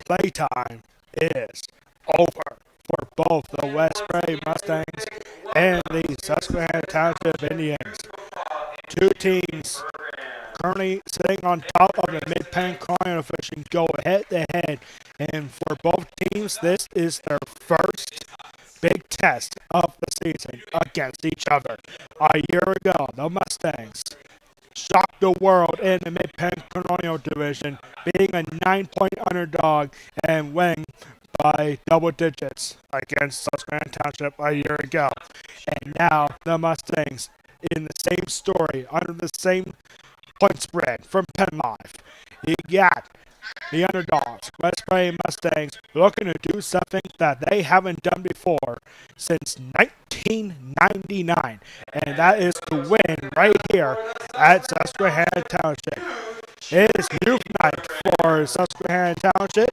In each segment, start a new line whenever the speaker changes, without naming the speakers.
playtime is over for both the West Prairie Mustangs and the Susquehanna Township Indians. Two teams currently sitting on top of the Mid-Penn Colonial Division go head-to-head, and for both teams, this is their first big test of the season against each other. A year ago, the Mustangs shocked the world in the Mid-Penn Colonial Division, being a 9-point underdog and winning by double digits against Susquehanna Township a year ago. And now the Mustangs, in the same story, under the same point spread from Penn Live. You got the underdogs, West Prairie Mustangs, looking to do something that they haven't done before since 1999, and that is to win right here at Susquehanna Township. It is youth night for Susquehanna Township,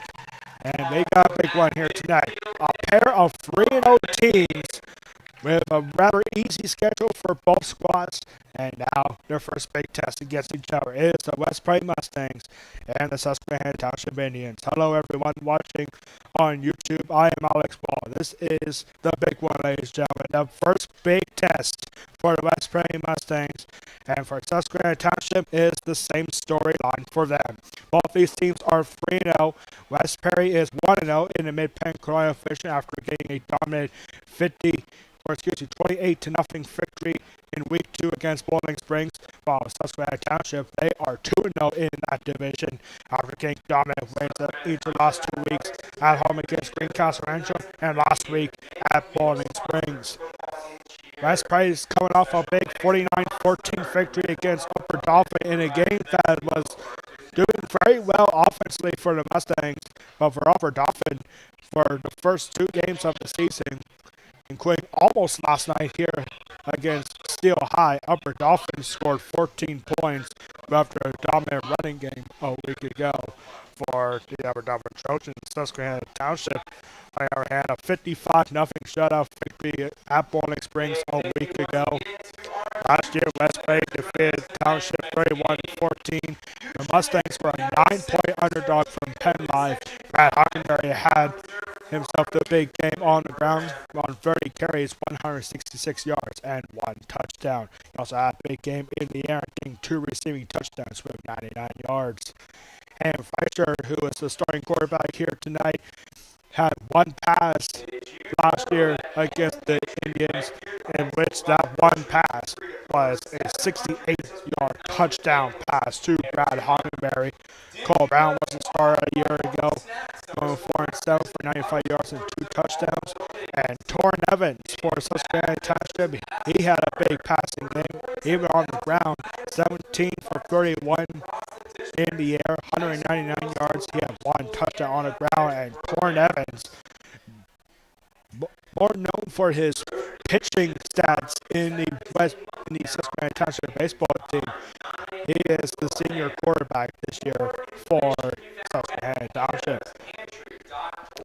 and they got a big one here tonight. A pair of 3-0 teams with a rather easy schedule for both squads, and now their first big test against each other is the West Prairie Mustangs and the Susquehanna Township Indians. Hello everyone watching on YouTube. I am Alex Ball. This is the big one, ladies and gentlemen. The first big test for the West Prairie Mustangs, and for Susquehanna Township is the same storyline for them. Both these teams are 3-0. West Prairie is 1-0 in the Mid-Penn Colonial Division after getting a dominant 28-0 victory in week 2 against Bowling Springs, while Susquehanna Township, they are 2-0 in that division after getting dominant wins of each of the last 2 weeks at home against Greencastle Rancho and last week at Bowling Springs. West Prairie is coming off a big 49-14 victory against Upper Dauphin in a game that was doing very well offensively for the Mustangs, but for Upper Dauphin, for the first 2 games of the season, including almost last night here against Steel High, Upper Dauphin scored 14 points after a dominant running game a week ago for the Upper Dauphin Trojans. Susquehanna Township, on the other hand, a 55-0 shutout victory at Bowling Springs a week ago. Last year, West Prairie defeated Township 31-14. The Mustangs were a 9-point underdog from Penn Live. Brad Hockenberry had himself the big game on the ground on 30 carries, 166 yards, and 1 touchdown. He also had a big game in the air, getting 2 receiving touchdowns with 99 yards. And Fleischer, who is the starting quarterback here tonight, had 1 pass last year against the Indians, in which that 1 pass was a 68-yard touchdown pass to Brad Hockenberry. Cole Brown was the starter a year ago, going 4-7 for 95 yards and 2 touchdowns. And Torrin Evans for Susquehanna Township, he had a big passing game, even on the ground, 17 for 31 in the air, 199 yards. He had 1 touchdown on the ground, and Torrin Evans, more known for his pitching stats in the Susquehanna Township baseball team. He is the senior quarterback this year for Susquehanna Township.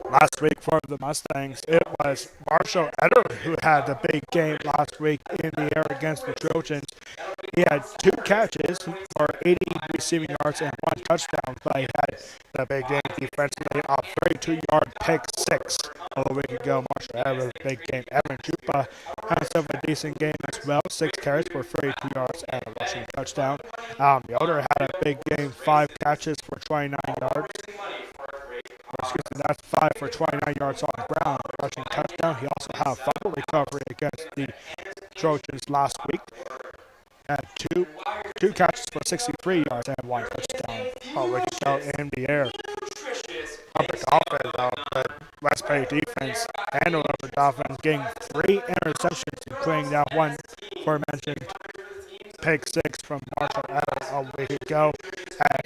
Last week for the Mustangs, it was Marshall Eder who had the big game last week in the air against the Trojans. He had 2 catches for 80 receiving yards and 1 touchdown, but he had the big game defensively, a 32-yard pick 6 a week ago. Marshall Eder had a big game. Evan Chupa had himself a decent game as well, 6 carries for 32 yards and a rushing touchdown. Yoder had a big game, 5 catches for 29 yards. That's 5 for 29 yards on the ground, rushing touchdown. He also had a fumble recovery against the Trojans last week. Had two catches for 63 yards and 1 touchdown. Already out in the air. Upper Dolphins, the West Prairie defense handled Upper Dolphins, getting 3 interceptions, including that 1 aforementioned pick 6 from Marshall Evans a week ago.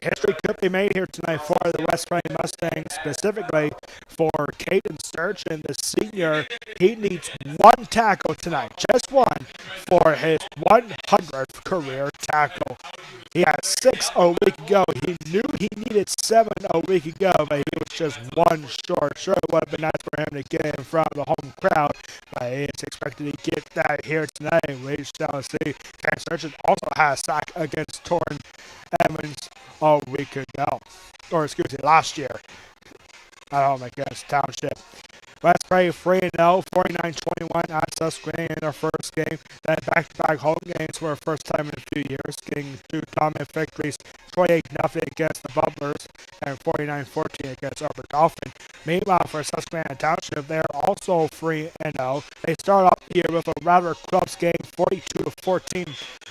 History could be made here tonight for the West Prairie Mustangs, specifically for Caden Sturgeon, the senior. He needs 1 tackle tonight, just 1, for his 100th career tackle. He had 6 a week ago. He knew he needed 7 a week ago, but he was just 1 short. Sure, it would have been nice for him to get in front of the home crowd, but he is expected to get that here tonight. We shall see. Caden Sturgeon also had a sack against Torrin Evans a week ago, or excuse me, last year. at home against Township. West Prairie 3-0, 49-21 at Susquehanna in their first game. Then back-to-back home games for the first time in a few years, getting two dominant victories, 28-0 against the Bubblers and 49-14 against Upper Dolphin. Meanwhile, for Susquehanna Township, they are also 3-0. They start off the year with a rather close game, 42-14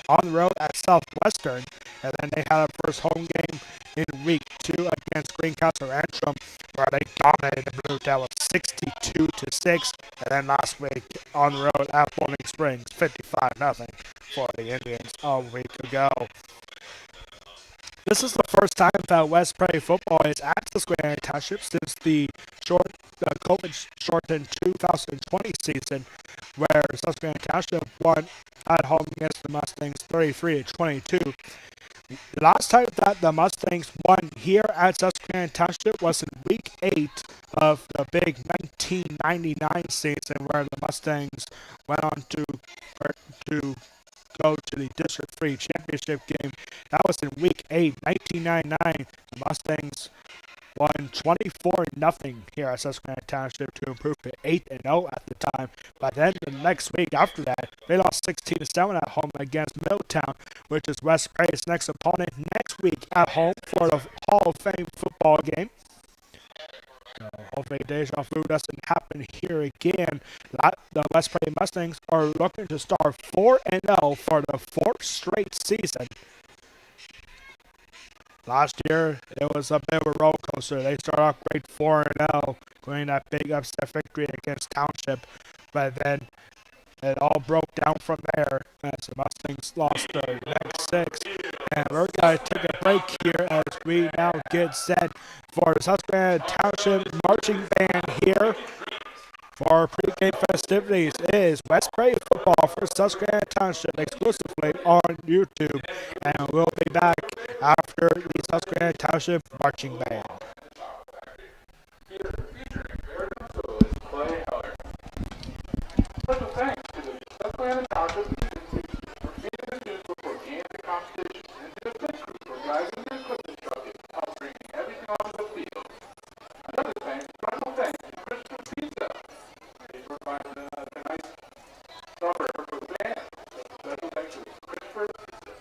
on the road at Southwestern, and then they had a first home game in week 2 against Greencastle Antrim, where they dominated the Blue Devils 62-6, and then last week on the road at Bowling Springs, 55-0 for the Indians a week ago. This is the first time that West Prairie football is at Susquehanna Township since the COVID-shortened 2020 season, where Susquehanna Township won at home against the Mustangs 33-22. The last time that the Mustangs won here at Susquehanna Township was in Week 8 of the big 1999 season, where the Mustangs went on to go to the District 3 championship game. That was in Week 8, 1999. The Mustangs won 24-0 here at Susquehanna Township to improve to 8-0 at the time. But then the next week after that, they lost 16-7 at home against Middletown, which is West Prairie's next opponent next week at home for the Hall of Fame football game. Hopefully deja vu doesn't happen here again. The West Prairie Mustangs are looking to start 4-0 for the 4th straight season. Last year, it was a bit of a roller coaster. They started off great 4-0, winning that big upset victory against Township, but then it all broke down from there as the Mustangs lost their next 6. And we're going to take a break here as we now get set for the Susquehanna Township Marching Band here. For our pregame festivities is West Prairie football for Susquehanna Township exclusively on YouTube. And we'll be back after the Susquehanna Township Marching Band.
Special thanks to the Susquehanna Township for feeding the students before games and competitions, and to the pitch crew for driving their equipment truck and help bringing everything onto the field. Another special thanks to Christopher Pizza. They provided a nice supper for the band. Special thanks to Christopher Pizza.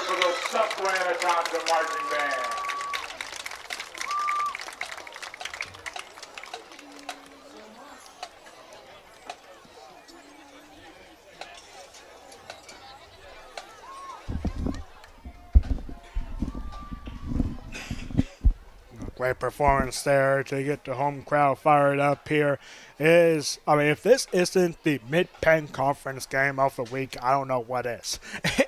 for the Susquehanna Township Marching Band.
Great performance there to get the home crowd fired up here. If this isn't the Mid-Penn Conference game of the week, I don't know what is.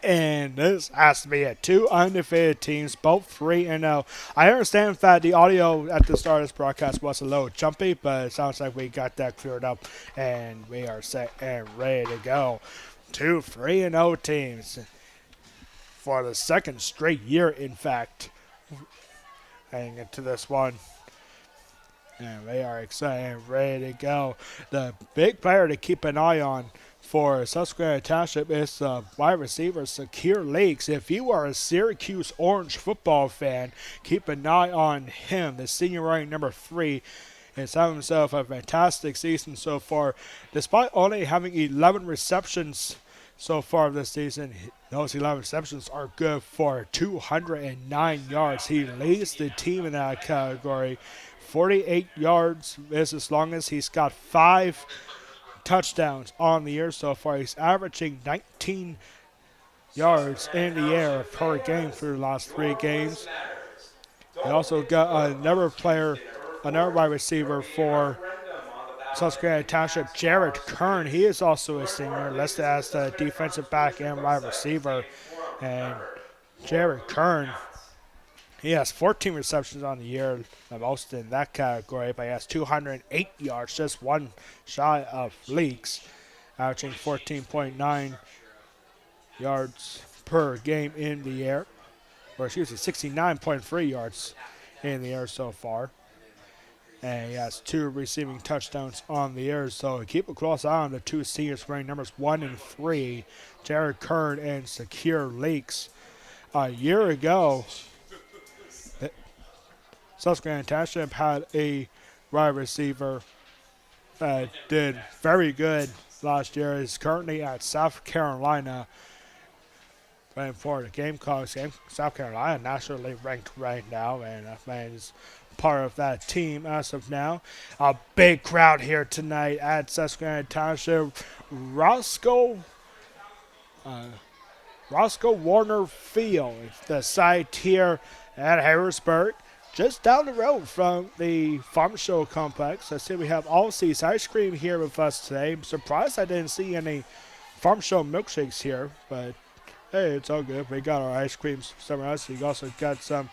And this has to be it. Two undefeated teams, both 3-0. I understand that the audio at the start of this broadcast was a little jumpy, but it sounds like we got that cleared up, and we are set and ready to go. Two 3-0 teams for the second straight year, in fact. Heading into this one. And they are excited and ready to go. The big player to keep an eye on for Susquehanna Township is wide receiver Secure Lakes. If you are a Syracuse Orange football fan, keep an eye on him. The senior running number 3 has had himself a fantastic season so far. Despite only having 11 receptions so far this season, those 11 receptions are good for 209 yards. He leads the team in that category. 48 yards is as long as he's got 5 touchdowns on the year so far. He's averaging 19 yards in the air per game through the last 3 games. He also got another wide receiver for Susquehanna Township, Jared Kern. He is also a senior, listed as the defensive back and wide receiver. And Jared Kern, he has 14 receptions on the year, the most in that category, but he has 208 yards, just one shy of Leaks, averaging 14.9 yards per game in the air. Or excuse me, 69.3 yards in the air so far. And he has 2 receiving touchdowns on the air. So keep a close eye on the 2 seniors wearing numbers 1 and 3, Jared Kern and Secure Lakes. A year ago, Susquehanna Township had a wide receiver that did very good last year. He's currently at South Carolina playing for the Gamecocks. South Carolina nationally ranked right now, and that man is part of that team as of now. A big crowd here tonight at Susquehanna Township. Roscoe Warner Field, the site here at Harrisburg, just down the road from the Farm Show Complex. I see we have All Seas Ice Cream here with us today. I'm surprised I didn't see any Farm Show milkshakes here, but hey, it's all good. We got our ice creams somewhere else. You also got some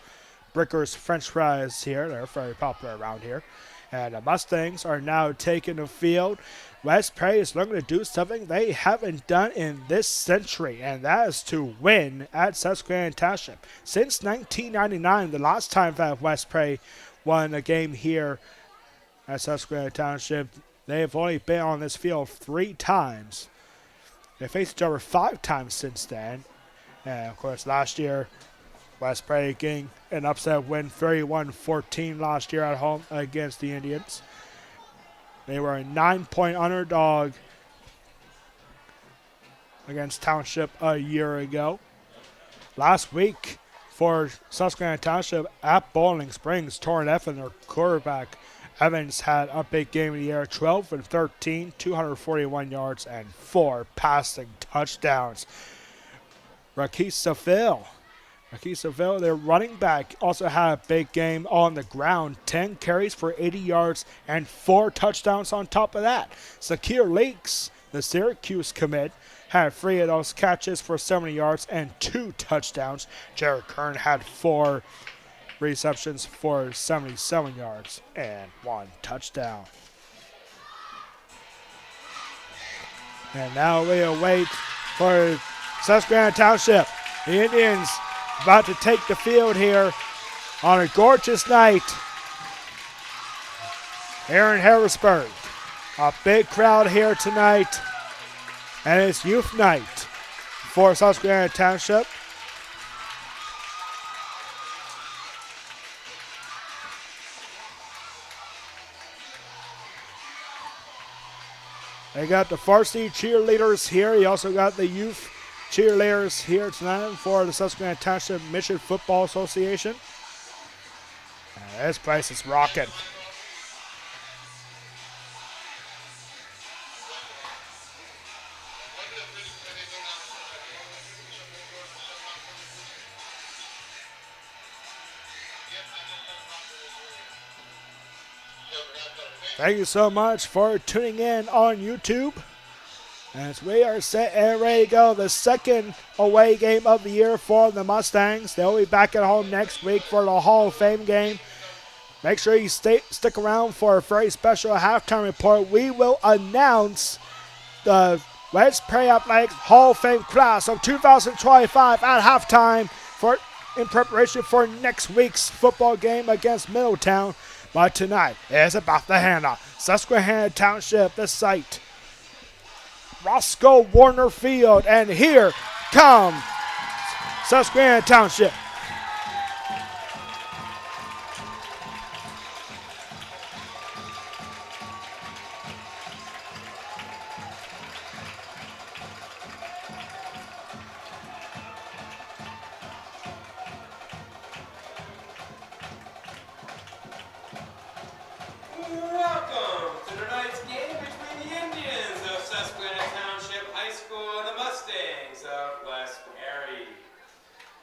Bricker's French fries here. They're very popular around here. And the Mustangs are now taking the field. West Prairie is looking to do something they haven't done in this century, and that is to win at Susquehanna Township. Since 1999, the last time that West Prairie won a game here at Susquehanna Township, they have only been on this field 3 times. They faced each other 5 times since then. And, of course, last year, West Prairie getting an upset win, 31-14 last year at home against the Indians. They were a 9-point underdog against Township a year ago. Last week for Susquehanna Township at Bowling Springs, Torrin Evans, their quarterback, Evans had a big game in the air, 12-13, 241 yards, and 4 passing touchdowns. Raquel Seville, their running back, also had a big game on the ground. 10 carries for 80 yards and 4 touchdowns on top of that. Secure Lakes, the Syracuse commit, had 3 of those catches for 70 yards and 2 touchdowns. Jared Kern had 4 receptions for 77 yards and 1 touchdown. And now we await for Susquehanna Township. The Indians about to take the field here on a gorgeous night here in Harrisburg. A big crowd here tonight, and it's youth night for Susquehanna Township. They got the varsity cheerleaders here. You also got the youth cheerleaders here tonight for the Susquehanna Township Mission Football Association. And this place is rocking. Thank you so much for tuning in on YouTube. As we are set and ready to go, the second away game of the year for the Mustangs. They'll be back at home next week for the Hall of Fame game. Make sure you stick around for a very special halftime report. We will announce the West Prairie Athletics Hall of Fame class of 2025 at halftime in preparation for next week's football game against Middletown. But tonight is about the handoff. Susquehanna Township, the site. Roscoe Warner Field, and here come Susquehanna Township.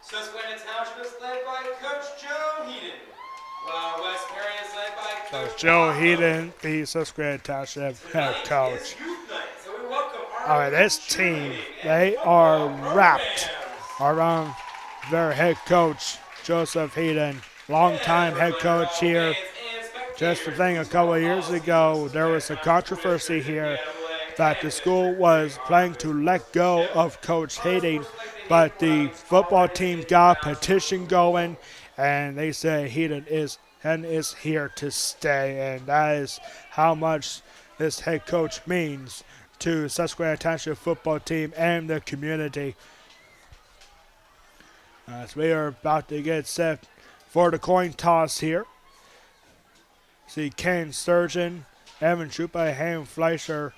Susquehanna Township is led by Coach Joe Heaton, while West Perry is led by Coach
Joe Heaton, the Susquehanna Township head coach. All right, this team, they are wrapped around their head coach, Joseph Heaton, longtime head coach here. Just the thing, a couple of years ago, there was a controversy here that the school was planning to let go of Coach Heaton, but the football team got a petition going, and they say Heaton is here to stay, and that is how much this head coach means to Susquehanna Township football team and the community. As we are about to get set for the coin toss here. See Ken Sturgeon, Evan Chupa, Ham Fleischer,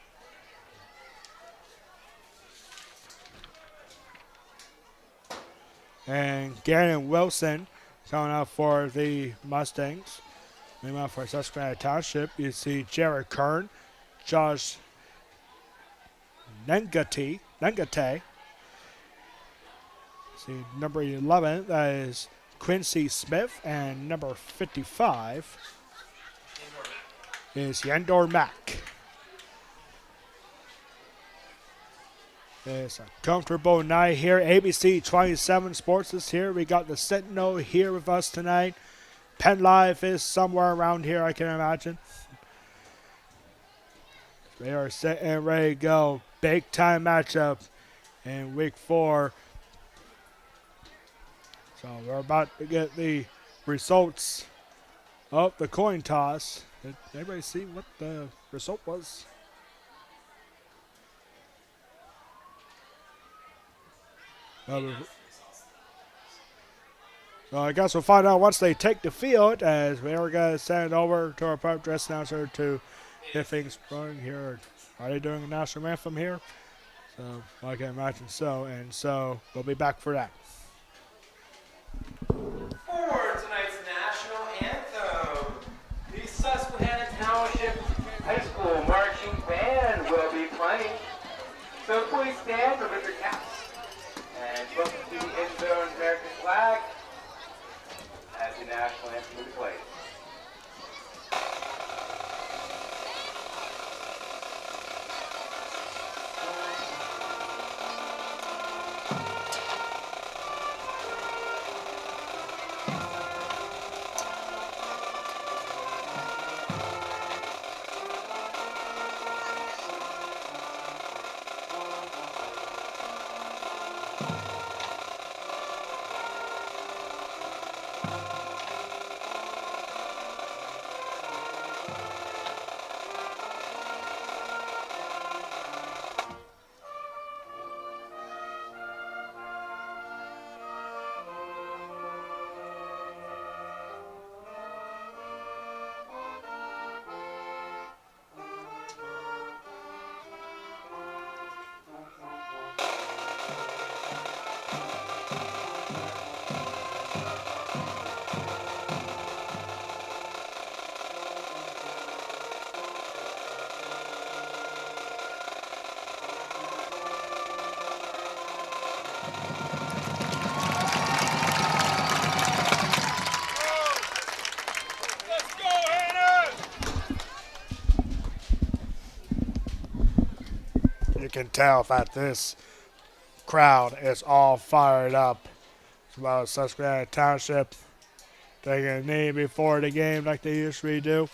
and Gannon Wilson coming out for the Mustangs. Meanwhile, for Susquehanna Township, you see Jared Kern, Josh Nengate. See number 11, that is Quincy Smith, and number 55 is Yandor Mack. It's a comfortable night here. ABC 27 Sports is here. We got the Sentinel here with us tonight. Penn Live is somewhere around here, I can imagine. They are set and ready to go. Big time matchup in week 4. So we're about to get the results of the coin toss. Did anybody see what the result was? So I guess we'll find out once they take the field, as we are going to send it over to our prep dress announcer to get things running here. Are they doing a national anthem here? So I can imagine so, and so we'll be back for that.
For tonight's national anthem, the Susquehanna Township High School Marching Band will be playing. So please stand with your caps and look to the end zone American flag as the national anthem will be played.
can tell that this crowd is all fired up. It's about Susquehanna Township taking a knee before the game like they usually do.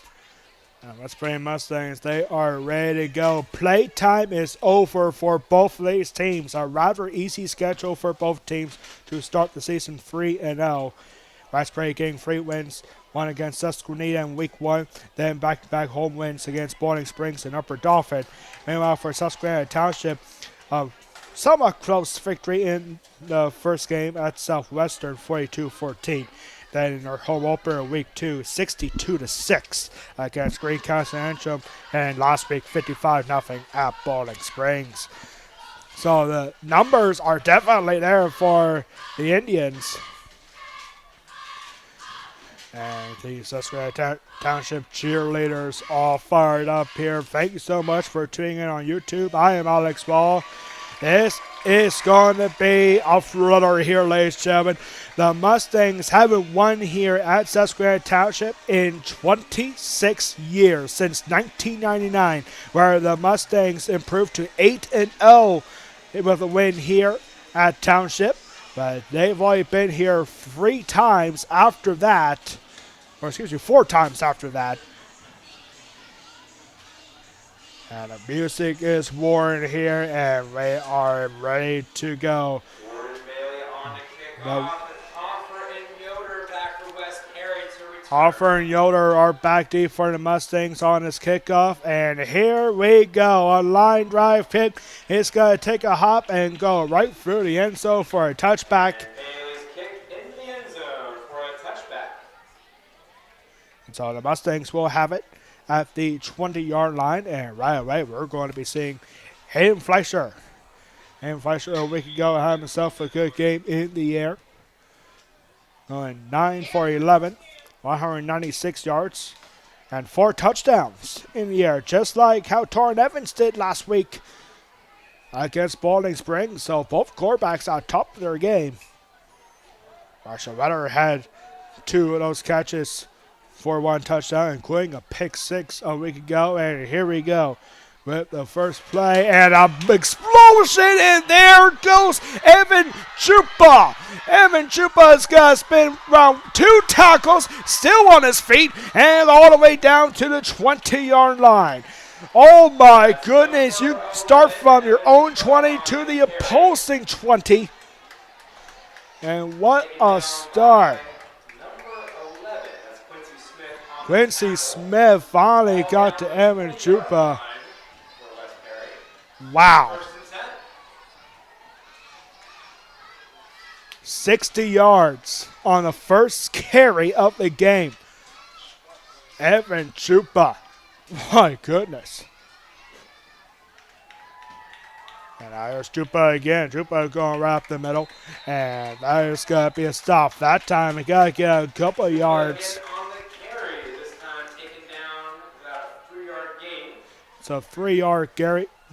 West Penn Mustangs, they are ready to go. Playtime is over for both of these teams. A rather easy schedule for both teams to start the season 3-0. West Penn getting 3 wins, one against Susquehanna in week 1, then back-to-back home wins against Bowling Springs and Upper Dauphin. Meanwhile, for Susquehanna Township, somewhat close victory in the first game at Southwestern, 42-14. Then in our home opener week 2, 62-6 against Green Continental, and last week 55-0 at Bowling Springs. So the numbers are definitely there for the Indians. And the Susquehanna Township cheerleaders all fired up here. Thank you so much for tuning in on YouTube. I am Alex Ball. This is going to be a thriller here, ladies and gentlemen. The Mustangs haven't won here at Susquehanna Township in 26 years, since 1999, where the Mustangs improved to 8-0 with a win here at Township. But they've only been here 4 times after that. And the music is worn here, and they are ready to go.
Warren Bailey on the kickoff. Hoffer and Yoder back for West Perry to return.
Hoffer and Yoder are back deep for the Mustangs on this kickoff. And here we go. A line drive kick. It's going to take a hop and go right through the end zone for a touchback.
And Bailey's kick in the end zone for a touchback.
And so the Mustangs will have it at the 20-yard line, and right away we're going to be seeing Hayden Fleischer. Hayden Fleischer a week ago had himself a good game in the air. Going 9 for 11, 196 yards, and 4 touchdowns in the air, just like how Torrin Evans did last week against Bowling Springs. So both quarterbacks on top of their game. Marshall Wetter had 2 of those catches for 1 touchdown, including a pick 6 a week ago. And here we go with the first play, and an explosion, and there goes Evan Chupa. Evan Chupa has got to spin around 2 tackles, still on his feet, and all the way down to the 20-yard line. Oh my goodness, you start from your own 20 to the opposing 20. And what a start. Quincy Smith finally got to Evan Chupa. Wow. 60 yards on the first carry of the game. Evan Chupa. My goodness. And now here's Chupa again. Chupa going right up the middle. And that is going to be a stop. That time he got to get a couple of yards. It's a 3-yard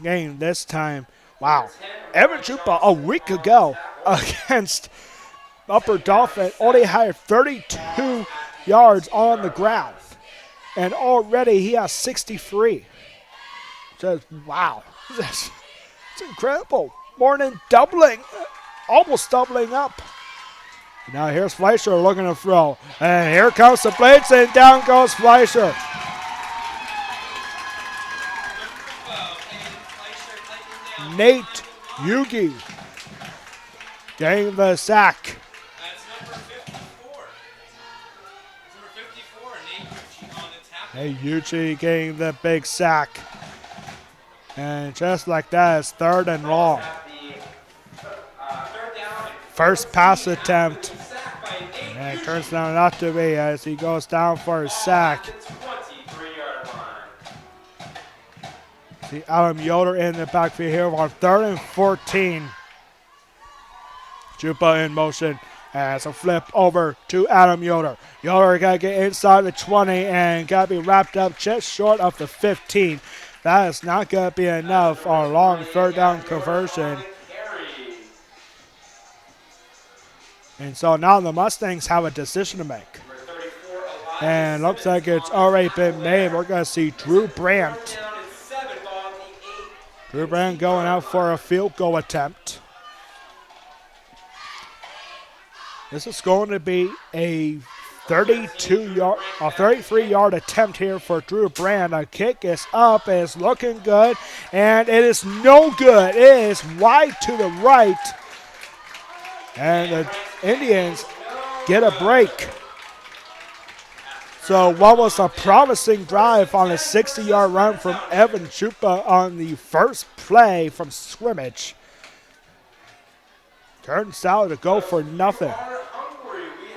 gain this time. Wow. Evan Chupa a week ago against Upper Dauphin only had 32 yards on the ground. And already he has 63. Just, wow. It's incredible. More than doubling, almost doubling up. Now here's Fleischer looking to throw. And here comes the blitz, and down goes Fleischer. Nate Yugi getting the sack.
That's number 54. Number 54, Nate Yugi on the tackle.
Nate Yugi getting the big sack. And just like that, it's 3rd and long. First pass attempt. And it turns out not to be as he goes down for a sack. See Adam Yoder in the backfield here on 3rd and 14. Chupa in motion as a flip over to Adam Yoder. Yoder got to get inside the 20 and got to be wrapped up just short of the 15. That is not going to be enough on a long 3rd down conversion. And so now the Mustangs have a decision to make. And looks like it's already been made. We're going to see Drew Brandt Drew Brand going out for a field goal attempt. This is going to be a 33-yard attempt here for Drew Brand. A kick is up, is looking good, and it is no good. It is wide to the right, and the Indians get a break. So what was a promising drive on a 60-yard run from Evan Chupa on the first play from scrimmage turns out to go for nothing.
We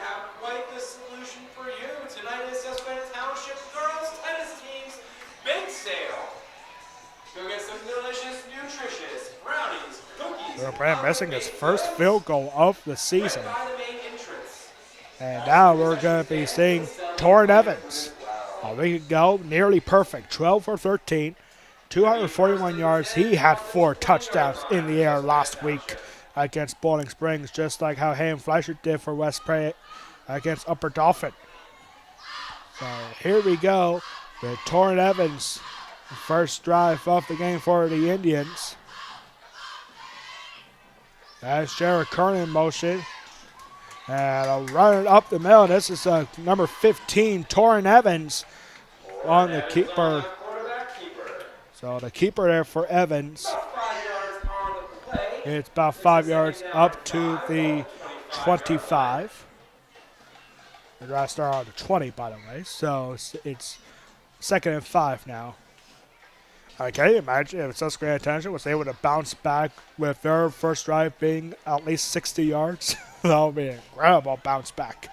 have quite the solution for you. Tonight is Susquehanna Township Girls Tennis Team's big sale. Go get some delicious, nutritious brownies, cookies.
Brand missing his first field goal of the season.
By the main entrance.
And now we're going to be seeing Torrin Evans. A week ago, nearly perfect, 12 for 13, 241 yards. He had 4 touchdowns in the air last week against Bowling Springs, just like how Hayden Fleischer did for West Prairie against Upper Dauphin. So here we go with Torrin Evans, first drive of the game for the Indians. That's Jared Kern in motion. And a run up the middle. This is number 15, Torrin Evans, on the keeper. So the keeper there for Evans. It's about 5 yards up to the 25. The drive started on the 20, by the way. So it's 2nd and 5 now. Can you imagine if Susquehanna Township was able to bounce back with their first drive being at least 60 yards? That would be an incredible bounce back.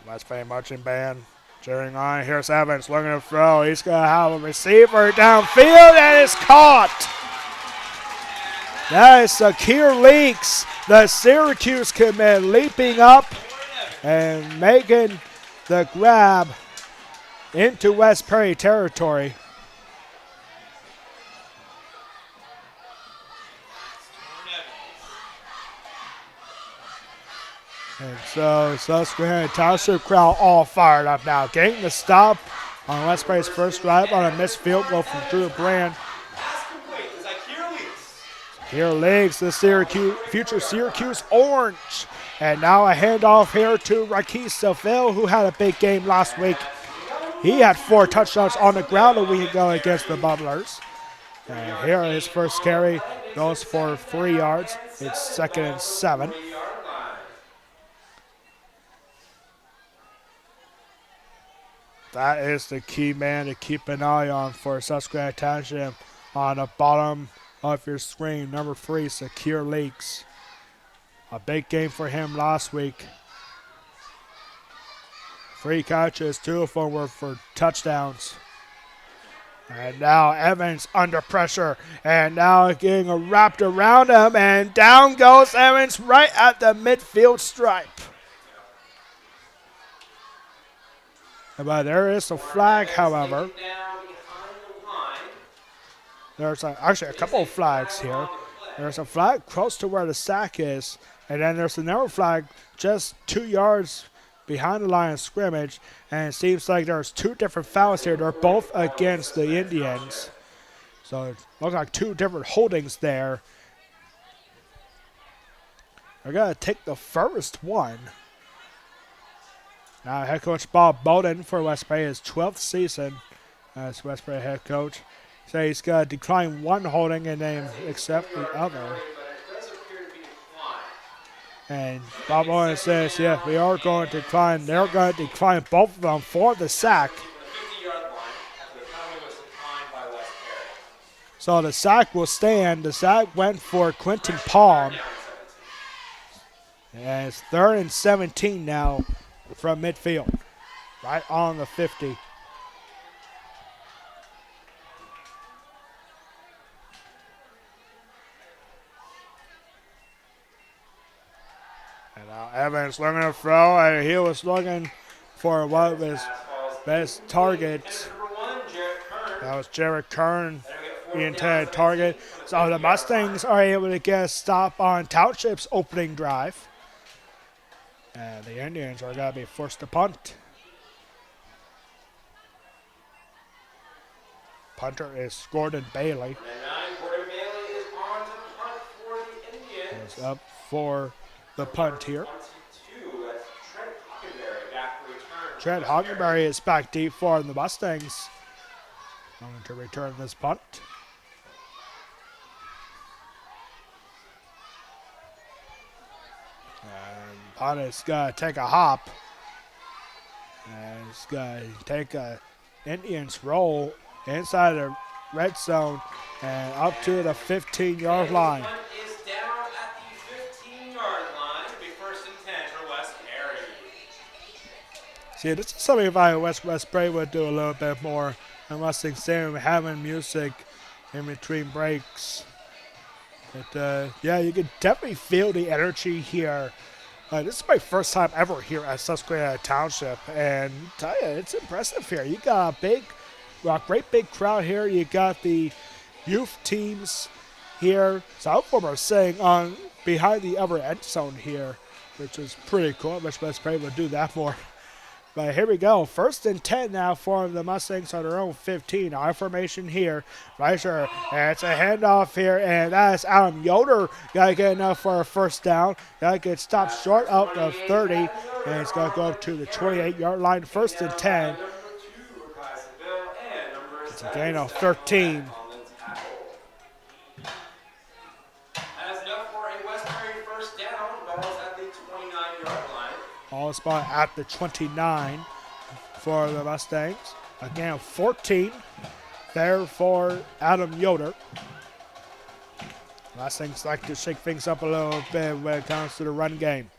West Bay marching band cheering on. Here's Evans looking to throw. He's going to have a receiver downfield, and it's caught. That is Sakir Leaks, the Syracuse commit, leaping up and making the grab into West Prairie territory. And so Susquehanna Township crowd all fired up now, getting the stop on West Prairie's first drive on a missed field goal from Drew Brand. Here leads the future Syracuse Orange. And now a handoff here to Raquel Seville, who had a big game last week. He had 4 touchdowns on the ground a week ago against the Bubblers. And here his first carry goes for 3 yards. It's 2nd and 7. That is the key man to keep an eye on for Susquehanna Township on the bottom of your screen. Number 3, Sakir Leaks. A big game for him last week. 3 catches, 2 of them were for touchdowns. And now Evans under pressure. And now getting wrapped around him. And down goes Evans right at the midfield stripe. But there is a flag, however. There's actually a couple of flags here. There's a flag close to where the sack is. And then there's another flag just 2 yards behind the line of scrimmage. And it seems like there's 2 different fouls here. They're both against the Indians. So it looks like 2 different holdings there. They're going to take the first one. Now head coach Bob Bowden for West Bay, his 12th season as West Bay head coach. So he's going to decline one holding and then accept the other. And Bob Bowden says, yeah, we are going to decline. They're going to decline both of them for the sack. So the sack will stand. The sack went for Quentin Palm. And it's 3rd and 17 now from midfield, right on the 50. And now Evans looking to throw, and he was looking for one of his best targets. That was Jared Kern the intended target. So the Mustangs are able to get a stop on Township's opening drive. And the Indians are going to be forced to punt. Punter is Gordon Bailey.
Gordon Bailey is on to punt for the Indians.
Is up for the punt here.
22, that's Trent Hockenberry back to return.
Trent Hockenberry is back deep for the Mustangs. Going to return this punt. And punt is going to take a hop. And it's going to take a Indians roll inside the red zone and up to the 15-yard line.
Punt is down at the 15-yard line. It'll be 1st and 10 for West Perry.
See, this is something if I West Perry would do a little bit more. I must think having music in between breaks. But yeah, you can definitely feel the energy here. This is my first time ever here at Susquehanna Township, and I tell you, it's impressive here. You got a great big crowd here. You got the youth teams here. Some of them are sitting on behind the other end zone here, which is pretty cool. I wish West Perry would do that more. But here we go. 1st and 10 now for the Mustangs on their own 15. Our formation here. Fleischer, and it's a handoff here, and that is Adam Yoder. Got to get enough for a first down. Got to get stopped short of the 30, and it's going to go up to the 28-yard line. 1st and 10. It's a gain of 13. All spot at the 29 for the Mustangs. Again, 14 there for Adam Yoder. Mustangs like to shake things up a little bit when it comes to the run game.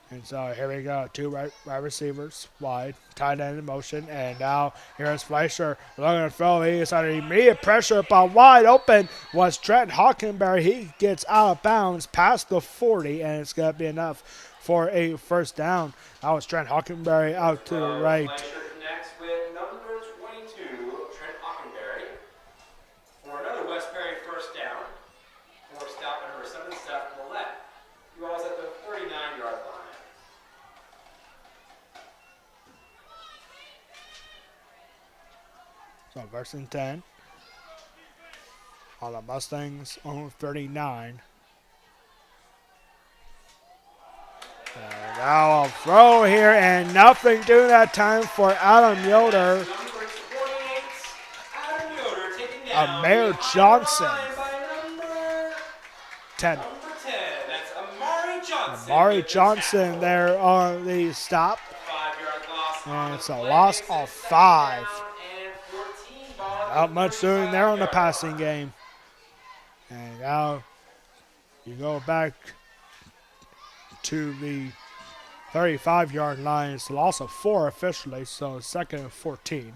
And so here we go. Two wide receivers wide, tight end in motion. And now here's Fleischer looking to throw. He is under immediate pressure, but wide open was Trent Hockenberry. He gets out of bounds past the 40, and it's going to be enough for a first down. That was Trent Hockenberry out to the right.
Fleischer connects with number 22, Trent Hockenberry, for another West Perry first down. For stop number 7, Seth Millette. He was at the 39-yard line.
So 1st and 10 on the Mustangs on 39. And now a throw here, and nothing doing that time for Adam Yoder.
Number 28, Adam Yoder taking down
Amir Johnson.
by number
10.
Number 10, that's Amari Johnson.
Amari Johnson there on the stop.
5-yard loss.
And it's a loss of 5. Not much doing there on the passing game. And now you go back to the 35-yard line. It's a loss of 4 officially, so 2nd and 14.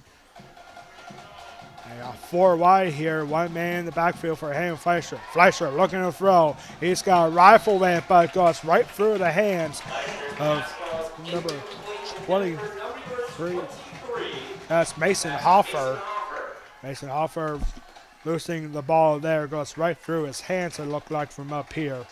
They got 4 wide here. 1 man in the backfield for Hayden Fleischer. Fleischer looking to throw. He's got a rifle in, but it goes right through the hands of number 23. That's Mason Hoffer. Mason Hoffer losing the ball there. Goes right through his hands, it looked like, from up here.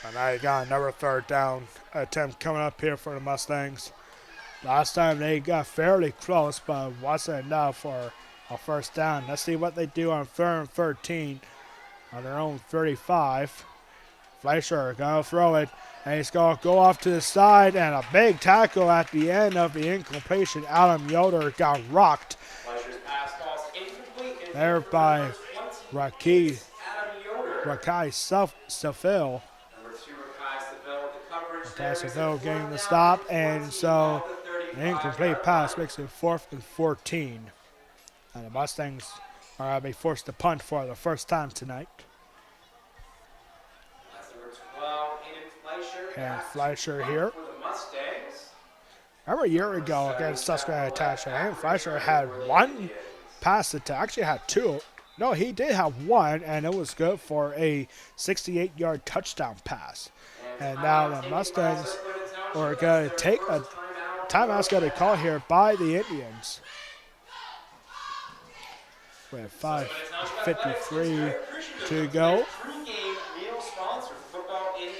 And now you got another 3rd down attempt coming up here for the Mustangs. Last time they got fairly close, but wasn't enough for a first down. Let's see what they do on 3rd and 13 on their own 35. Fleischer going to throw it, and he's going to go off to the side, and a big tackle at the end of the incompletion. Adam Yoder got rocked there by Rakai Seville. Seville getting the stop, and so an incomplete pass makes it 4th and 14. And the Mustangs are going to be forced to punt for the first time tonight. And Fleischer here. Remember a year ago against Susquehanna Township, and Fleischer had 1 pass attempt. Actually had 2. No, he did have 1, and it was good for a 68-yard touchdown pass. And now the Mustangs are going to take a timeout's got a call here by the Indians. With 5:53 to go.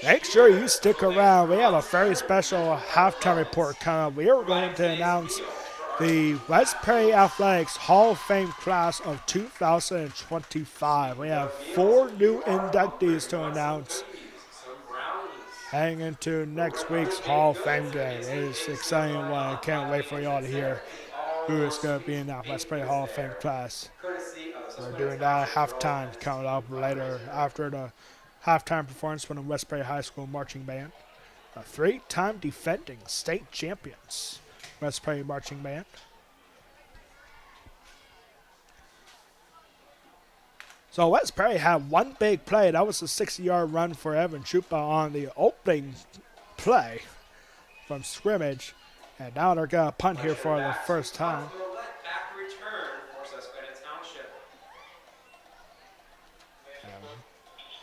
Make sure you stick around. We have a very special halftime report coming up. We are going to announce the West Prairie Athletics Hall of Fame class of 2025. We have 4 new inductees to announce heading into next week's Hall of Fame game. It is an exciting one. I can't wait for y'all to hear who is going to be in that West Prairie Hall of Fame class. We're doing that at halftime coming up later after the halftime performance from the West Prairie High School Marching Band. A 3-time defending state champions West Prairie Marching Band. So West Prairie had one big play. That was a 60-yard run for Evan Chupa on the opening play from scrimmage. And now they're going to punt here for the first time.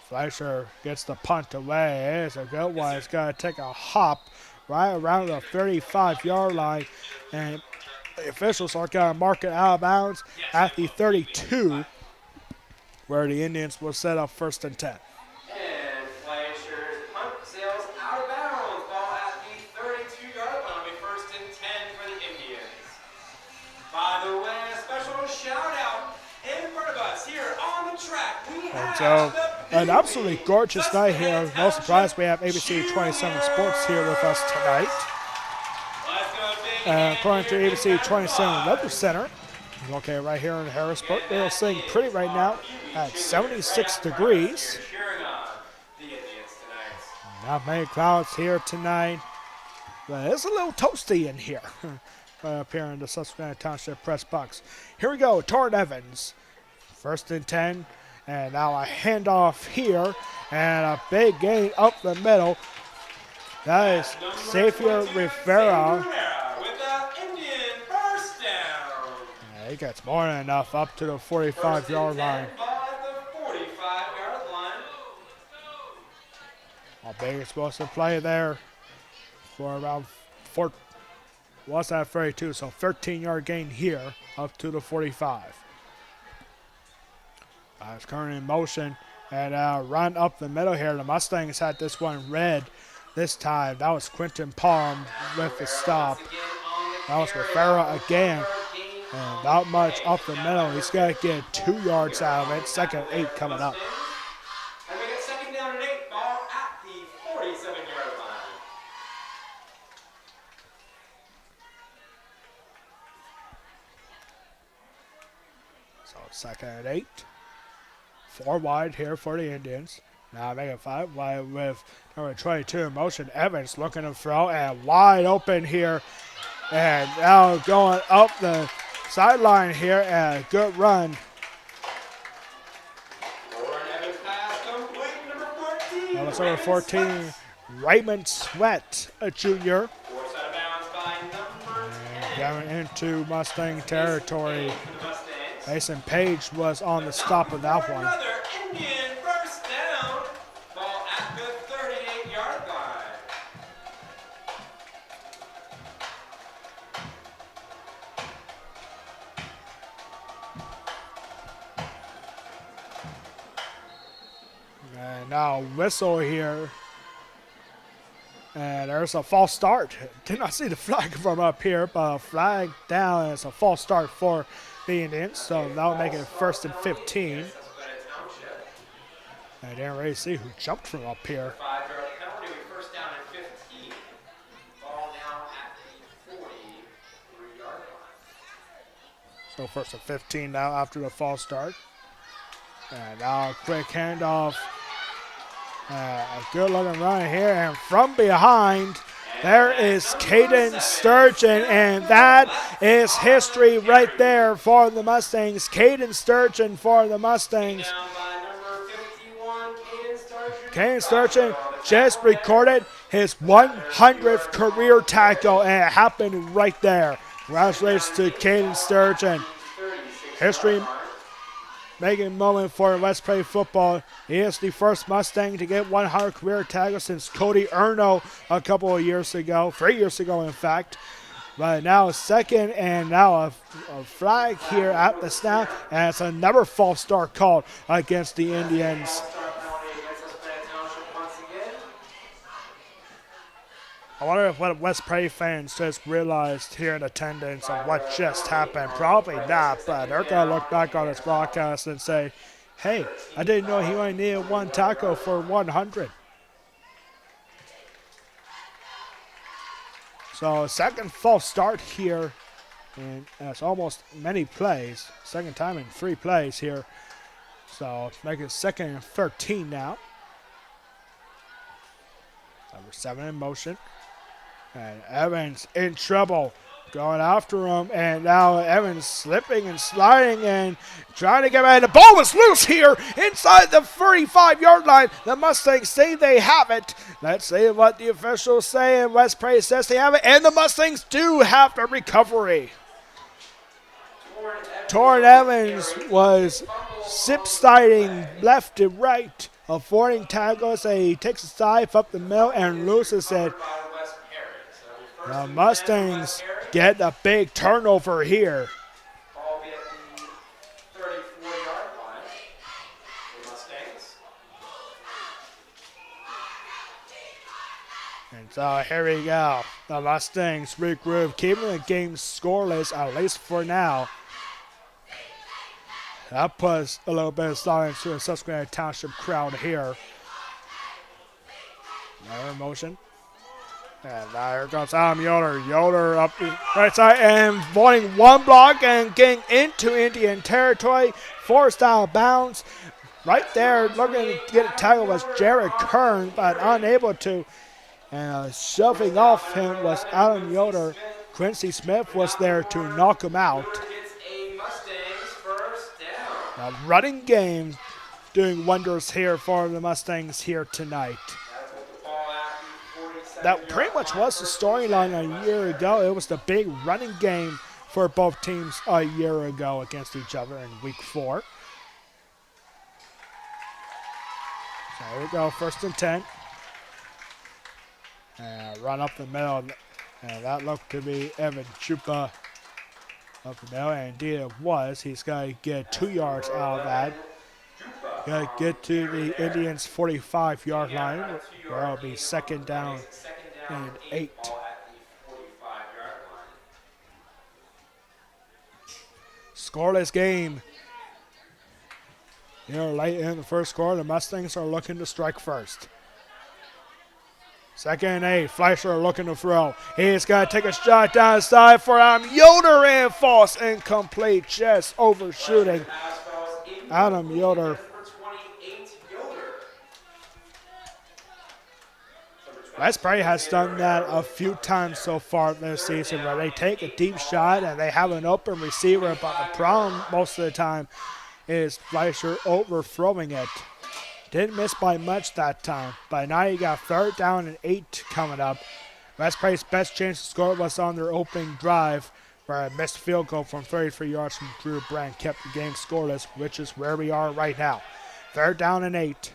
Fleischer gets the punt away. It's a good one. It's going to take a hop right around the 35-yard line. And the officials are going to mark it out of bounds at the 32, where the Indians will set up 1st and 10.
And Fleischer's punt sails out of bounds. Ball at the 32-yard line. It'll be 1st and 10 for the Indians. By the way, a special shout-out in front of us here on the track. We have
an absolutely gorgeous night here. No surprise, we have ABC 27 Sports here with us tonight. According to ABC 27 Weather Center, located right here in Harrisburg, they're sitting pretty right now at 76 degrees. Not many clouds here tonight, but it's a little toasty in here. Up here in the Susquehanna Township press box. Here we go, Torrin Evans. 1st and 10. And now a handoff here, and a big gain up the middle. That is Xavier Rivera. He gets more than enough up to the 45-yard line. A big explosive play there for around 4. What's that 32? So 13-yard gain here up to the 45. It's currently in motion and run up the middle here. The Mustangs had this one red this time. That was Quentin Palm with the stop. That was Rivera again. And not much up the middle. He's going to get 2 yards out of it. 2nd and 8 coming up.
And we get 2nd down and 8. Ball at the 47-yard line.
So 2nd and 8. 4 wide here for the Indians. Now making 5 wide with number 22 in motion. Evans looking to throw and wide open here. And now going up the sideline here and a good run.
Evans pass complete, number 14.
That was number 14, Raymond Sweat, a junior.
Forced out of bounds by number 10.
Down into Mustang territory. Mason Page was on the stop of that one.
Another Indian 1st down. Ball at the 38-yard line.
And now whistle here. And there's a false start. Did not see the flag from up here, but a flag down, and it's a false start for the Indians. So that'll make it 1st and 15. I didn't really see who jumped from up here.
5-yard penalty, 1st down and 15. Ball now at the 43-yard line.
So 1st and 15 now after the false start. And now a quick handoff. A good looking run here, and from behind, there is Caden Sturgeon, and that is history right there for the Mustangs. Caden Sturgeon for the Mustangs. Caden Sturgeon just recorded his 100th career tackle, and it happened right there. Congratulations to Caden Sturgeon. making moment for West Prairie football. He is the first Mustang to get 100 career tackles since Cody Erno a couple of years ago, 3 years ago in fact. But now second, and now a flag here at the snap, and it's another false start called against the Indians. I wonder if what West Prairie fans just realized here in attendance of what just happened. Probably not, but they're going to look back on this broadcast and say, hey, I didn't know he only needed one tackle for 100. So second false start here, and that's almost many plays. Second time in 3 plays here. So make it second and 13 now. Number 7 in motion. And Evans in trouble, going after him, and now Evans slipping and sliding and trying to get back. The ball was loose here inside the 35-yard line. The Mustangs say they have it. Let's see what the officials say, and West Prairie says they have it, and the Mustangs do have the recovery. Torrin Evans was sliding left to right, avoiding tackles. He takes a dive up the middle and loses it. The Mustangs get a big turnover here.
Ball be at the 34-yard line. The Mustangs.
And so here we go. The Mustangs regroup, keeping the game scoreless, at least for now. That puts a little bit of silence to the Susquehanna Township crowd here. Another motion. And here comes Adam Yoder. Yoder up the right side and avoiding one block and getting into Indian territory. Forced out of bounds. Right there, looking to get a tackle was Jared Kern, but unable to. And shoving off him was Adam Yoder. Quincy Smith was there to knock him out. The running game doing wonders here for the Mustangs here tonight. That pretty much was the storyline a year ago. It was the big running game for both teams a year ago against each other in week 4. So here we go, 1st and 10. And run up the middle. And that looked to be Evan Chupa up the middle. And indeed it was. He's got to get 2 yards out of that. Got to get to the Indians' 45-yard line, where it'll be second down and 8. Scoreless game. Here late in the first quarter, the Mustangs are looking to strike first. Second and 8. Fleischer looking to throw. He's got to take a shot down the side for Adam Yoder, and false incomplete, just overshooting Adam Yoder. West Prairie has done that a few times so far this season, where they take a deep shot and they have an open receiver, but the problem most of the time is Fleischer overthrowing it. Didn't miss by much that time, but now you got 3rd down and 8 coming up. West Prairie's best chance to score was on their opening drive, where a missed field goal from 33 yards from Drew Brand kept the game scoreless, which is where we are right now. 3rd down and 8.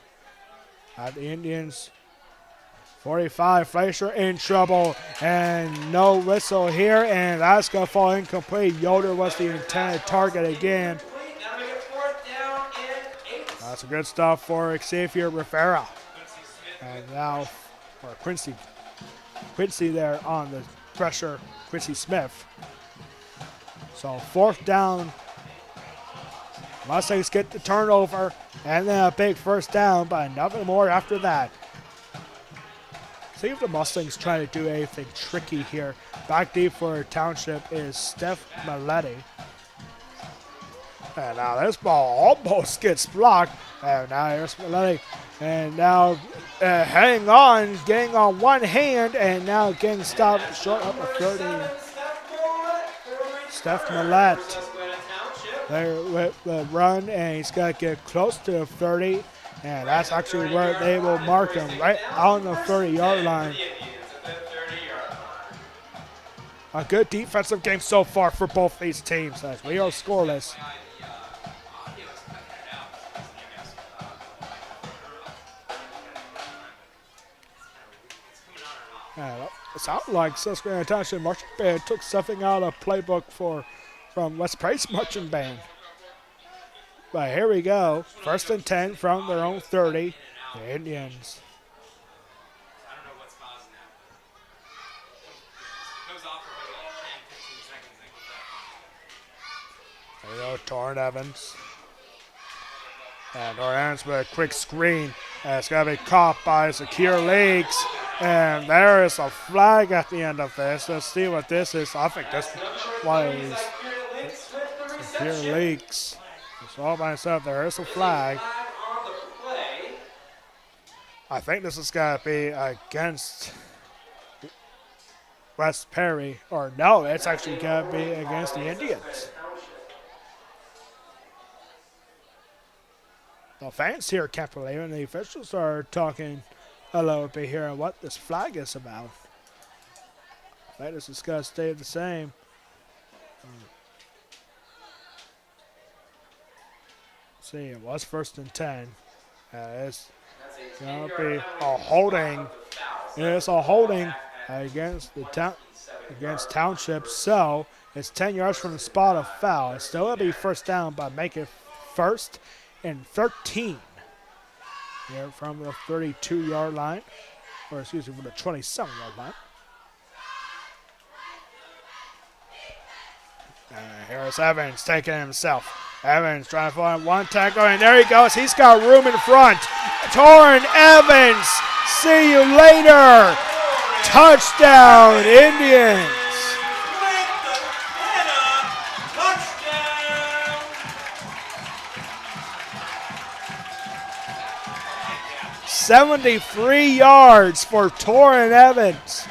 The Indians 45, Fleischer in trouble, and no whistle here, and that's going to fall incomplete. Yoder was the intended target again. That's a good stuff for Xavier Rivera. And now for Quincy there on the pressure, Quincy Smith. So 4th down. Mustangs get the turnover, and then a big 1st down, but nothing more after that. See if the Mustangs try to do anything tricky here. Back deep for Township is Steph Maletti. And now this ball almost gets blocked. And now here's Maletti. And now hanging on, getting on one hand, and now getting stopped short of the 30. Steph Mallette there with the run, and he's got to get close to the 30. And that's actually where they will mark him, right on the 30-yard line. A good defensive game so far for both these teams, as we are scoreless. And it sounded like Susquehanna Township Marching Band took something out of playbook from West Price Marching Band. But here we go. First and 10 from their own 30. The Indians.
I don't know what's causing that. It goes off for about 10, 15 seconds.
There we go, Torrin Evans. And Torrin Evans with a quick screen. And it's going to be caught by Secure Leagues. And there is a flag at the end of this. Let's see what this is. I think this was Secure Leagues. It's all by itself. There is a flag. I think this is going to be against West Perry. Or no, it's actually going to be against the Indians. The fans here can't believe it, and the officials are talking a little bit here on what this flag is about. I think this is going to stay the same. See, it was first and 10. It's going to be a holding. It's a holding against Township. So it's 10 yards from the spot of foul. It's still going to be first down, but make it first and 13. Here from the 32-yard line. Or excuse me, from the 27-yard line. And here's Evans taking it himself. Evans trying to find one tackle, and there he goes. He's got room in front. Torrin Evans, see you later. Touchdown, Indians. 73 yards for Torrin Evans.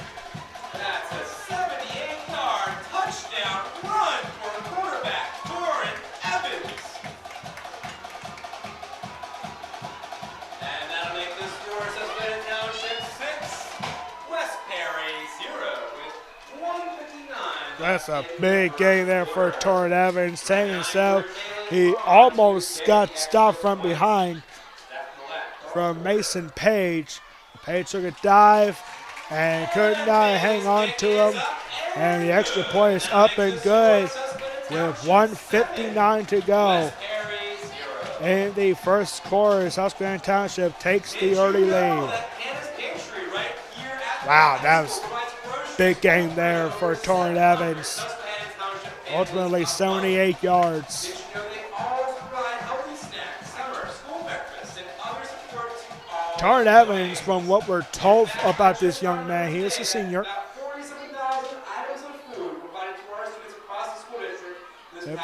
That's a 78-yard touchdown run for quarterback Torrin Evans. And that'll make the score Susquehanna Township 6, West Perry 0 with 1:59.
That's a big game there for Torrin Evans. Taking himself, he almost got stopped from behind from Mason Page. Page took a dive and could not hang on to him. And the extra point is up and good with 1:59 to go. In the first quarter, Susquehanna Township takes the early lead. Wow, that was a big game there for Torrin Evans. Ultimately 78 yards. Torrin Evans, from what we're told about this young man, he is a senior.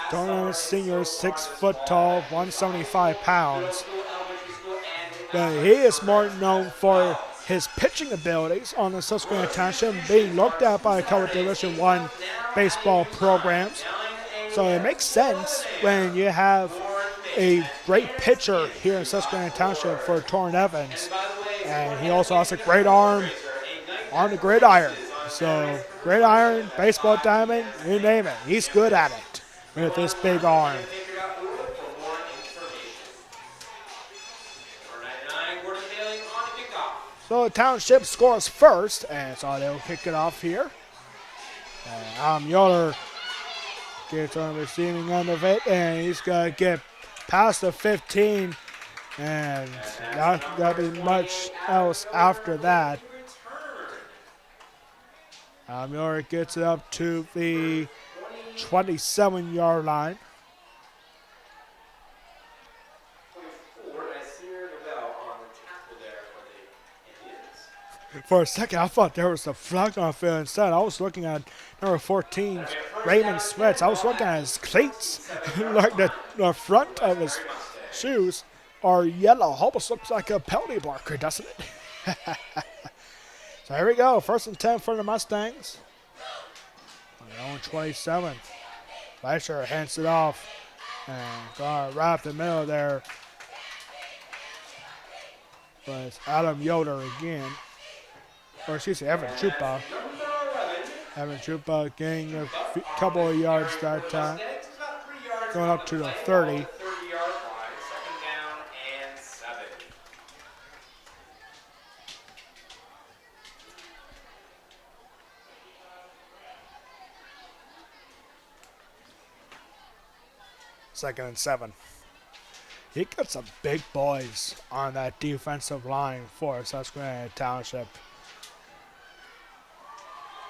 Torrin Evans, senior, 6 foot tall, 175 pounds. But he is more known for his pitching abilities on the Susquehanna Township, being looked at by a couple of Division I baseball programs. So it makes sense when you have a great pitcher here in Susquehanna Township for Torrin Evans. And he also has a great arm on the gridiron. So gridiron, baseball diamond, you name it. He's good at it with this big arm. So the Township scores first, and so they'll kick it off here. And Yoder gets on the receiving end of it, and he's going to get past the 15, and not going to be much else after that. Yoder gets it up to the 27-yard line. For a second, I thought there was a flag on the field. Instead, I was looking at number 14, Raymond Smith. I was looking at his cleats. Like the front of his shoes are yellow. Almost looks like a penalty marker, doesn't it? So here we go. First and 10 for the Mustangs. On 27. Fleischer hands it off. And right up the middle there. But it's Adam Yoder again. Or excuse me, Evan Chupa. Evan Chupa gaining a couple of yards that time. Going up to the 30. Second and 7. He got some big boys on that defensive line for Susquehanna Township.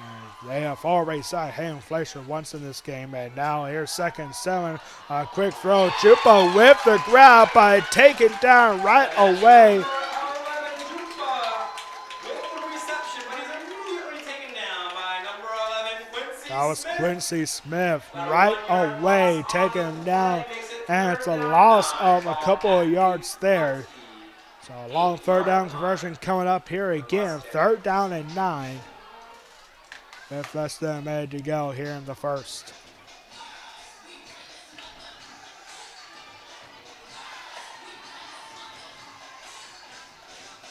And they have already signed Hayden Fleischer once in this game, and now here's second and 7. A quick throw. Chupa with the grab by taken down right away. That was Quincy Smith right away taking him down, and it's a loss of a couple of yards there. So a long third down conversion coming up here again. Third down and 9. With less than a minute to go here in the first.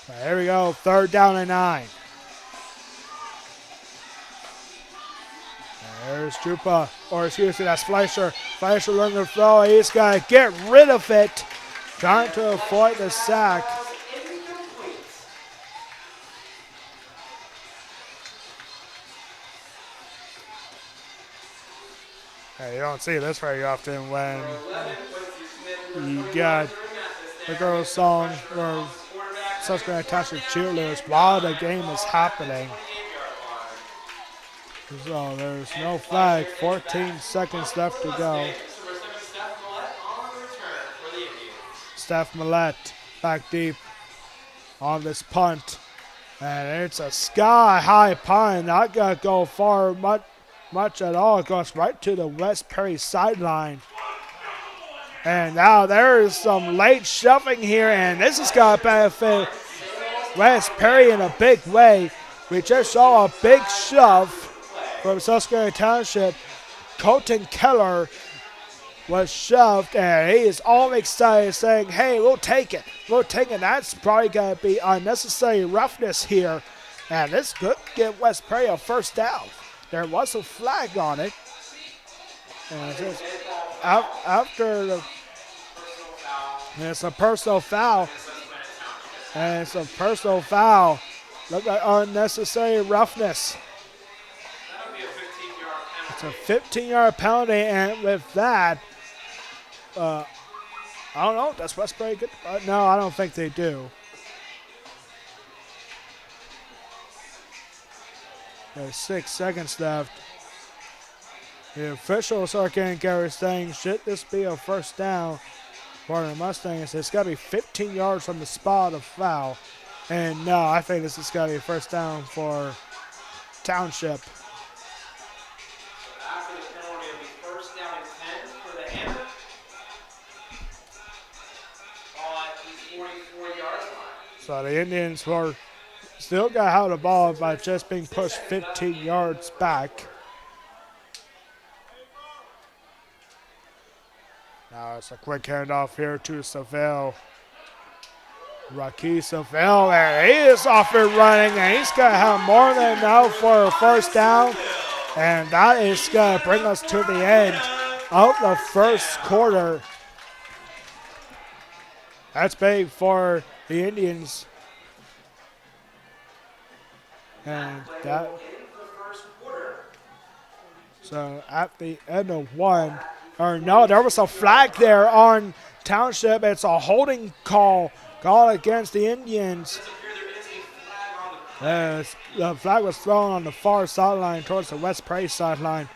So here we go, third down and 9. There's Chupa, or excuse me, that's Fleischer. Fleischer learning to throw. He's got to get rid of it. Trying to avoid the sack. Hey, you don't see this very often when you got the girls' song or Susquehanna Township cheerleaders while the game is happening. So there's no flag. 14 seconds left to go. Steph Millette back deep on this punt. And it's a sky-high punt. Not going to go far much at all. It goes right to the West Perry sideline. And now there is some late shoving here, and this is going to benefit West Perry in a big way. We just saw a big shove from Susquehanna Township. Colton Keller was shoved, and he is all excited, saying, hey, we'll take it. We'll take it. That's probably going to be unnecessary roughness here. And this could give West Perry a first down. There was a flag on it. And it's after the, it's a personal foul. And it's a personal foul. Look at unnecessary roughness. It's a 15-yard penalty, and with that, I don't know. Does West Perry get? No, I don't think they do. There's 6 seconds left. The officials are getting Gary saying, should this be a first down for the Mustangs? It's got to be 15 yards from the spot of foul. And no, I think this is got to be a first down for Township.
After the penalty, it'll be first down and 10 for the Hammer. Ball at the 44-yard line.
So the Indians were still got out of the ball by just being pushed 15 yards back. Now it's a quick handoff here to Seville. Rocky Seville, and he is off and running, and he's going to have more than enough for a first down. And that is going to bring us to the end of the first quarter. That's big for the Indians. And that, so at the end of one, or no, there was a flag there on Township. It's a holding call against the Indians. The flag was thrown on the far sideline towards the West Perry sideline.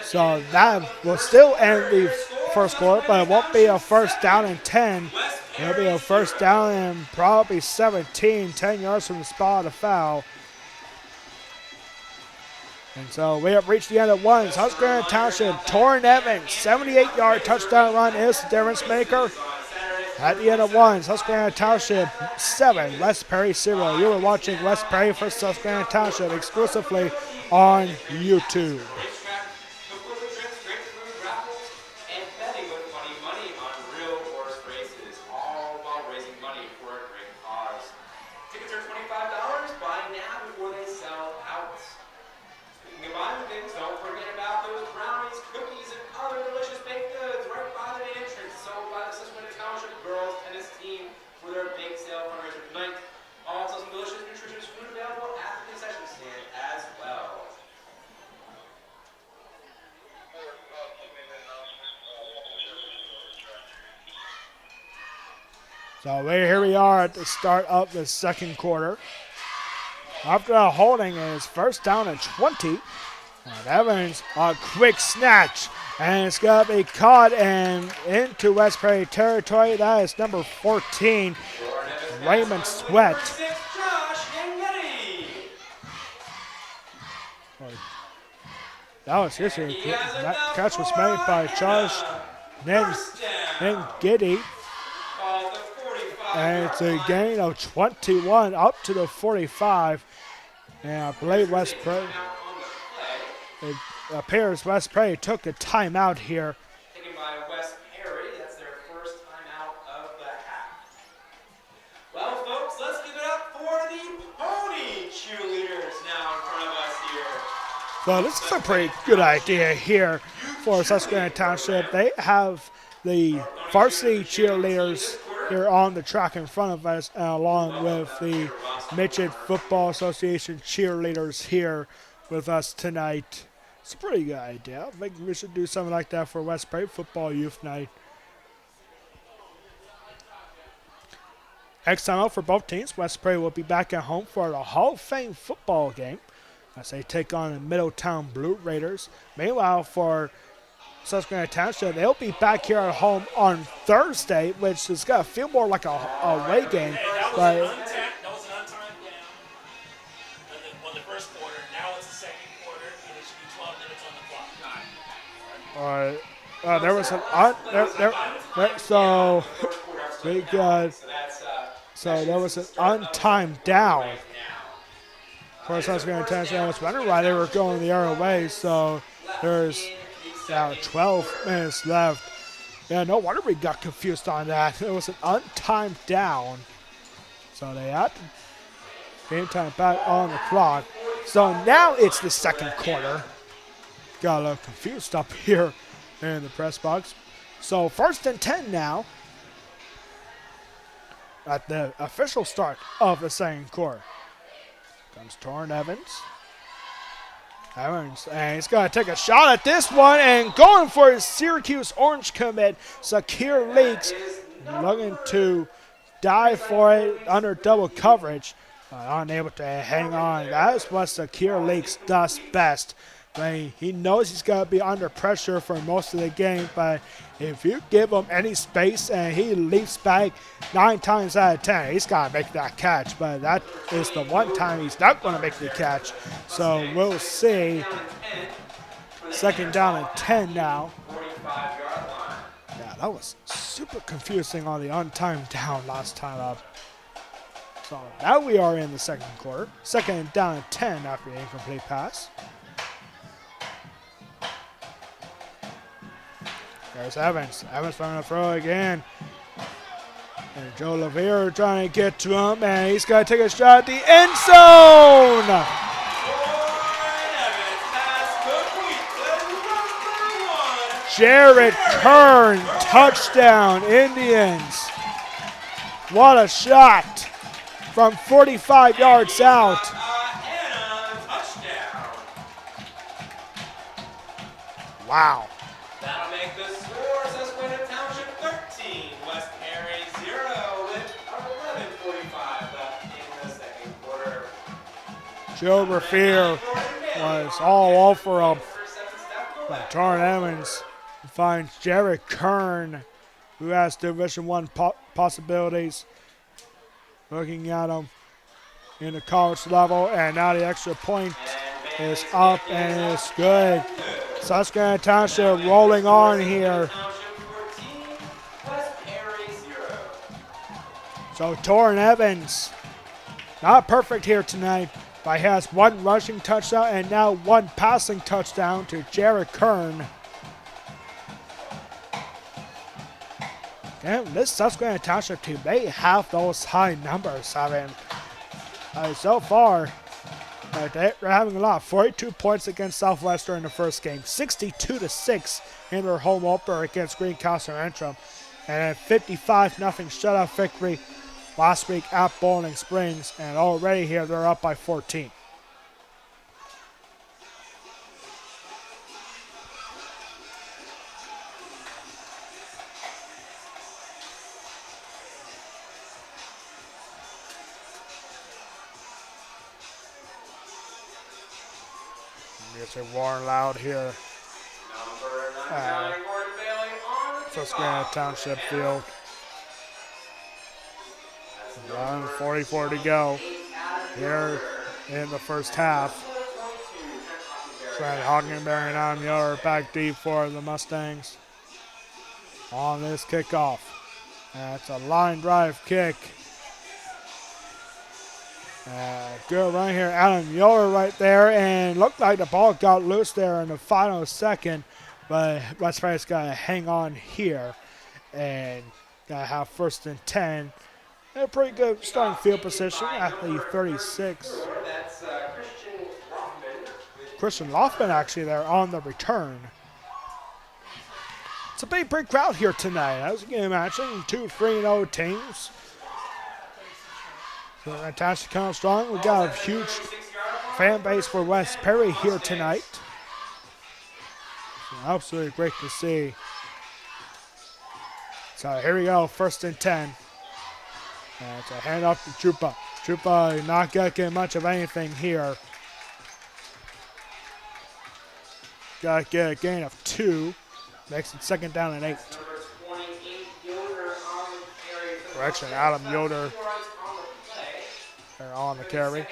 So that will still end the first quarter, but it won't be a first down and 10. It'll be a first down and probably 17, 10 yards from the spot of foul. And so we have reached the end of one. Susquehanna Township, Torrin Evans, 78-yard touchdown run is the difference maker. At the end of one, Susquehanna Township 7, West Perry 0. You are watching West Perry for Susquehanna Township exclusively on YouTube. So here we are at the start of the second quarter. After a holding, is first down and 20. And Evans, a quick snatch. And it's going to be caught and into West Prairie territory. That is number 14, Raymond Sweat. That was history. That catch was made by Josh Giddy. And it's a gain of 21 up to the 45. And I believe West Prairie, it appears West Prairie took a timeout here.
Taken by West Perry. That's their first timeout of the half. Well, folks, let's give it up for the Pony cheerleaders now in front of us here.
Well, this is a pretty good idea here for Susquehanna Township. They have the varsity cheerleaders here on the track in front of us, along with the Midget Football Association cheerleaders here with us tonight. It's a pretty good idea. I think we should do something like that for West Prairie Football Youth Night. Next time out for both teams, West Prairie will be back at home for the Hall of Fame football game as they take on the Middletown Blue Raiders. Meanwhile, for Susquehanna Township, they'll be back here at home on Thursday, which is going to feel more like a away game.
That was an untimed down on the first quarter. Now it's the second quarter, and it should be 12 minutes on the clock.
There was there was an untimed down for Susquehanna Township. I was wondering why they were going the other way. So there's now 12 minutes left. Yeah, no wonder we got confused on that. It was an untimed down. So they had game time back on the clock. So now it's the second quarter. Got a little confused up here in the press box. So first and 10 now at the official start of the second quarter. Comes Torrin Evans. And he's going to take a shot at this one and going for his Syracuse Orange commit, Zakir Leaks, looking to dive for it under double coverage, but unable to hang on. That is what Zakir Leaks does best. He knows he's going to be under pressure for most of the game, but if you give him any space and he leaps back 9 times out of 10, he's got to make that catch. But that is the one time he's not going to make the catch. So we'll see. Second down and 10 now. Yeah, that was super confusing on the untimed down last time up. So now we are in the second quarter. Second down and 10 after the incomplete pass. There's Evans. Evans trying to throw again. And Joe Levere trying to get to him, and he's going to take a shot at the end zone. Jared Kern, touchdown, Indians. What a shot from 45 yards out. Wow.
That'll make the score Susquehanna Township 13, West Perry 0 with 11:45 left in the second quarter.
Joe Raffier was all over him. But Torrin Evans finds Jared Kern, who has Division I possibilities. Looking at him in the college level, and now the extra point is up and it's good. Susquehanna Township rolling on here. So Torrin Evans, not perfect here tonight, but he has 1 rushing touchdown and now 1 passing touchdown to Jared Kern. And this Susquehanna Township team, they have those high numbers. I mean, so far, they're having a lot. 42 points against Southwestern in the first game, 62-6 in their home opener against Greencastle Antrim, and 55-0 shutout victory last week at Bowling Springs. And already here they're up by 14. Music roaring loud here. Susquehanna Township Field. 1:44 to go here in the first half. Trent Hockenberry and Adam Yoder back deep for the Mustangs on this kickoff. That's a line drive kick. Good run here. Adam Yoder right there, and looked like the ball got loose there in the final second, but West Prairie's got to hang on here and got to have 1st and 10. A pretty good starting field position at the 36.
That's
Christian Lothman actually there on the return. It's a big crowd here tonight. As you can imagine, 2 3-0 teams. So fantastic, kind of strong. We got a huge fan base for West Prairie here tonight. So absolutely great to see. So here we go, 1st and 10. And it's a handoff to Chupa. Chupa not going to get much of anything here. Got to get a gain of 2. Makes it 2nd down and 8. Correction, Adam Yoder on the carry.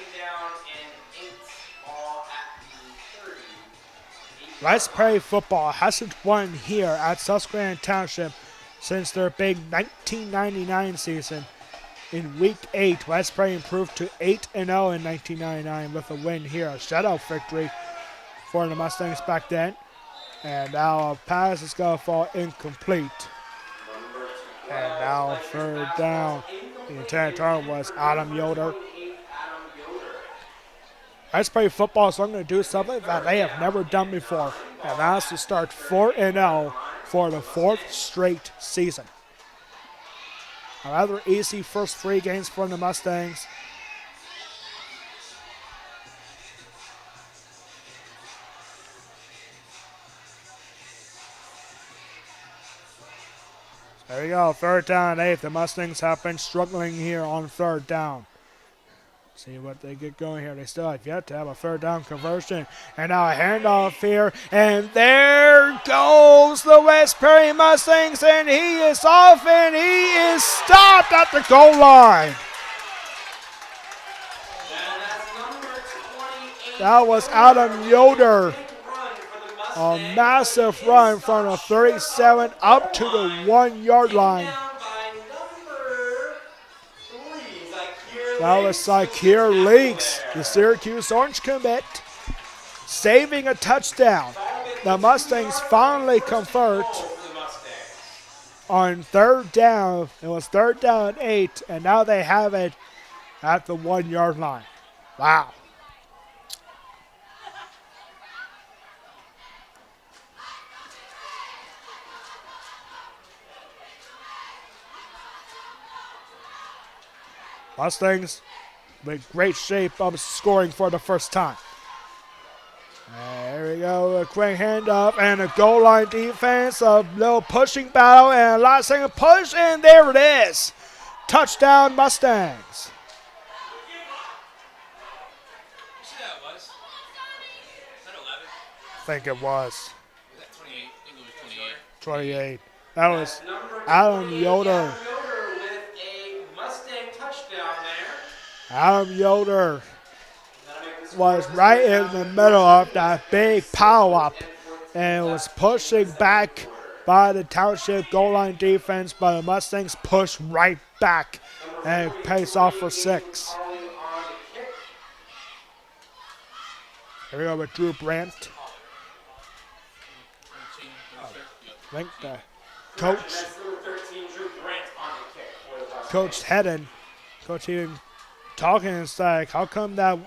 West Prairie football hasn't won here at Susquehanna Township since their big 1999 season. In Week 8, West Prairie improved to 8-0 in 1999 with a win here, a shutout victory for the Mustangs back then. And now a pass is going to fall incomplete. And now 3rd down. The intended target was Adam Yoder. West Prairie football is going to do something that they have never done before, and that's to start 4-0 for the 4th straight season. A rather easy first 3 games for the Mustangs. There you go, 3rd down and 8. The Mustangs have been struggling here on 3rd down. See what they get going here. They still have yet to have a 3rd down conversion. And now a handoff here. And there goes the West Prairie Mustangs. And he is off and he is stopped at the goal line. That was Adam Yoder. A massive run from the 37 up to the 1-yard line. That was Sakir Leaks, the Syracuse Orange commit, saving a touchdown. The Mustangs finally convert on 3rd down. It was 3rd down and 8, and now they have it at the 1-yard line. Wow. Mustangs with great shape of scoring for the first time. There we go, a quick handoff and a goal line defense, a little pushing battle and a last second push, and there it is. Touchdown Mustangs. I think it was. 28. That was Adam Yoder. Adam Yoder was right in the middle of that big power-up and was pushing back by the Township goal line defense, but the Mustangs pushed right back and pays off for 6. Here we go with Drew Brandt. I think the Coach Hedden, Coach Hedden talking, it's like, how come that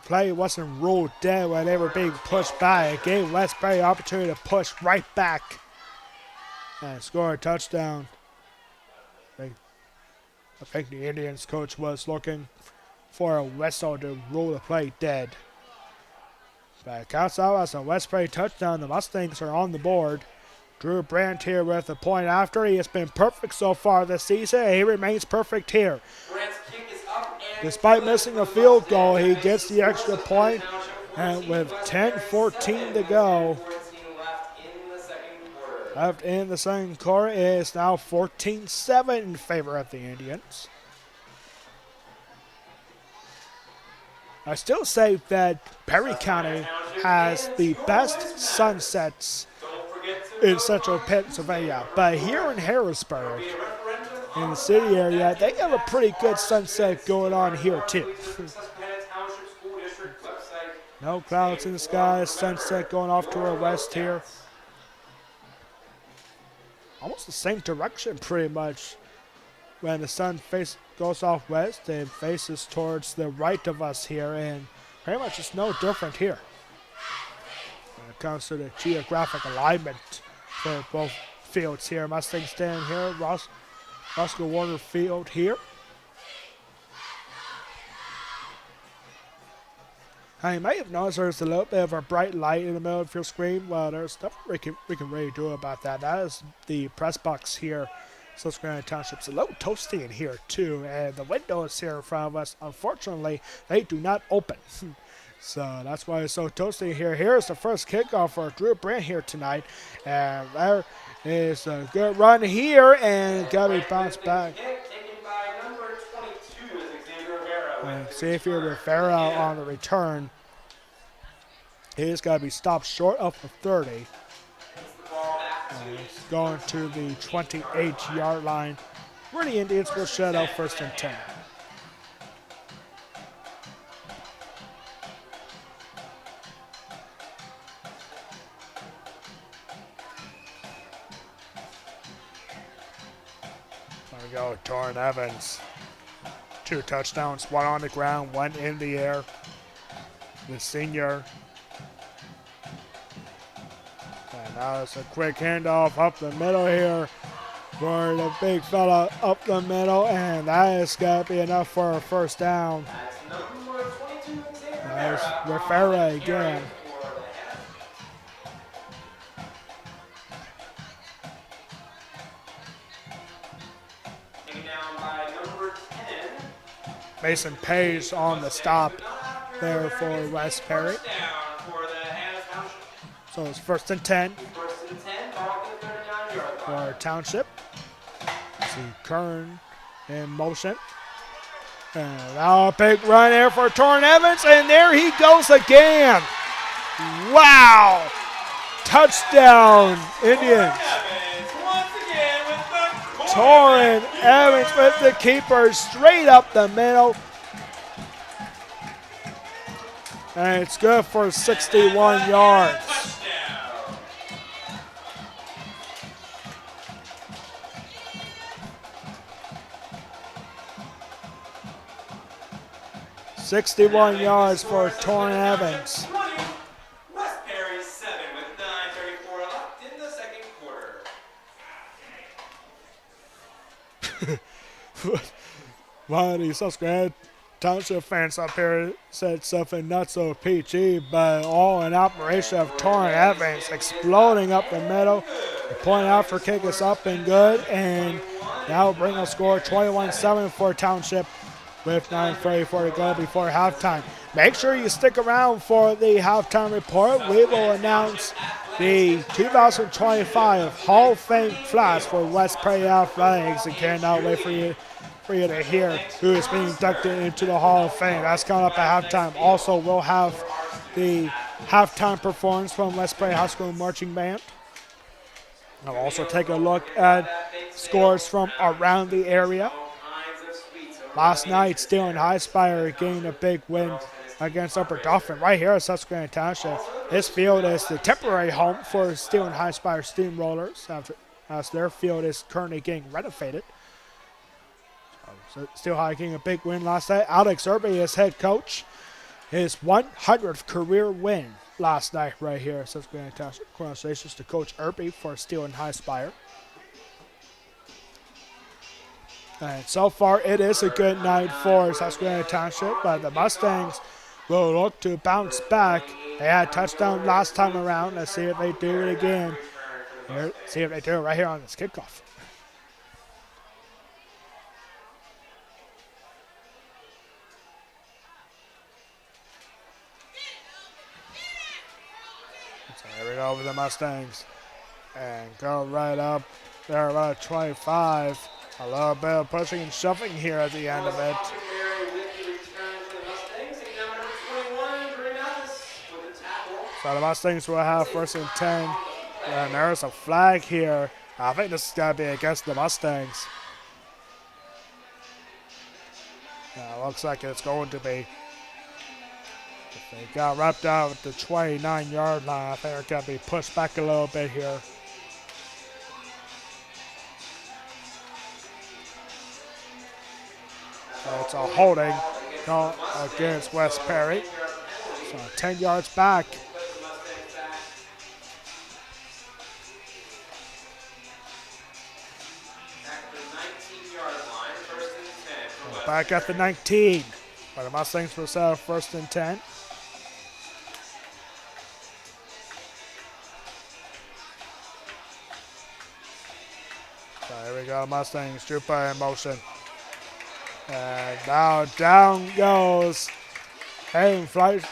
play wasn't ruled dead when they were being pushed back? It gave West Prairie the opportunity to push right back and score a touchdown. I think the Indians coach was looking for a whistle to rule the play dead. But it counts out as a West Prairie touchdown. The Mustangs are on the board. Drew Brandt here with a point after. He has been perfect so far this season, and he remains perfect here. Despite missing a field goal, he gets the extra point And with 10:14 to go, left in the second quarter, it is now 14-7 in favor of the Indians. I still say that Perry County has the best sunsets in central Pennsylvania, but here in Harrisburg, in the city area, they have a pretty good sunset going on here too. No clouds in the sky, sunset going off to our west here. Almost the same direction pretty much. When the sun goes off west, it faces towards the right of us here, and pretty much it's no different here. When it comes to the geographic alignment for both fields here. Mustang stand here, Roscoe Warner Field here. Now you may have noticed there's a little bit of a bright light in the middle of your screen. Well, there's nothing we can really do about that. That is the press box here. Susquehanna Township's a little toasty in here too, and the windows here in front of us, unfortunately, they do not open. So that's why it's so toasty here. Here's the first kickoff for Drew Brandt here tonight, and there is a good run here, and got to be bounced back. And Xavier Rivera on the return. He's got to be stopped short of the 30. And it's going to the 28-yard line, where the Indians will shut out 1st and 10. There we go, Torrin Evans. 2 touchdowns, 1 on the ground, 1 in the air. The senior. And now it's a quick handoff up the middle here for the big fella up the middle, and that is going to be enough for a 1st down. There's Rivera again. Mason Page on the stop there for West Perry. So it's 1st and 10 for Township. See Kern in motion. And now a big run there for Torrin Evans, and there he goes again. Wow! Touchdown, Indians. Torrin Evans with the keeper straight up the middle. And it's good for 61 yards. 61 yards for Torrin Evans.
West Perry 7 with 9:34 left in the second quarter.
One of the Susquehanna Township fans up here said something not so PG, but all in operation of Torrin Evans exploding up the middle. The point out for kick is up and good, and that will bring a score 21-7 for Township with 9:34 to go before halftime. Make sure you stick around for the halftime report. We will announce the 2025 Hall of Fame class for West Perry Athletics, and cannot wait for you to hear who is being inducted into the Hall of Fame. That's coming up at halftime. Also, we'll have the halftime performance from West Perry High School Marching Band. I'll also take a look at scores from around the area. Last night, Steele High Spire gained a big win against Upper Dauphin right here at Susquehanna Township. This field is the temporary home for Steele High Spire Steamrollers, as their field is currently getting renovated. So Steele High getting a big win last night. Alex Irby is head coach. His 100th career win last night right here at Susquehanna Township. Congratulations to Coach Irby for Steele High Spire. And so far, it is a good night for Susquehanna Township, but the Mustangs will look to bounce back. They had a touchdown last time around. Let's see if they do it again. See if they do it right here on this kickoff. So here we go with the Mustangs. And go right up. They're about 25. A little bit of pushing and shoving here at the end of it. So the Mustangs will have first and 10. And there's a flag here. I think this is going to be against the Mustangs. Looks like it's going to be. They got wrapped out at the 29-yard line. I think they're going to be pushed back a little bit here. So it's a holding against West Perry. So 10 yards back. Back at the 19. But the Mustangs will set up first and 10. So here we go, Mustangs, Jupa in motion. And now down goes Hayden Fleisch.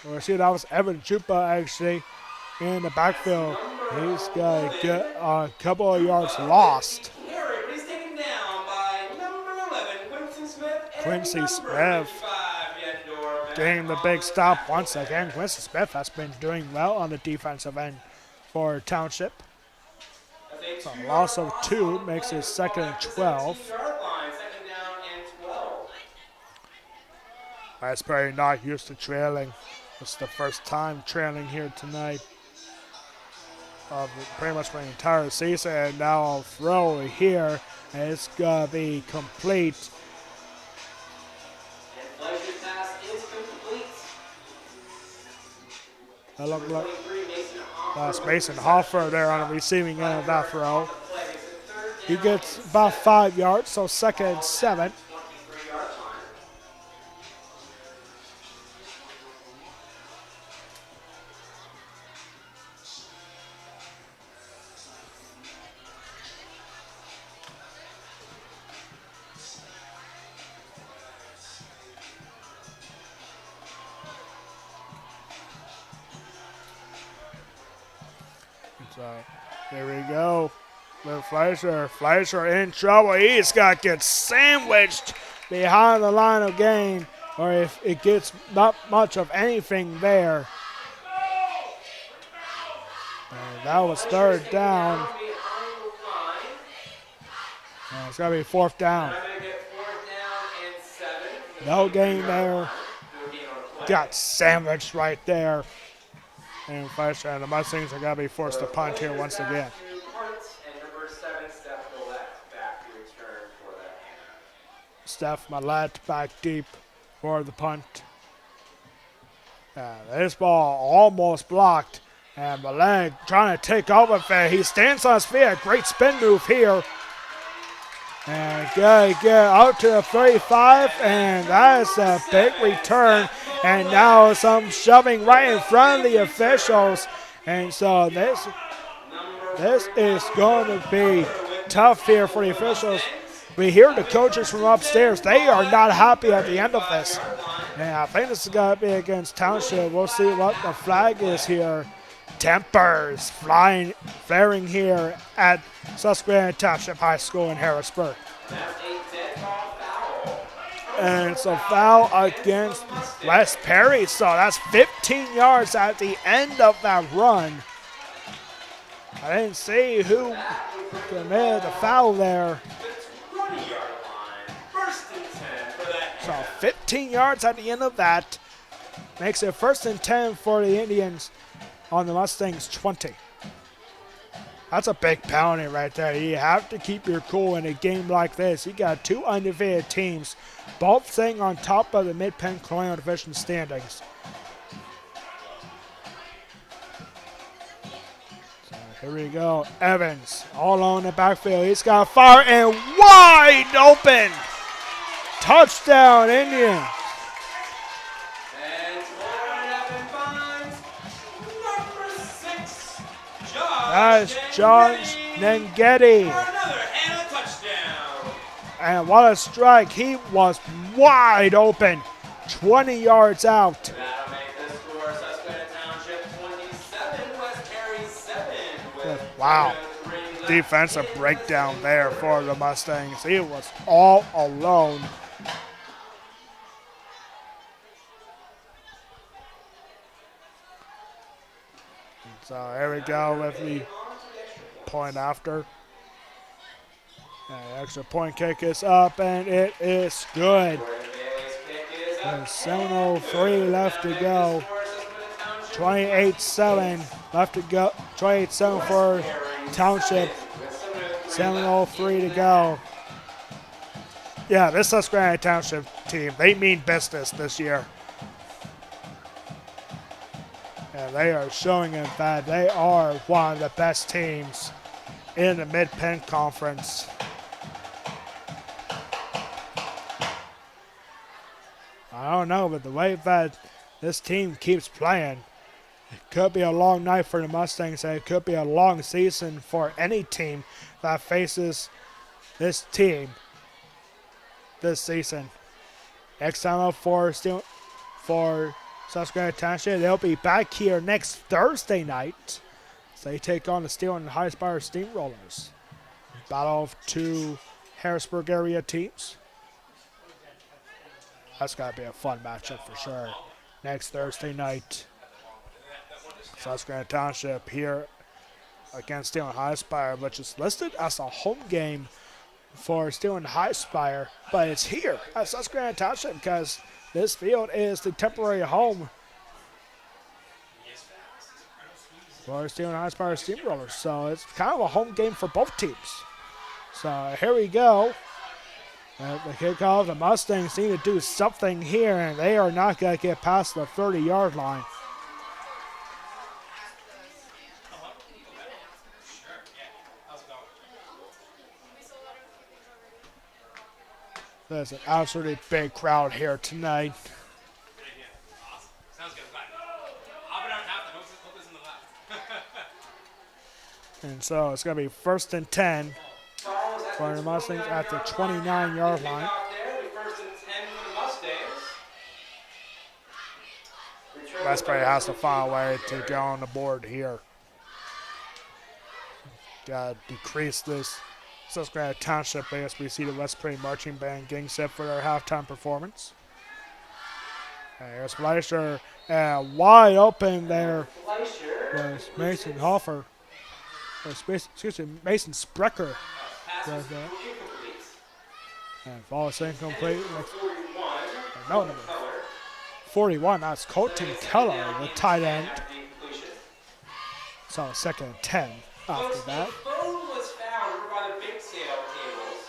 Well, see, that was Evan Jupa actually in the backfield. He's going to get a couple of yards lost. Quincy Smith getting the big stop once again. Quincy Smith has been doing well on the defensive end for Township. So a loss of 2 makes it second and 12. That's probably not used to trailing. It's the first time trailing here tonight. Pretty much for the entire season. And now I'll throw here. And it's going to be complete. That looked like that's Mason Hoffer there on the receiving end of that throw. He gets about 5 yards, so second and 7. So here we go with Fleischer. Fleischer in trouble. He's got to get sandwiched behind the line of game, or if it gets not much of anything there. And that was third down. And it's going to be fourth down. No gain there. Got sandwiched right there. And Fleischer and the Mustangs are going to be forced to punt here once again. Steph Millett back deep for the punt. This ball almost blocked. And Millett trying to take off with it. He stands on his feet. A great spin move here. And get out to the 35. And that is a big return. And now some shoving right in front of the officials. And so this is going to be tough here for the officials. We hear the coaches from upstairs. They are not happy at the end of this. And I think this is going to be against Township. We'll see what the flag is here. Tempers flaring here at Susquehanna Township High School in Harrisburg. And it's a foul against West Perry. So that's 15 yards at the end of that run. I didn't see who committed the foul there. So 15 yards at the end of that makes it first and 10 for the Indians on the Mustangs 20. That's a big penalty right there. You have to keep your cool in a game like this. You got 2 undefeated teams, both staying on top of the Mid-Penn Colonial Division standings. So here we go. Evans all alone in the backfield. He's got a fire and wide open. Touchdown, Indians. That's Josh Nengetti. And what a strike. He was wide open. 20 yards out. Wow. Defensive breakdown there for the Mustangs. He was all alone. So here we go with the point after. And the extra point kick is up, and it is good. There's 7:03 left to go. 28-7 left to go. 28-7 for Township. 7:03 to go. Yeah, this Susquehanna Township team, they mean business this year. And they are showing in that they are one of the best teams in the Mid-Penn Conference. I don't know, but the way that this team keeps playing, it could be a long night for the Mustangs, and it could be a long season for any team that faces this team this season. Next time up for Susquehanna Township, they'll be back here next Thursday night. So they take on the Steel and Highspire Steamrollers. Battle of two Harrisburg area teams. That's got to be a fun matchup for sure. Next Thursday night, Susquehanna Township here against Steel and Highspire, which is listed as a home game for Steel and Highspire, but it's here at Susquehanna Township because this field is the temporary home for Steel and Highspire Steamrollers. So it's kind of a home game for both teams. So here we go. At the kickoff, the Mustangs need to do something here, and they are not going to get past the 30-yard line. There's an absolutely big crowd here tonight. And so it's going to be 1st and 10 for the Mustangs at the 29-yard line. Westbury has to find a way to get on the board here. Got to decrease this Susquehanna Township as we see the Westbury Marching Band getting set for their halftime performance. And here's Fleischer, and wide open there was Mason Hoffer. Mason Sprecher does that. And falls incomplete. No, number 41, that's Colton Keller, the tight end. So 2nd and 10 after that.
Phone was found over by the big sale tables.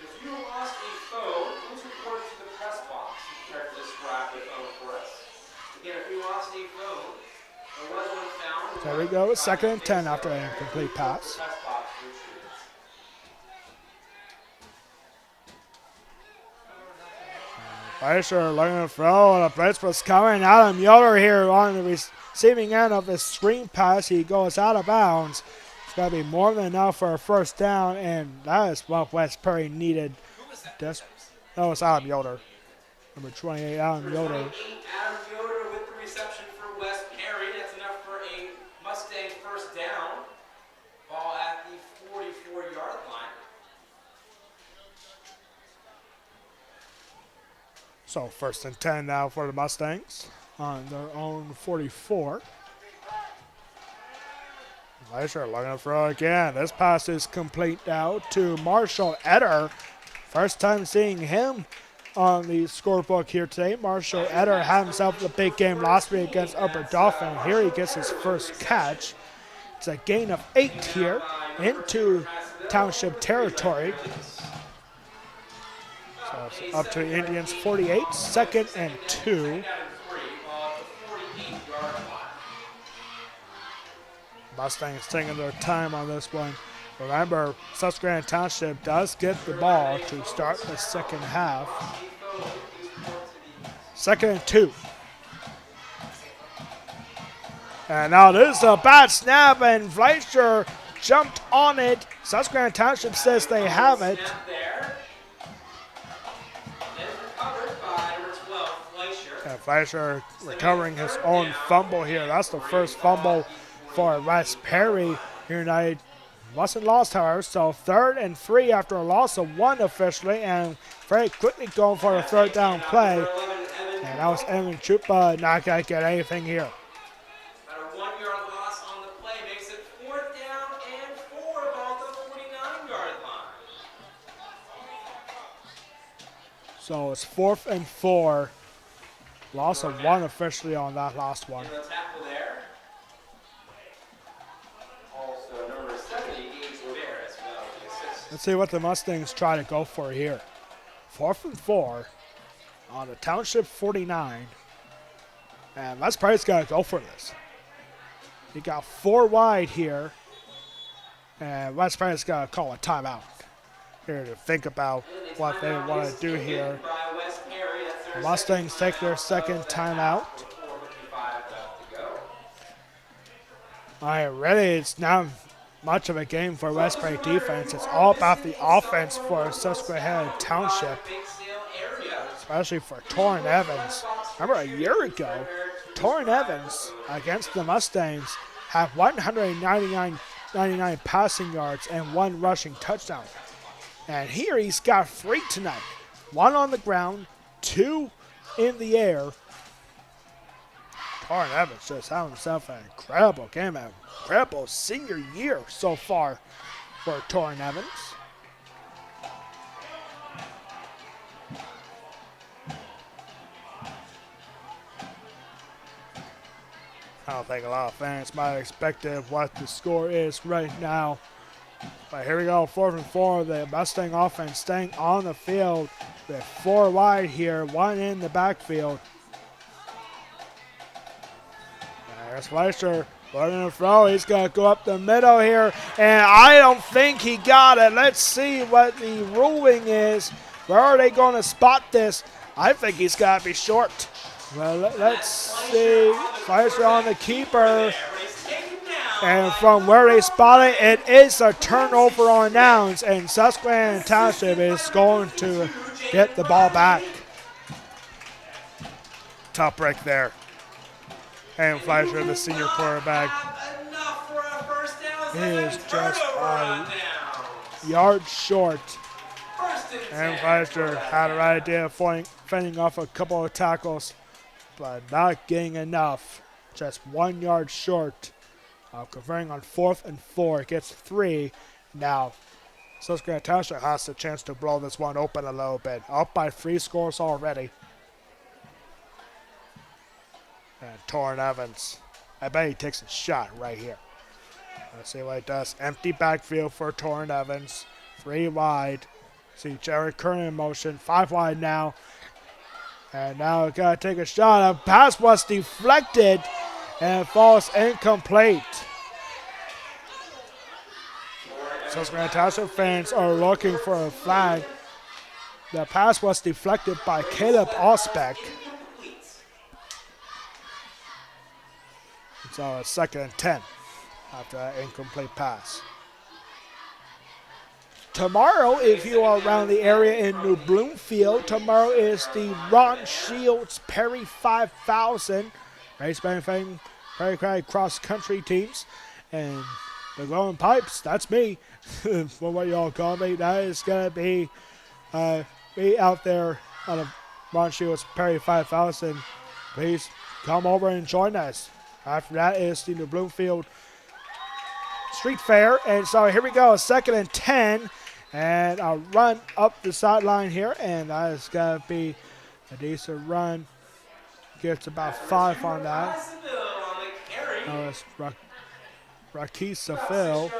If you lost a phone, please report it to the press box. You can try to describe the phone for us. Again, if you lost a phone, there was one found.
There we go, 2nd and 10 after an incomplete pass. Fleischer looking to throw, and the blitz was coming. Adam Yoder here on the receiving end of his screen pass. He goes out of bounds. It's got to be more than enough for a first down, and that is what Westbury needed. That was Adam Yoder. Number 28, Adam Yoder.
Adam Yoder with the reception for West Perry. That's enough for a Mustang first down. Ball at the 44-yard line.
So 1st and 10 now for the Mustangs on their own 44. Fleischer looking to throw again. This pass is complete now to Marshall Etter. First time seeing him on the scorebook here today. Marshall Etter had himself a big game last week against Upper Dauphin. Here he gets his first catch. It's a gain of 8 here into Township territory. So it's up to the Indians 48, 2nd and 2. Mustangs taking their time on this one. Remember, Susquehanna Township does get the ball to start the second half. 2nd and 2. And now this is a bad snap, and Fleischer jumped on it. Susquehanna Township says they have it. And Fleischer recovering his own fumble here. That's the first fumble for West Perry United. Wasn't lost, however, so 3rd and 3 after a loss of 1 officially, and very quickly going for a 3rd down play. And that was Evan Chupa not going to get anything here.
About a 1-yard loss on the play makes it 4th down and 4, about the 49-yard line.
So it's 4th and 4. Loss of 1 officially on that last one.
And the tackle there. Also, number 70, Gates Rivera as well. The assist.
Let's see what the Mustangs try to go for here. 4th and 4 on the Township 49. And West Perry's got to go for this. He got 4 wide here. And West Perry's got to call a timeout here to think about what they want to do here.
By West Perry, that's their
Mustangs take their second timeout.
4:55 left to go.
All right, really, it's not much of a game for West Perry defense. It's all about the offense for Susquehanna Township,
Big Sale area.
especially for Torrin Evans. Remember a year ago, Torrin Evans against the Mustangs had 199 passing yards and 1 rushing touchdown. And here he's got 3 tonight. 1 on the ground, 2 in the air. Torrin Evans just having himself an incredible game, an incredible senior year so far for Torrin Evans. I don't think a lot of fans might have expected what the score is right now. But here we go, 4th and 4. The Mustang offense staying on the field. With 4 wide here, 1 in the backfield. There's Fleischer looking to throw. He's going to go up the middle here. And I don't think he got it. Let's see what the ruling is. Where are they going to spot this? I think he's got to be short. Well, let's see. Fleischer on the keeper. And from where they spot it, it is a turnover on downs. And Susquehanna Township is going to get the ball back. Top break there. And Fleischer, the senior quarterback, he is just a yard short. And Fleischer had a right idea of fending off a couple of tackles, but not getting enough. Just 1 yard short of converting on 4th and 4. It gets 3. Now, Susquehanna Township has the chance to blow this one open a little bit. Up by 3 scores already. And Torrin Evans, I bet he takes a shot right here. Let's see what he does. Empty backfield for Torrin Evans. 3 wide. See Jerry Kernan in motion. 5 wide now. And now he's got to take a shot. A pass was deflected and falls incomplete. Susquehanna Township fans are looking for a flag. The pass was deflected by Caleb Osbeck. So it's 2nd and 10 after that incomplete pass. Tomorrow, if you are around the area in New Bloomfield, tomorrow is the Ron Shields Perry 5000 race benefiting Perry Craig cross country teams. And the Glowing Pipes, that's me, for what y'all call me. That is going to be out there on the Ron Shields Perry 5000. Please come over and join us. After that is the New Bloomfield Street Fair. And so here we go, 2nd and 10. And a run up the sideline here. And that is going to be a decent run. Gets about 5 on that. It's Rakis Safil.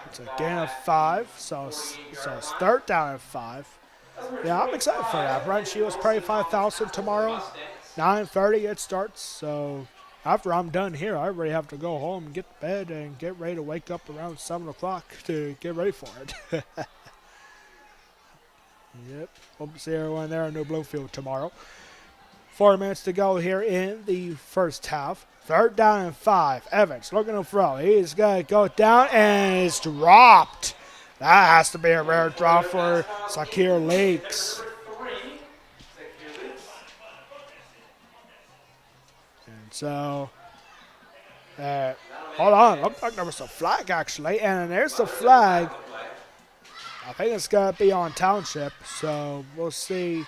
It's a gain of 5. So it's 3rd down and 5. Yeah, I'm excited for that. Ron Shields Perry 5000 tomorrow. 9:30 it starts. So after I'm done here, I already have to go home and get to bed and get ready to wake up around 7 o'clock to get ready for it. Yep. Hope to see everyone there in New Bloomfield tomorrow. 4 minutes to go here in the first half. 3rd down and 5. Evans looking to throw. He's going to go down and it's dropped. That has to be a rare drop for Sakir Lakes. And So, hold on. Looked like there was a flag, actually. And there's the flag. I think it's going to be on Township. So, we'll see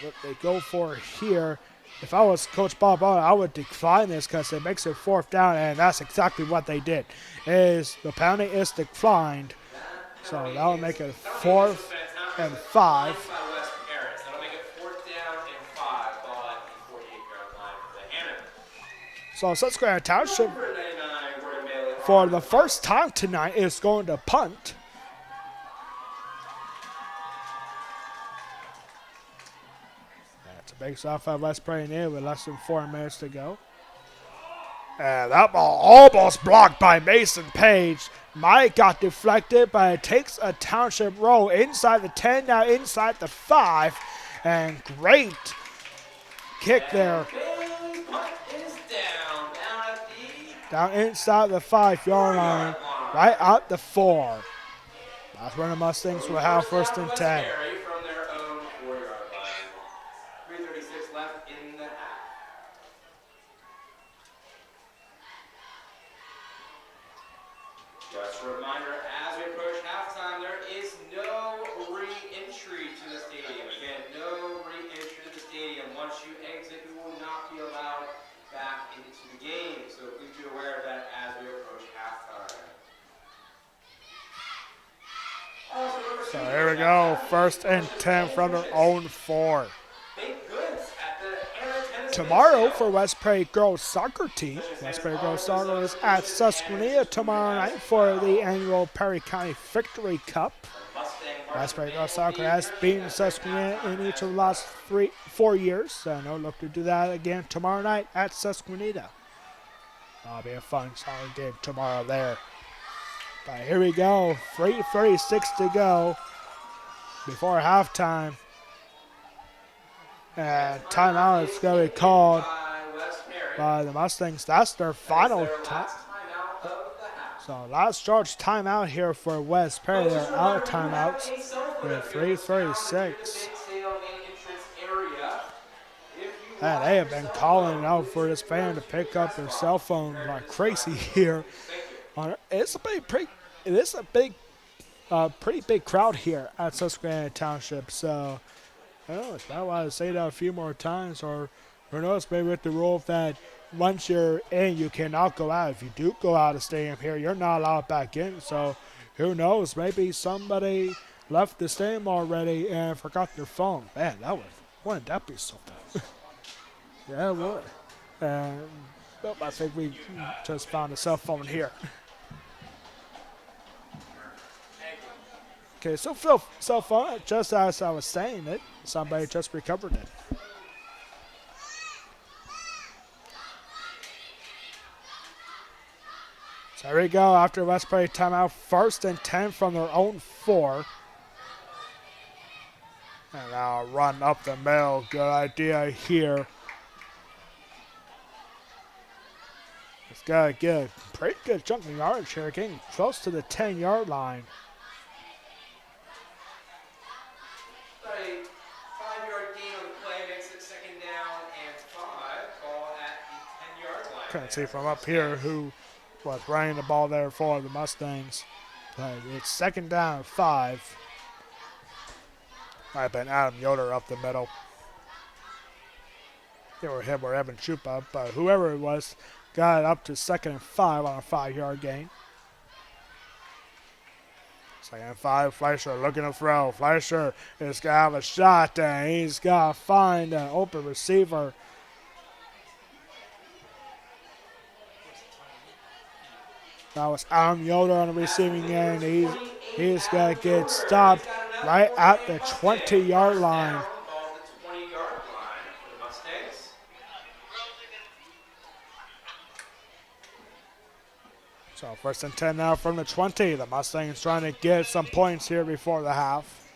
what they go for here. If I was Coach Bob, I would decline this because it makes it 4th down, and that's exactly what they did. The penalty is declined, so that will make it 4th and 5.
That'll make it 4th down and 5. Ball at the 48-yard line for the Hannah.
So Susquehanna Township,
Number 99, Gordon Bailey.
for the first time tonight, is going to punt. That's a big stop at West Prairie near with less than 4 minutes to go. And that ball almost blocked by Mason Page. Mike got deflected, but it takes a Township roll inside the 10, now inside the 5. And great kick there.
Big punt is down at the
Down inside the 5-yard line, right out the 4. That's when the Mustangs will have 1st and 10.
Carry from their own 4-yard line. 3:36 left in the half. Just a reminder, as we approach halftime, there is no re-entry to the stadium. Again, no re-entry to the stadium. Once you exit, you will not be allowed back into the game. So please be aware of that as we approach halftime.
So here we go, 1st and 10 from their own 4.
Baked goods at the Hannah Tennis
Tomorrow for West Prairie girls soccer team. West Prairie girls soccer is at Susquehanna tomorrow night for the annual Perry County Victory Cup. West Prairie girls soccer has beaten Susquehanna in each of the last 4 years. So no look to do that again tomorrow night at Susquehanna. That'll be a fun soccer game tomorrow there. But here we go, 3:36 to go before halftime. And timeout is going to be called by the Mustangs. That's their final time. So last charge timeout here for West Prairie. They're out of timeouts with 3:36. And they have been calling out for this fan to pick up their cell phone like crazy here. It's a pretty big crowd here at Susquehanna Township. So I don't know, I want to say that a few more times, or who knows, maybe with the rule that once you're in, you cannot go out. If you do go out of the stadium here, you're not allowed back in. So who knows, maybe somebody left the stadium already and forgot their phone. Man, wouldn't that be something? Yeah, it would. But I think we just found a cell phone here. Okay, so cell phone, just as I was saying it, somebody just recovered it. So here we go after West Prairie timeout, 1st and 10 from their own 4. And now run up the middle, good idea here. It's got to get a pretty good chunk of yardage here, getting close to the 10-yard line.
A 5-yard gain on the play makes it 2nd down and 5. Ball at the 10-yard line.
Couldn't see from up here who was running the ball there for the Mustangs. But it's 2nd down and 5. Might have been Adam Yoder up the middle. They were him or Evan Chupa, but whoever it was got it up to 2nd and 5 on a 5-yard gain. 2nd and 5, Fleischer looking to throw. Fleischer is going to have a shot, and he's got to find an open receiver. That was Adam Yoder on the receiving end. He's going to get stopped right at the 20-yard line. So 1st and 10 now from the 20. The Mustangs trying to get some points here before the half.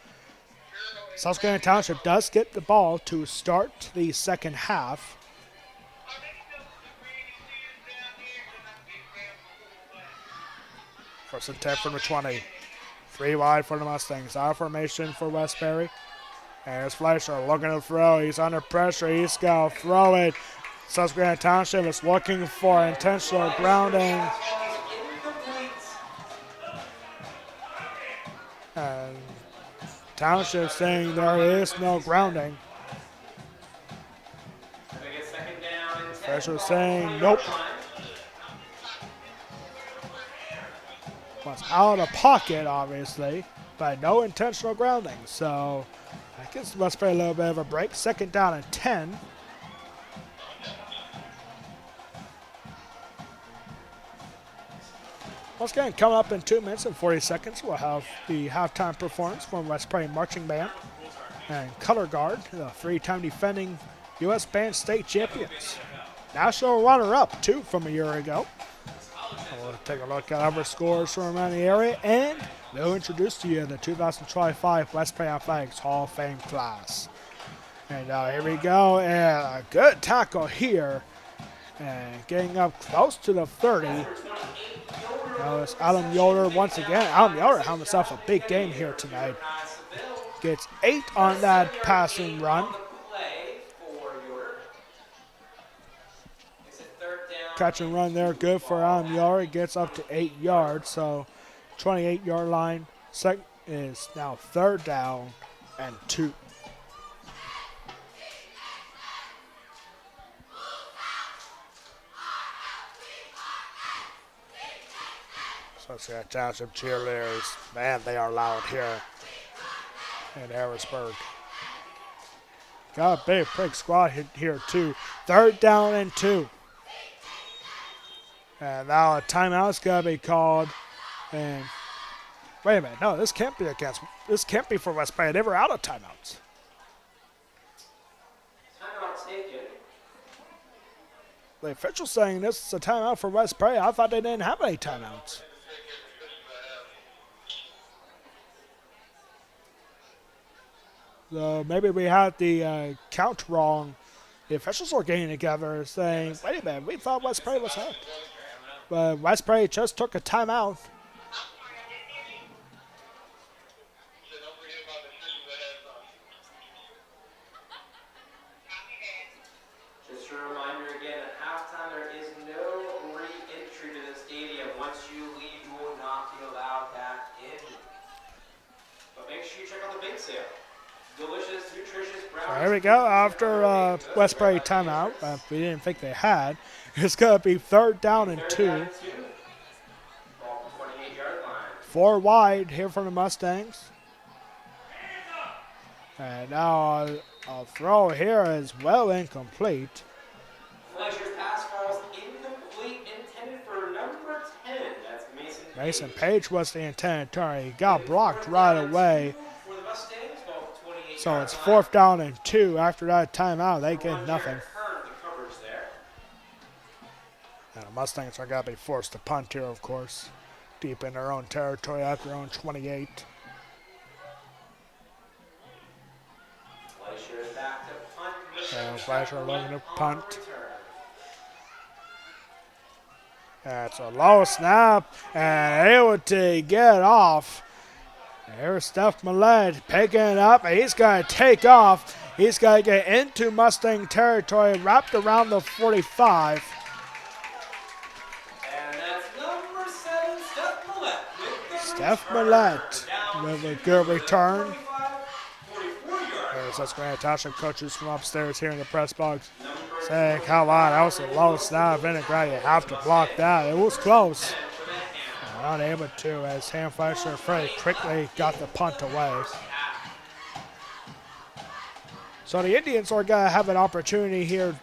Susquehanna Township does get the ball to start the 2nd half. First and 10 from the 20. 3 wide for the Mustangs. Out of formation for West Prairie. And here's Fleischer looking to throw. He's under pressure. He's going to throw it Susquehanna Township is looking for intentional grounding. And Township saying there is no grounding. Official saying nope. Was out of pocket, obviously, but no intentional grounding. So I guess it must be a little bit of a break. Second down and 10. Once again, coming up in 2 minutes and 40 seconds, we'll have the halftime performance from West Prairie Marching Band and Color Guard, the three-time defending U.S. Band State Champions. National runner-up, too, from a year ago. We'll take a look at other scores from around the area, and we'll introduce to you the 2025 West Prairie Athletics Hall of Fame class. And here we go, and a good tackle here, and getting up close to the 30. Now it's Adam Yoder once again. Adam Yoder having himself a big game here tonight. Gets 8 on that passing run. Catch and run there, good for Adam Yoder. Gets up to 8 yards, so 28-yard line. Second is now 3rd down and 2. Susquehanna Township cheerleaders, man, they are loud here in Harrisburg. Got a big squad here too. 3rd down and 2. And now a timeout's gotta be called. And wait a minute, no, this can't be for West Prairie. They were out of timeouts.
Timeout taken.
The official's saying this is a timeout for West Prairie. I thought they didn't have any timeouts. So maybe we had the count wrong. The officials were getting together saying, wait a minute, we thought West Prairie was out. But West Prairie just took a timeout.
Just a reminder again, at halftime there is no re-entry to the stadium. Once you leave, you will not be allowed back in. But make sure you check out the bake sale. Delicious, nutritious brown.
There we go. After West Prairie timeout, we didn't think they had. It's going to be 3rd down and 2. 4 wide here from the Mustangs. And now a throw here is well incomplete.
Fleischer's pass falls incomplete, intended for number 10. That's Mason Page.
Mason Page was the intended target. He got blocked right away. So it's 4th down and 2. After that timeout, they get nothing. And the Mustangs are going to be forced to punt here, of course. Deep in their own territory at their own 28. And Fleischer looking to punt. That's a low snap, and able to get off. Here's Steph Millett picking it up, and he's going to take off. He's going to get into Mustang territory, wrapped around the 45.
And that's number 7, Steph Millett.
Steph Millett with a good return. There's Susquehanna Township coaches from upstairs here in the press box saying, come on, that was a low snap. Vinograd, you have to block that. It was close. Unable to, as Ham Fleischer Frey quickly got the punt away. So the Indians are going to have an opportunity here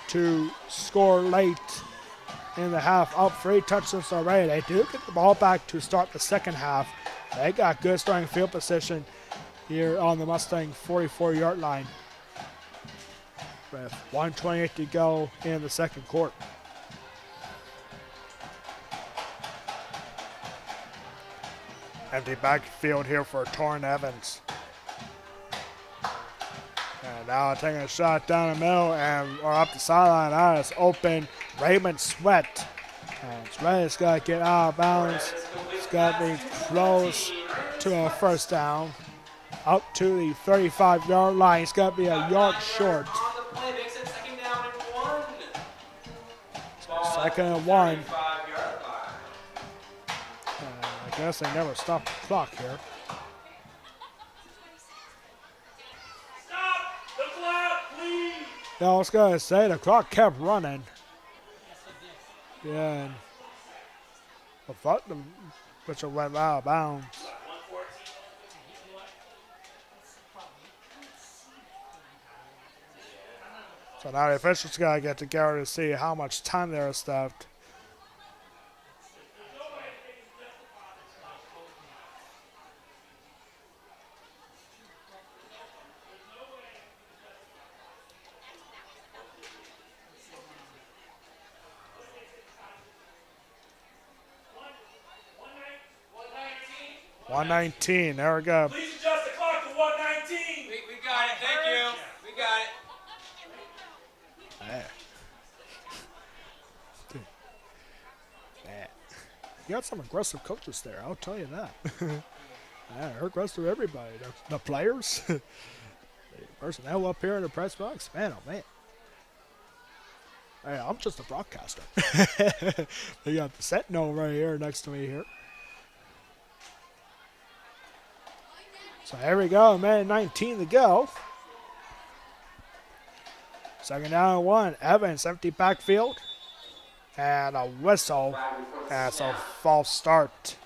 to score late in the half. Up 3 touchdowns already. They do get the ball back to start the second half. They got good starting field position here on the Mustang 44-yard line with 1:28 to go in the second quarter. Empty backfield here for Torrin Evans. And now taking a shot down the middle and or up the sideline. Now it's open. Raymond Sweat. And Sweat is going to get out of bounds. It's going to be close to a first down. Up to the 35-yard line. It's going to be a yard short. Second and 1.
35-yard line.
I guess they never stopped the clock here.
Stop the clock, please.
Yeah, I was going to say, the clock kept running. Yeah, and I thought the Mitchell went out of bounds.
114.
So now the officials got to get together to see how much time there is left. $119. There we go.
Please adjust the clock to 119.
We got it. Thank you. We got it.
You got some aggressive coaches there, I'll tell you that. Yeah, they're aggressive to everybody. The players, the personnel up here in the press box. Man, oh man. Hey, I'm just a broadcaster. They got the Sentinel right here next to me here. So here we go, man, 19 to go. Second down and 1. Evans, empty backfield. And a whistle. That's a false start.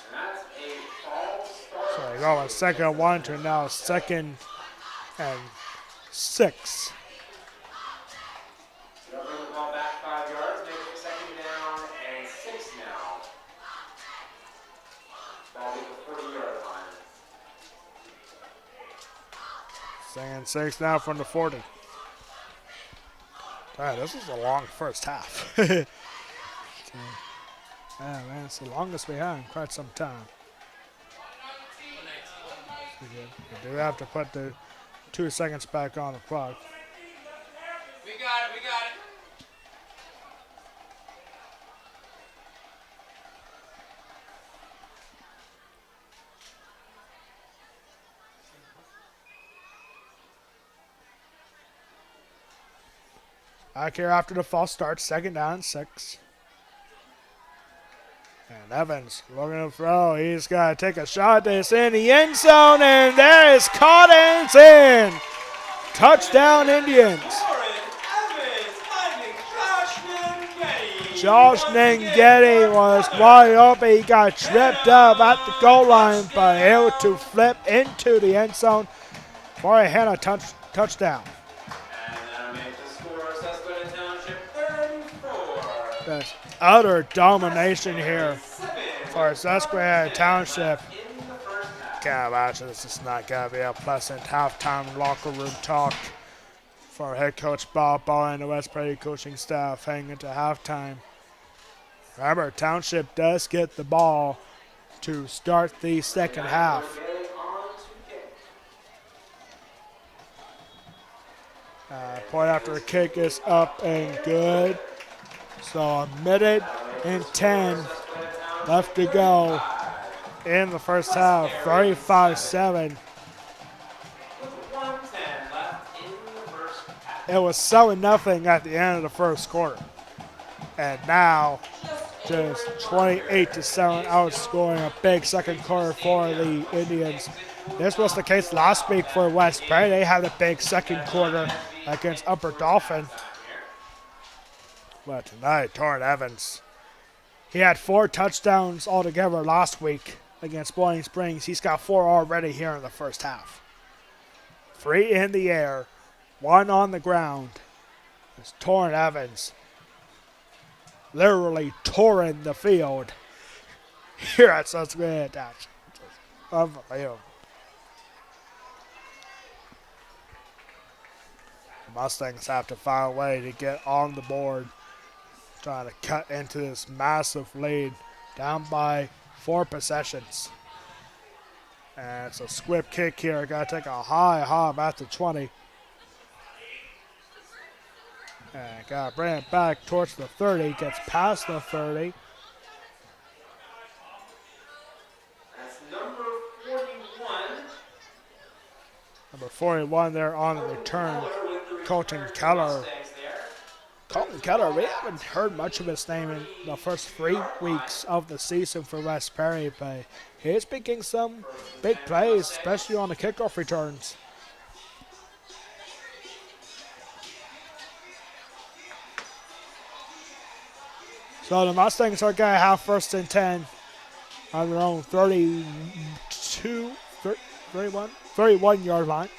That's a false start.
So they go on second and 1 to now second and 6.
They'll bring the ball back 5 yards, make it second down and 6 now. That'll be the 40-yard line.
Second and 6 now from the 40. Alright, this is a long first half. Yeah, man, it's the longest we had in quite some time. We do have to put the 2 seconds back on the clock.
We got it. We got it.
Back here after the false start, second down and 6. And Evans looking to throw. He's got to take a shot. This in the end zone, and there is caught and it's in. Touchdown, Indians. Josh Nangeti was wide open. He got tripped up at the goal line, but able to flip into the end zone for a Hannah touchdown.
And that'll make the score Susquehanna Township 34.
That's utter domination here for Susquehanna Township.
In the first half.
Can't imagine this is not going to be a pleasant halftime locker room talk for head coach Bob Ball and the West Prairie coaching staff heading into halftime. Remember, Township does get the ball to start the second half. Point after a kick is up and good. So a minute and 10 left to go in the first half. 35-7. It was 7-0 at the end of the first quarter. And now just 28-7 outscoring a big second quarter for the Indians. This was the case last week for West Prairie. They had a big second quarter against Upper Dauphin. But tonight, Torrin Evans, he had 4 touchdowns altogether last week against Boiling Springs. He's got 4 already here in the first half. 3 in the air, 1 on the ground. It's Torrin Evans literally touring the field here at Susquehanna Township. Unbelievable. The Mustangs have to find a way to get on the board, trying to cut into this massive lead, down by 4 possessions. And it's a squib kick here. Got to take a high hop at the 20. And got to bring it back towards the 30. Gets past the 30.
That's number 41.
Number 41 there on the return.
With the
Colton Keller. Colton Keller, we haven't heard much of his name in the first 3 weeks of the season for West Perry, but he's making some big plays, especially on the kickoff returns. So the Mustangs are going to have 1st and 10 on their own 31-yard line.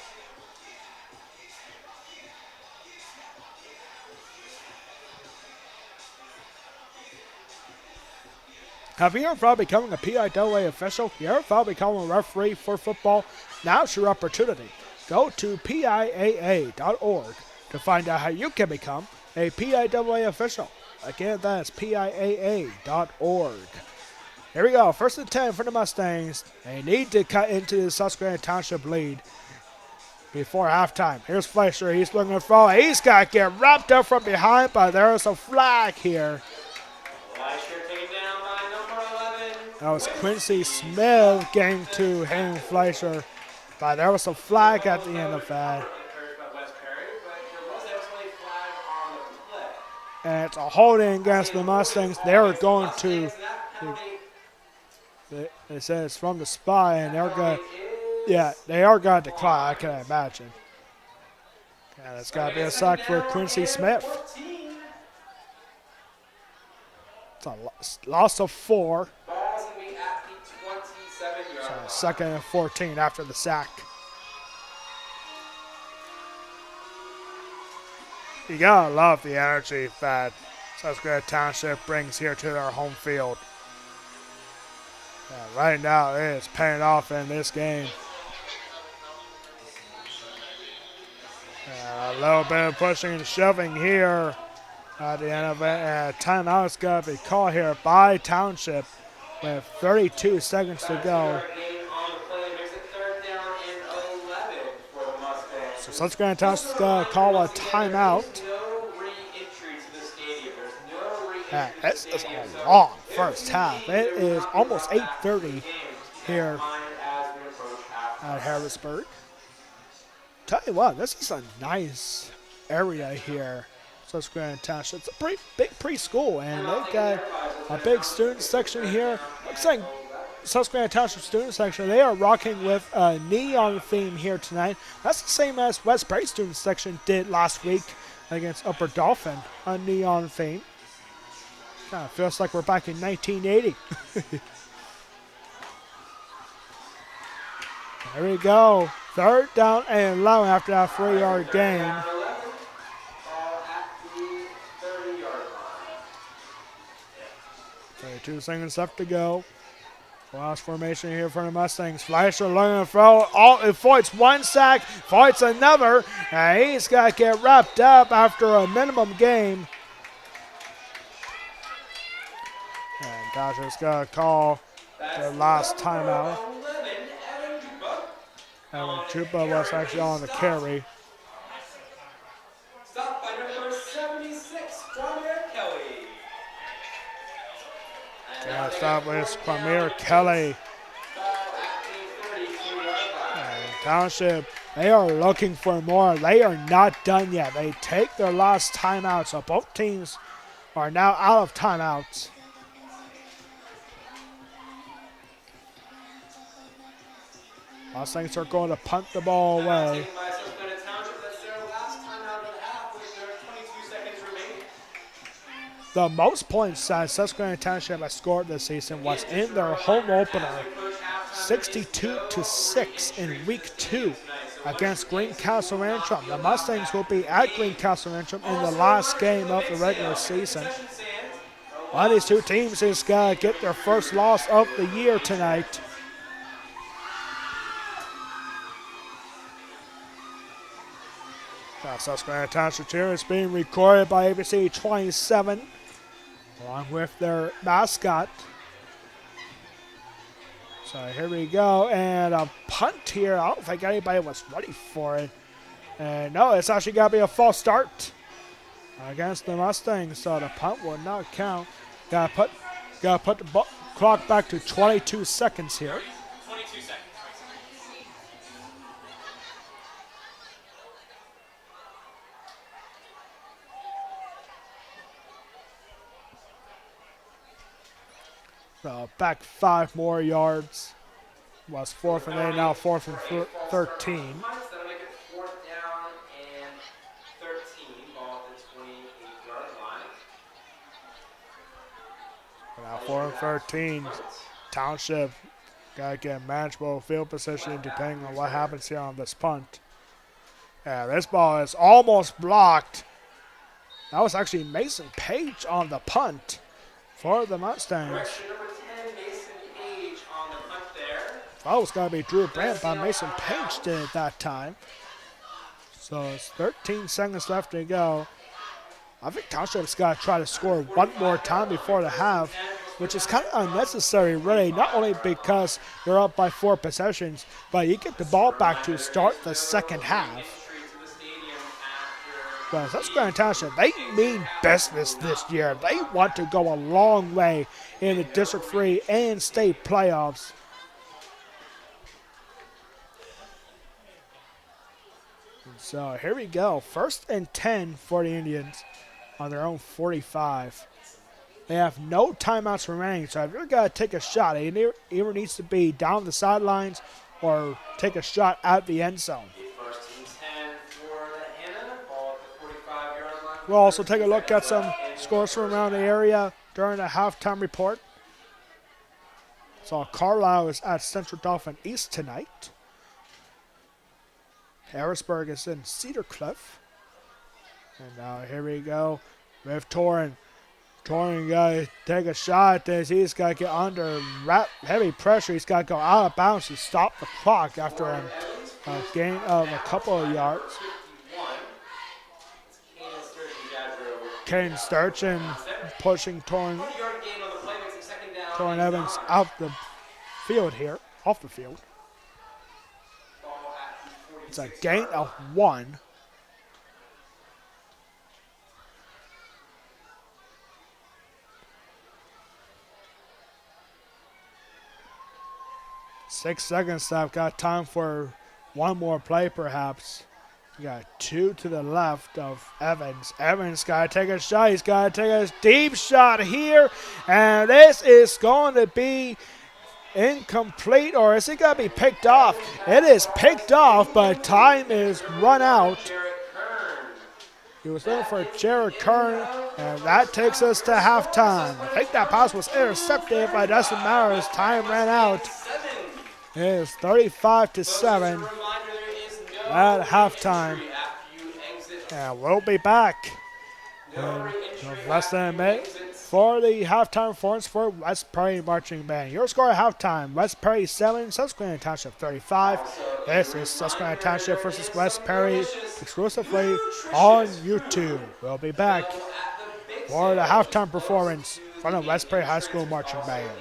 Have you ever thought of becoming a PIAA official? You ever thought of becoming a referee for football? Now's your opportunity. Go to PIAA.org to find out how you can become a PIAA official. Again, that's PIAA.org. Here we go. 1st and 10 for the Mustangs. They need to cut into the Susquehanna Township lead before halftime. Here's Fleischer. He's looking to throw. He's got to get wrapped up from behind, but there's a flag here.
Fleischer taken down by number 11.
That was Quincy Smith getting to Hayden Fleischer, but there was a flag at the end of that. And it's a holding against the Mustangs. They're going to, they said it's from the spot, and they're going to, yeah, they are going to decline, I can imagine. And it's got to be a sack for Quincy Smith. It's a loss of 4. So 2nd and 14 after the sack. You gotta love the energy that Susquehanna Township brings here to their home field. Yeah, right now it is paying off in this game. A little bit of pushing and shoving here at the end of it. And timeout's got to be called here by Township with 32 seconds to go. So Susquehanna Township's going to call a timeout. This is a long first half. It is almost 8:30 here at Harrisburg. Tell you what, this is a nice area here. Susquehanna Township. It's a pretty big preschool, and they've got a big student section here. Looks like Susquehanna Township student section, they are rocking with a neon theme here tonight. That's the same as West Perry student section did last week against Upper Dauphin, a neon theme. Kind of feels like we're back in 1980. There we go. 3rd down and 11 after that 3-yard gain. 32 seconds left to go. Last formation here for the Mustangs. Fleischer looking to throw. It fights one sack, fights another, and he's got to get wrapped up after a minimum game. And Dodgers got to call the last timeout. Evan Chupa was actually on the carry.
Stopped by number 76, Premier Kelly.
Yeah, stop with Premier Kelly. And Township, they are looking for more. They are not done yet. They take their last timeout, so both teams are now out of timeouts. Mustangs are going to punt the ball away. The most points that Susquehanna Township has scored this season was in their home opener, 62-6 in Week 2 against Greencastle Antrim. The Mustangs will be at Greencastle Antrim in the last game of the regular season. One of these two teams is going to get their first loss of the year tonight. Susquehanna Township here is being recorded by ABC 27, along with their mascot. So here we go, and a punt here. I don't think anybody was ready for it. And no, it's actually got to be a false start against the Mustangs, so the punt will not count. Got to put the clock back to 22 seconds here.
22 seconds.
back 5 more yards. Was 4th and 8, now 4th and 13.
That'll make it 4th down and 13. Ball at the 28-yard line.
Now 4th and 13. Township got to get manageable field position depending on what happens here on this punt. Yeah, this ball is almost blocked. That was actually Mason Page on the punt for the Mustangs.
Correction number 10, Mason Page on the punt there.
That was going to be Drew Brandt, but Mason Page did it that time. So it's 13 seconds left to go. I think Township's got to try to score one more time before the half, which is kind of unnecessary, really, not only because they're up by 4 possessions, but you get the ball back to start the second half. But Susquehanna Township, they mean business this year. They want to go a long way in the District 3 and state playoffs. And so here we go. 1st and 10 for the Indians on their own 45. They have no timeouts remaining, so if you're going to take a shot, it either needs to be down the sidelines or take a shot at the end zone. We'll also take a look at some scores from around the area during the halftime report. So Carlisle is at Central Dauphin East tonight. Harrisburg is in Cedar Cliff. And now here we go with Torrin. Torrin got to take a shot at this. He's got to get under heavy pressure. He's got to go out of bounds to stop the clock after a gain of a couple of yards. Caden Sturgeon pushing Torrin Evans out the field here, off the field. It's a gain of 1. Six seconds left. Got time for one more play, perhaps. You got 2 to the left of Evans. Evans got to take a shot. He's got to take a deep shot here. And this is going to be incomplete, or is it going to be picked off? It is picked off, but time is run out. He was looking for Jared Kern, and that takes us to halftime. I think that pass was intercepted, but it doesn't matter as time ran out. It is 35-7. At halftime. And we'll be back in less than a minute for the halftime performance for West Prairie Marching Band. Your score at halftime, West Prairie 7, Susquehanna Township 35. This is Susquehanna Township versus West Prairie exclusively on YouTube. We'll be back for the halftime performance from the West Prairie High School Marching Band.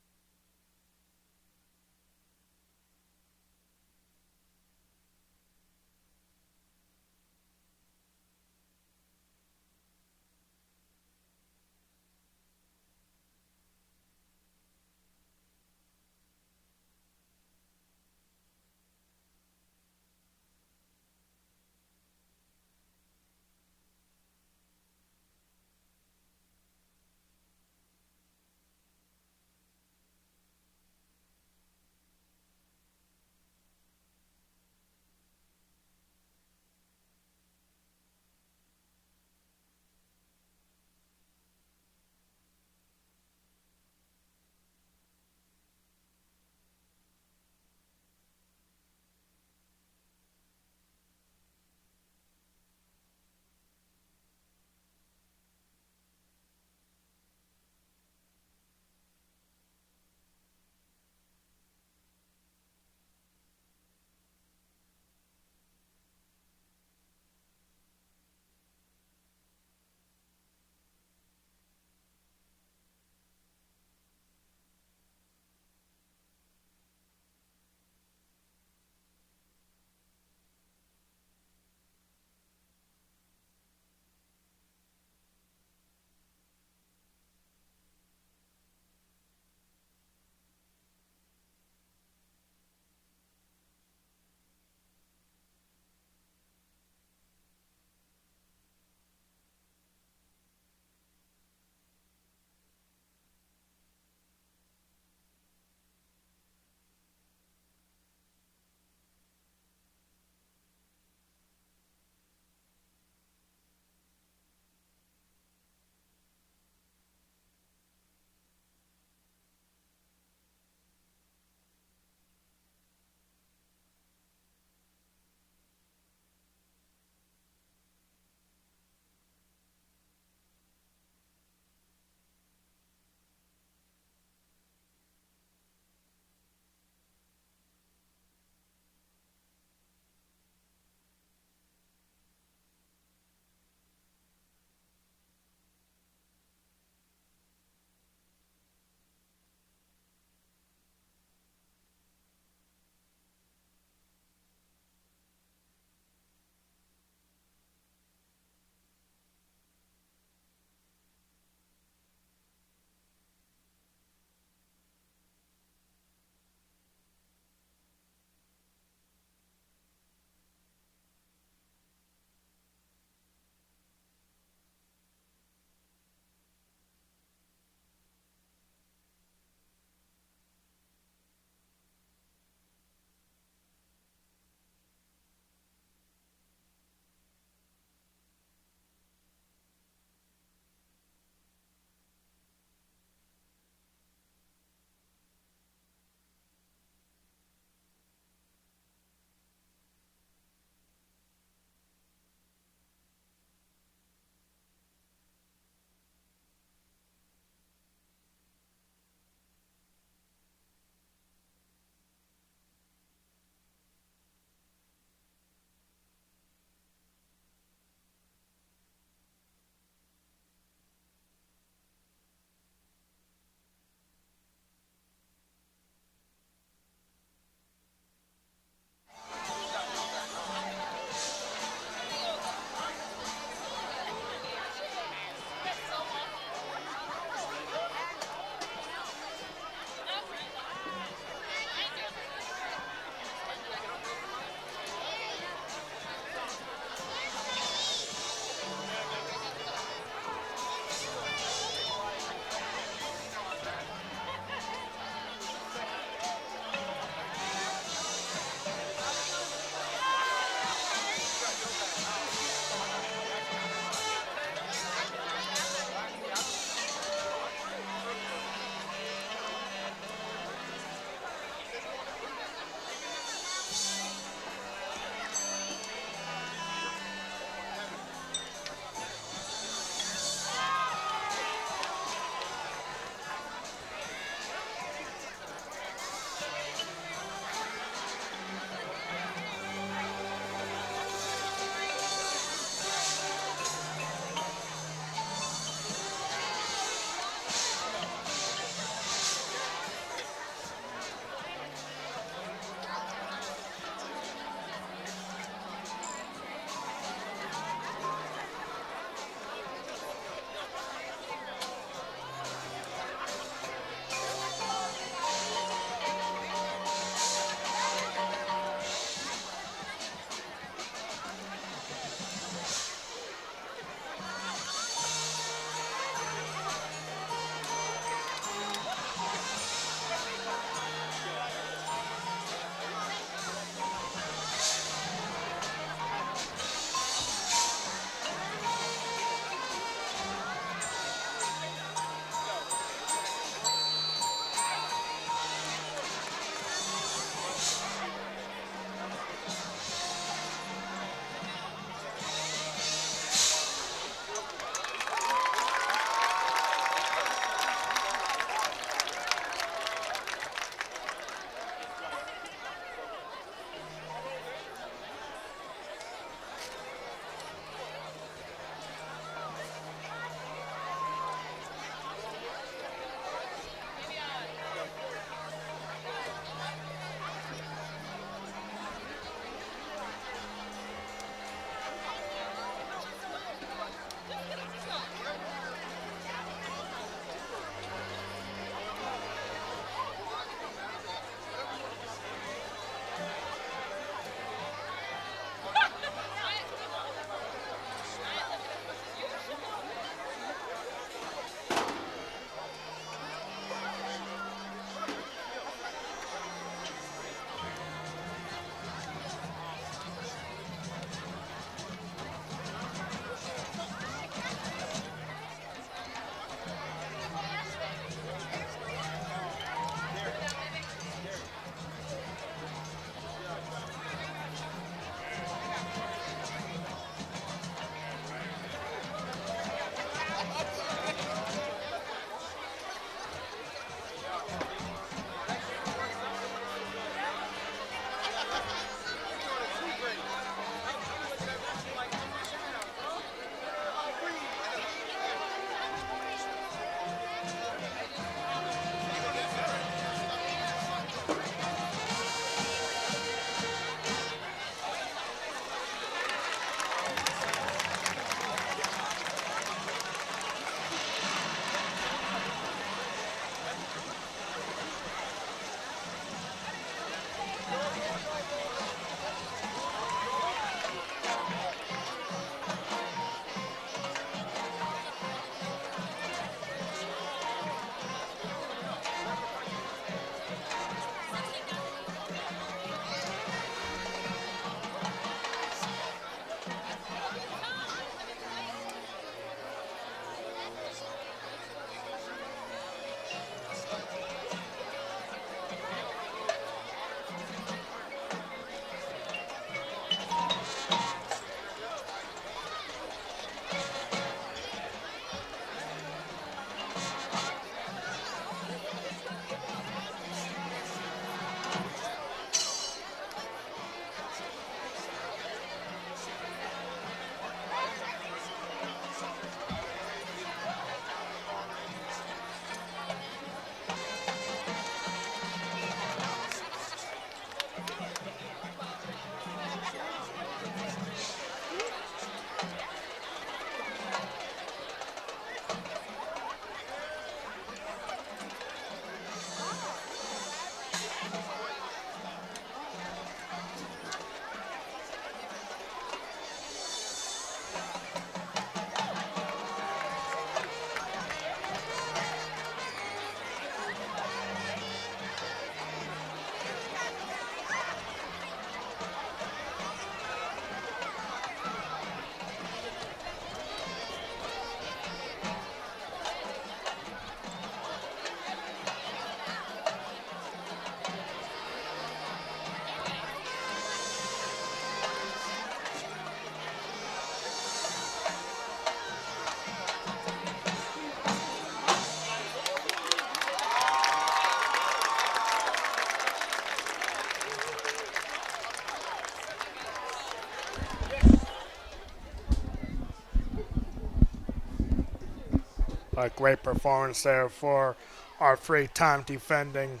A great performance there for our three-time defending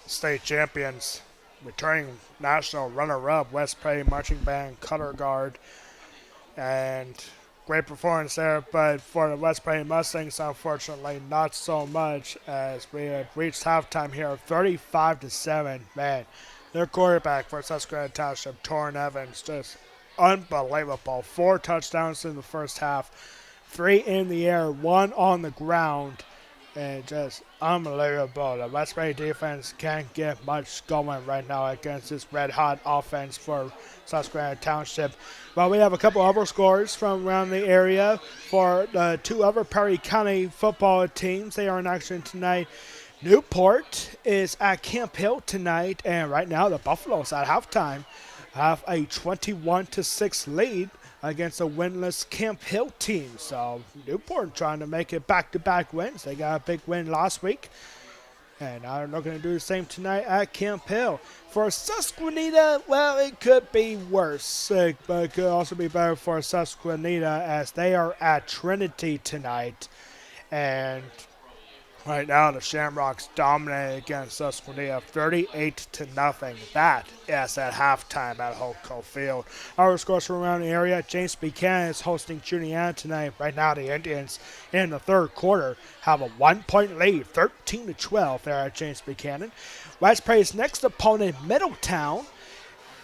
state champions. Returning national runner-up, West Prairie Marching Band Color Guard. And great performance there, but for the West Prairie Mustangs, unfortunately, not so much, as we have reached halftime here, 35-7. Man, their quarterback for Susquehanna Township, Torrin Evans, just unbelievable. 4 touchdowns in the first half, 3 in the air, 1 on the ground, and just unbelievable. The West Prairie defense can't get much going right now against this red-hot offense for Susquehanna Township. Well, we have a couple other scores from around the area for the 2 other Perry County football teams. They are in action tonight. Newport is at Camp Hill tonight, and right now the Buffaloes at halftime have a 21-6 lead against a winless Camp Hill team. So Newport trying to make it back-to-back wins. They got a big win last week, and now they're not going to do the same tonight at Camp Hill. For Susquehanna, well, it could be worse, but it could also be better for Susquehanna, as they are at Trinity tonight. And right now, the Shamrocks dominate against Susquehanna 38-0. That is at halftime at Holco Field. Our scores from around the area: James Buchanan is hosting Juniata tonight. Right now, the Indians in the third quarter have a 1-point lead, 13-12 there at James Buchanan. West Prairie's next opponent, Middletown,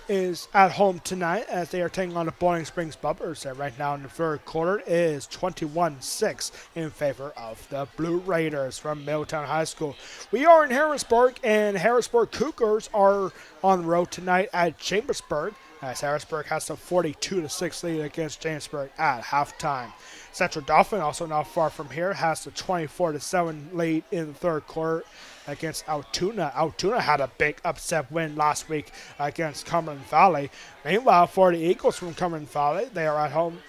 is at home tonight as they are taking on the Bowling Springs Bubbers. And right now in the third quarter is 21-6 in favor of the Blue Raiders from Middletown High School. We are in Harrisburg, and Harrisburg Cougars are on the road tonight at Chambersburg, as Harrisburg has a 42-6 lead against Jamesburg at halftime. Central Dauphin, also not far from here, has a 24-7 lead in the third quarter against Altoona. Altoona had a big upset win last week against Cumberland Valley. Meanwhile, for the Eagles from Cumberland Valley, they are at home,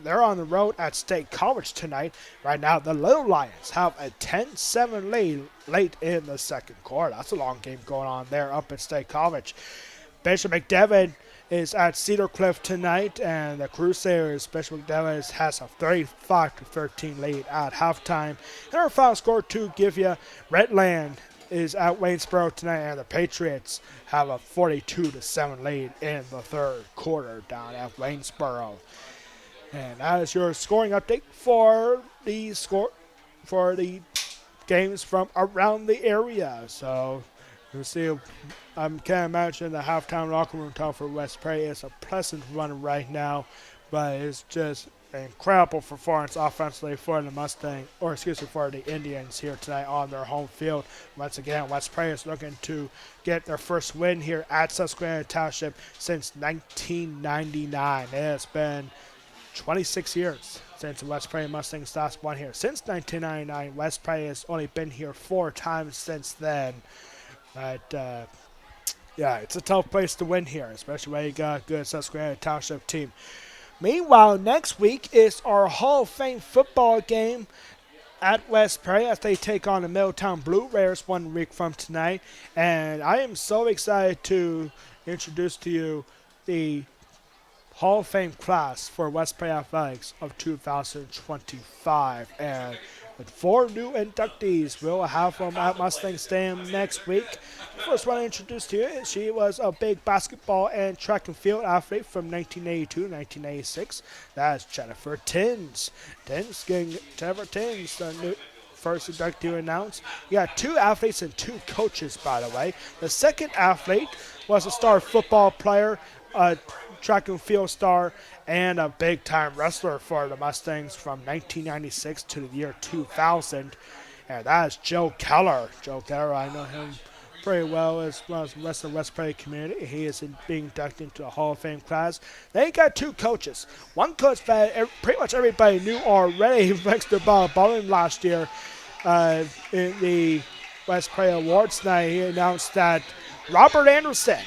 they're on the road at State College tonight. Right now, the Little Lions have a 10-7 lead late in the second quarter. That's a long game going on there up at State College. Bishop McDevitt is at Cedar Cliff tonight, and the Crusaders, Bishop McDevitt, has a 35-13 lead at halftime. And our final score to give you: Redland is at Waynesboro tonight, and the Patriots have a 42-7 lead in the third quarter down at Waynesboro. And that is your scoring update for the games from around the area. So you'll see, I can't imagine the halftime locker room talk for West Prairie is a pleasant run right now, but it's just an incredible performance offensively for the for the Indians here tonight on their home field. Once again, West Prairie is looking to get their first win here at Susquehanna Township since 1999. It has been 26 years since the West Prairie Mustangs last won here. Since 1999, West Prairie has only been here 4 times since then. But, yeah, it's a tough place to win here, especially when you got a good Susquehanna Township team. Meanwhile, next week is our Hall of Fame football game at West Prairie as they take on the Middletown Blue Raiders 1 week from tonight. And I am so excited to introduce to you the Hall of Fame class for West Prairie Athletics of 2025. And with 4 new inductees, we'll have them at Mustang Stadium next week. The first one I introduced to you, she was a big basketball and track and field athlete from 1982 to 1986. That's Jennifer Tins. Jennifer Tins, the new first inductee announced. You got 2 athletes and 2 coaches, by the way. The second athlete was a star football player, a track and field star, and a big-time wrestler for the Mustangs from 1996 to the year 2000. And that is Joe Keller. Joe Keller, I know him pretty well as the rest of the West Prairie community. He is being inducted into the Hall of Fame class. They got 2 coaches. One coach that pretty much everybody knew already thanks to Bob Bowling last year in the West Prairie Awards night. He announced that Robert Anderson,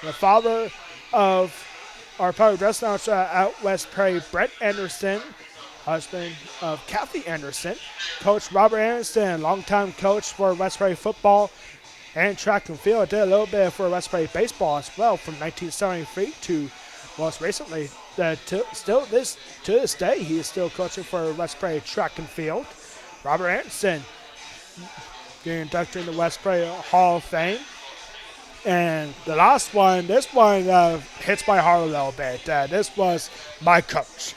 the father of our public address announcer at West Prairie, Brett Anderson, husband of Kathy Anderson, Coach Robert Anderson, longtime coach for West Prairie football and track and field. Did a little bit for West Prairie baseball as well from 1973 to most recently. To this day, he is still coaching for West Prairie track and field. Robert Anderson getting inducted in the West Prairie Hall of Fame. And the last one, this one hits my heart a little bit. This was my coach.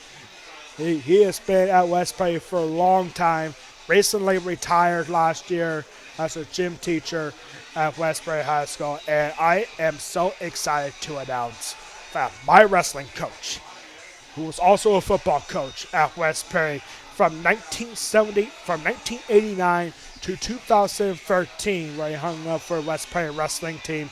He has been at West Prairie for a long time. Recently retired last year as a gym teacher at West Prairie High School. And I am so excited to announce that my wrestling coach, who was also a football coach at West Prairie from 1989 to 2013, where he hung up for West Prairie wrestling team,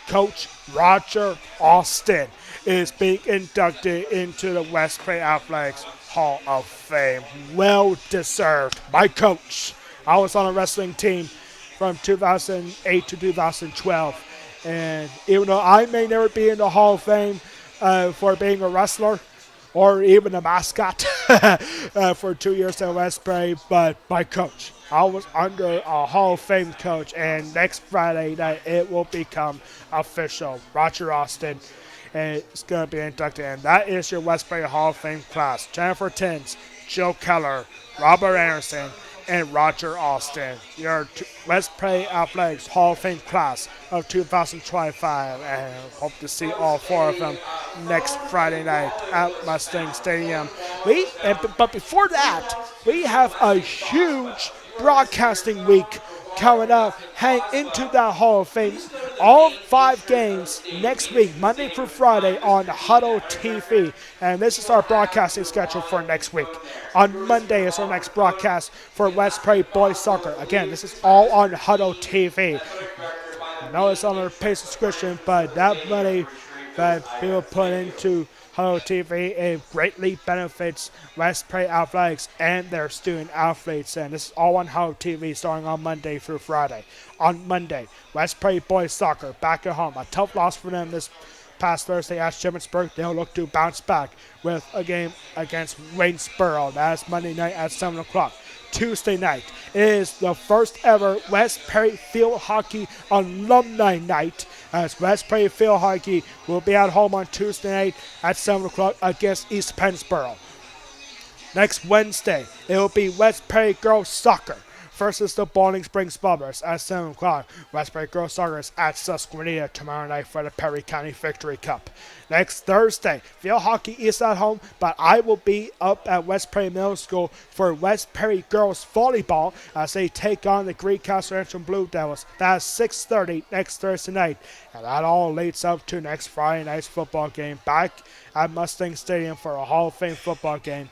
Coach Roger Austin is being inducted into the West Prairie Athletics Hall of Fame. Well deserved. My coach. I was on a wrestling team from 2008 to 2012. And even though I may never be in the Hall of Fame for being a wrestler or even a mascot for 2 years at West Prairie, but my coach. I was under a Hall of Fame coach, and next Friday night it will become official. Roger Austin is going to be inducted, and that is your West Prairie Hall of Fame class. Jennifer Tins, Joe Keller, Robert Anderson, and Roger Austin. Your West Prairie Athletics Hall of Fame class of 2025, and hope to see all four of them next Friday night at Mustang Stadium. But before that, we have a huge broadcasting week coming up. Hang into that Hall of Fame. All 5 games next week, Monday through Friday on Huddle TV. And this is our broadcasting schedule for next week. On Monday is our next broadcast for West Prairie Boys Soccer. Again, this is all on Huddle TV. I know it's on our paid subscription, but that money that people put into Huddle TV, it greatly benefits West Prairie Athletics and their student athletes. And this is all on Huddle TV starting on Monday through Friday. On Monday, West Prairie Boys Soccer back at home. A tough loss for them this past Thursday at Shippensburg. They'll look to bounce back with a game against Waynesboro. That's Monday night at 7 o'clock. Tuesday night is the first ever West Prairie Field Hockey Alumni Night, as West Prairie Field Hockey will be at home on Tuesday night at 7 o'clock against East Pennsboro. Next Wednesday, it will be West Prairie Girls Soccer versus the Bowling Springs Bombers at 7 o'clock. West Prairie Girls Soccer is at Susquehanna tomorrow night for the Perry County Victory Cup. Next Thursday, field hockey is at home, but I will be up at West Prairie Middle School for West Prairie Girls Volleyball as they take on the Greencastle Rancho Blue Devils. That's 6:30 next Thursday night. And that all leads up to next Friday night's football game back at Mustang Stadium for a Hall of Fame football game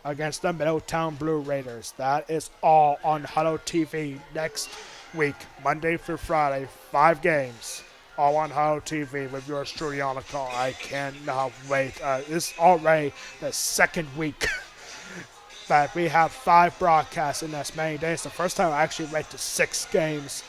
against the Middletown Blue Raiders. That is all on Huddle TV next week, Monday through Friday, 5 games, all on Huddle TV with yours truly on the call. I cannot wait. This is already the second week that we have 5 broadcasts in as many days. The first time I actually went to 6 games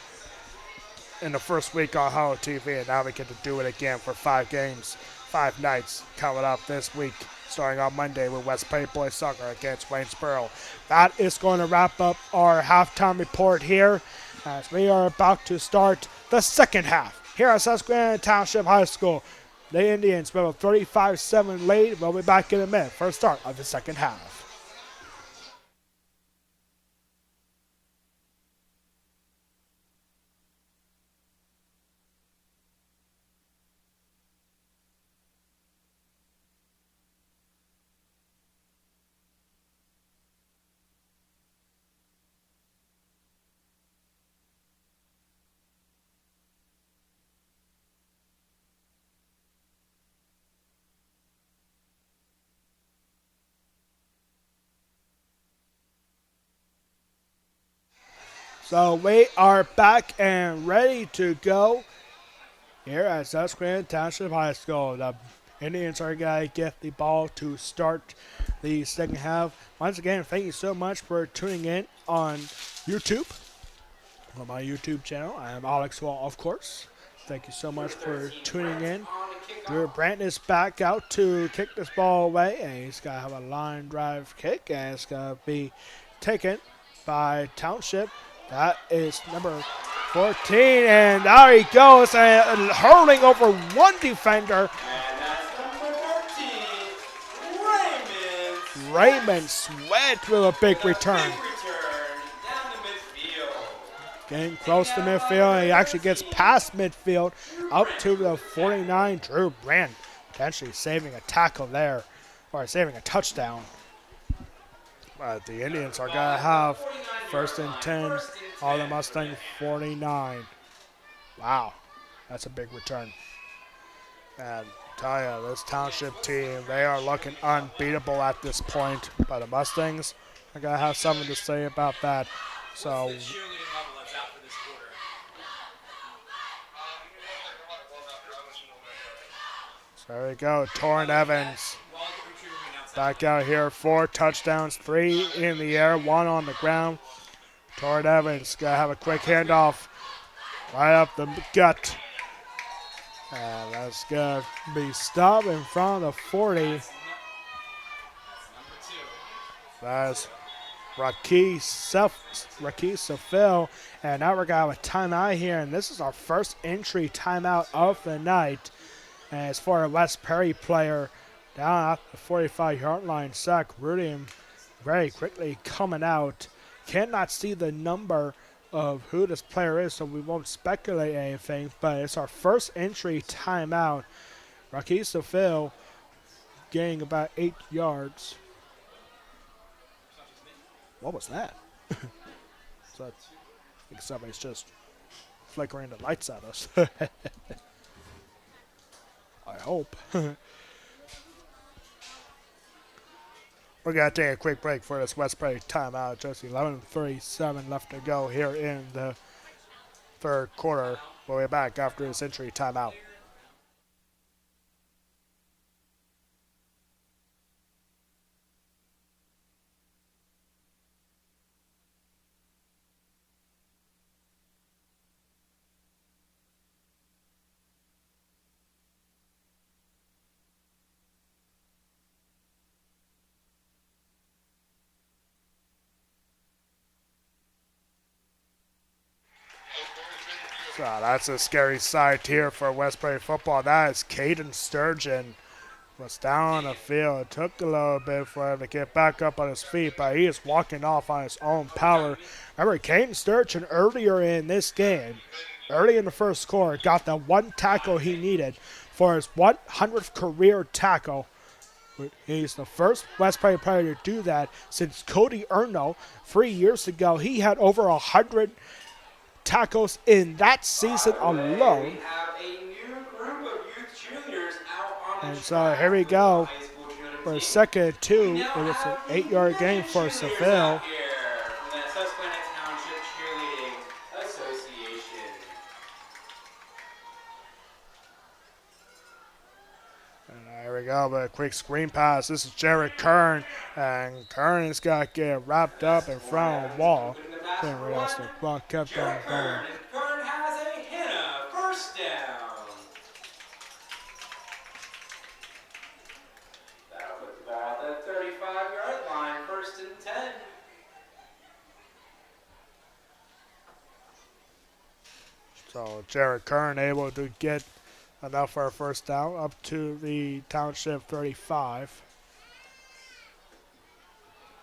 in the first week on Huddle TV, and now we get to do it again for 5 games, 5 nights coming up this week, starting on Monday with West Prairie Boys Soccer against Waynesboro. That is going to wrap up our halftime report here as we are about to start the second half here at Susquehanna Township High School. The Indians with a 35-7 lead. We'll be back in a minute for the start of the second half. So we are back and ready to go here at Susquehanna Township High School. The Indians are going to get the ball to start the second half. Once again, thank you so much for tuning in on YouTube, on my YouTube channel. I am Alex Wall, of course. Thank you so much for tuning in. Drew Brandt is back out to kick this ball away, and he's going to have a line drive kick, and it's going to be taken by Township. That is number 14, and there he goes, and hurling over one defender.
And that's number 14, Raymond.
Raymond Sweat with a big return. getting close to midfield, and he actually gets past midfield up to the 49. Drew Brand potentially saving a tackle there, or saving a touchdown. But the Indians are going to have first and 10 on the Mustang 49. Wow, that's a big return. And tell you, this Township team, they are looking unbeatable at this point. But the Mustangs are going to have something to say about that. So,
The cheerleading level that's out for this quarter.
so there we go. Torrin Evans
Well, the retriever being outside.
back out here. 4 touchdowns, 3 in the air, 1 on the ground. Torrin Evans going to have a quick handoff right up the gut. And that's going to be stopped in front of the 40.
That's number 2.
That's Rakis Safil. And now we're going to have a timeout here. And this is our first entry timeout of the night. And it's for a West Perry player down at the 45-yard line. Zach Rudy very quickly coming out. Cannot see the number of who this player is, so we won't speculate anything. But it's our first entry timeout. Rakis Safil gaining about 8 yards. What was that? So I think somebody's just flickering the lights at us. I hope. We're going to take a quick break for this West Perry timeout. Just 11:37 left to go here in the third quarter. We'll be back after this entry timeout. So that's a scary sight here for West Perry football. That is Caden Sturgeon. Was down on the field. It took a little bit for him to get back up on his feet, but he is walking off on his own power. Remember, Caden Sturgeon earlier in this game, early in the first quarter, got the one tackle he needed for his 100th career tackle. He's the first West Perry player to do that since Cody Erno 3 years ago. He had over 100 tackles in that season alone.
We have a new group of youth cheerleaders out on the
And so here we go for a second and 2. It was an 8-yard gain for Seville.
From the Susquehanna Township Cheerleading Association.
And here we go, but a quick screen pass. This is Jared Kern, and Kern has got to get wrapped up in front of the wall. Didn't realize the ball kept on going.
Kern has a Hannah first down. That'll put the ball at the 35-yard line, first and 10.
So Jared Kern able to get enough for a first down up to the Township 35.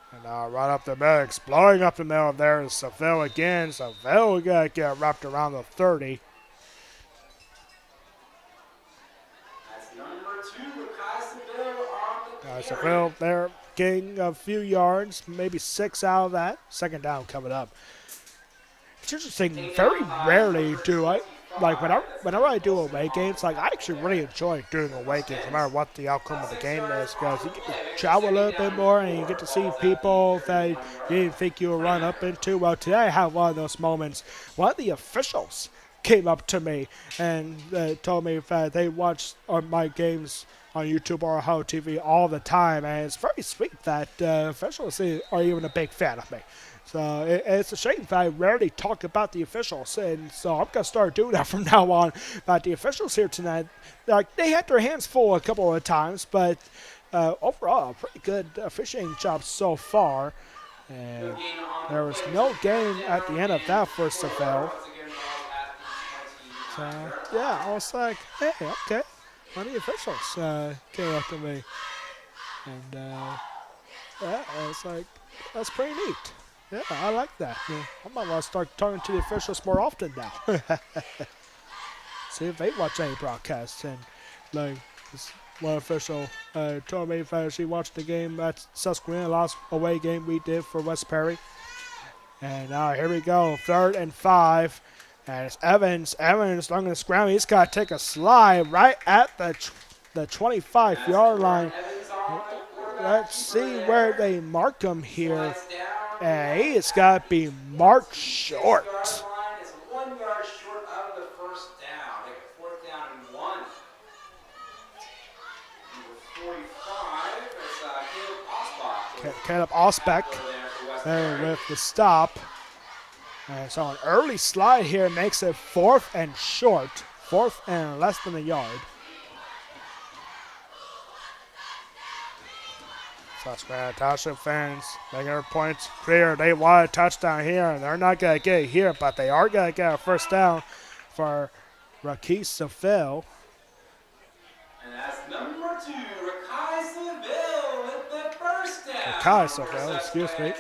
And right up the middle, exploding up the middle there is Seville again. Seville got to get wrapped around the 30.
That's number 2, Kai Seville on the carry.
Seville there getting a few yards, maybe 6 out of that. Second down coming up. It's interesting, very rarely do I, like whenever I do away games, like I actually really enjoy doing away games no matter what the outcome of the game is, because you get to travel a little bit more and you get to see people that you didn't think you would run up into. Well, today I had one of those moments. One of the officials came up to me and told me that they watch my games on YouTube or How TV all the time, and it's very sweet that officials are even a big fan of me. So it's a shame that I rarely talk about the officials, and so I'm going to start doing that from now on. But the officials here tonight, like, they had their hands full a couple of times, but overall, pretty good officiating job so far. And there was no game at the end of that for Seville. So, yeah, I was like, hey, okay. One of the officials came up to me. And, yeah, I was like, that's pretty neat. Yeah, I like that. Yeah, I might want to start talking to the officials more often now. See if they watch any broadcasts. And like this one official told me if she watched the game at Susquehanna, last away game we did for West Perry. And now here we go, 3rd and 5. And it's Evans. Evans looking to scramble. He's got to take a slide right at the 25-yard line. Let's see where they mark him here. And he's got to be marked short.
Is 1 yard short of the first down. They get 4th down and 1. Number 45 is
Caleb Osbeck there with the stop. And so an early slide here makes it 4th and short. 4th and less than a yard. Susquehanna Township fans making their points clear. They want a touchdown here, and they're not going to get it here, but they are going to get a first down for Raquel Seville.
And that's number 2, Rakai Seville with the first down.
Rakai Seville, excuse me.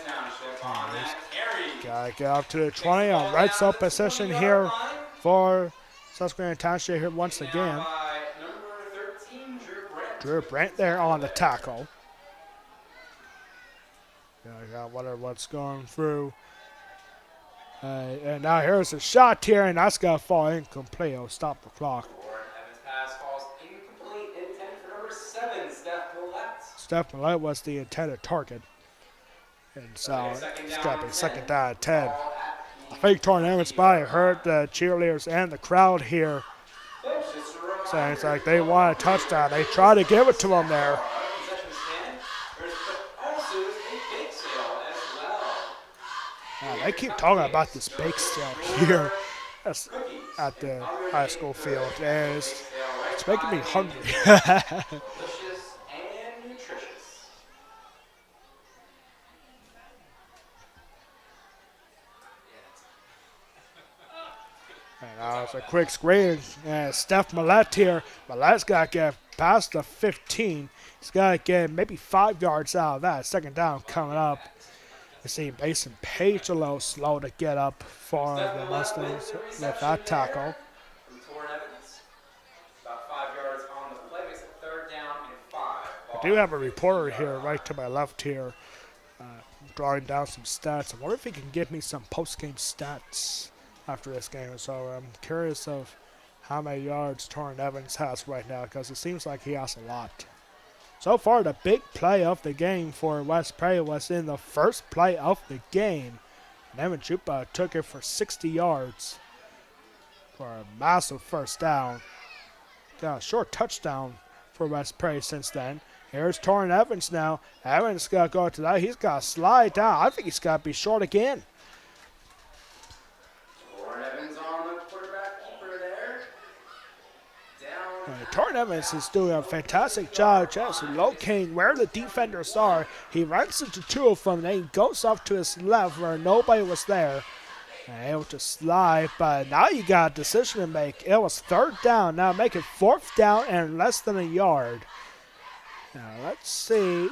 Got to get up to the 20 on right side possession here for Susquehanna Township here once again. Drew Brandt there on the tackle. I got wonder what's going through. And now here's a shot here, and that's going to fall incomplete. It'll stop the clock.
Evans' pass falls incomplete, intended for number 7, Steph Millette.
Steph Millette was the intended target. And so it's got to be 2nd down and 10. A fake tournament spot. I heard the cheerleaders and the crowd here saying it's like they want a touchdown. They try to give it to them there. They keep talking about this bake sale here at the high school field, and it's making me hungry.
Delicious and nutritious.
And now it's a quick screen, and Steph Millette here. Millette's got to get past the 15. He's got to get maybe 5 yards out of that. 2nd down coming up. You see Mason Page a little slow to get up for the Mustangs with that tackle.
About 5 yards on the play, makes it 3rd down and 5.
I do have a reporter here right to my left here drawing down some stats. I wonder if he can give me some post-game stats after this game. So I'm curious of how many yards Torrin Evans has right now, because it seems like he has a lot. So far, the big play of the game for West Perry was in the first play of the game. And Evan Chupa took it for 60 yards for a massive first down. Got a short touchdown for West Perry since then. Here's Torrin Evans now. Evans got to go to that. He's got to slide down. I think he's got to be short again. Torrin Evans is doing a fantastic job just locating where the defenders are. He runs into 2 of them, and then he goes off to his left where nobody was there. And able to slide, but now you got a decision to make. It was 3rd down. Now make it 4th down and less than a yard. Now let's see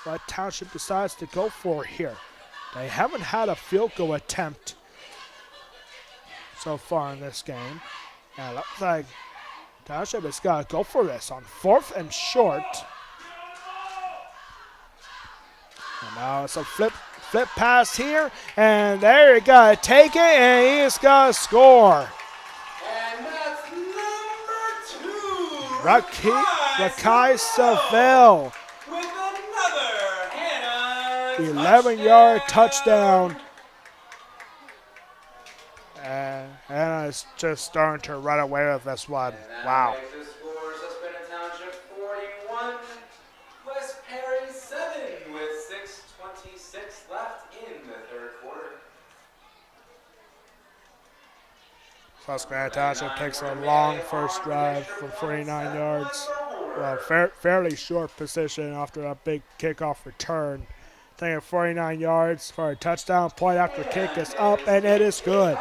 what Township decides to go for here. They haven't had a field goal attempt so far in this game. Now it looks like Township has got to go for this on 4th and short. And now it's a flip pass here, and there you go. Take it, and he's got to score.
And that's number 2,
Rakai Seville.
With another Hannah
11-yard touchdown. And Hannah's just starting to run away with this one. Wow.
Makes the score Susquehanna Township 41, West Perry 7 with 6:26 left in the 3rd quarter.
Susquehanna Township takes a long first drive for 49 yards. Well, fairly short position after a big kickoff return. Taking 49 yards for a touchdown. Point after kick is up, and it is good.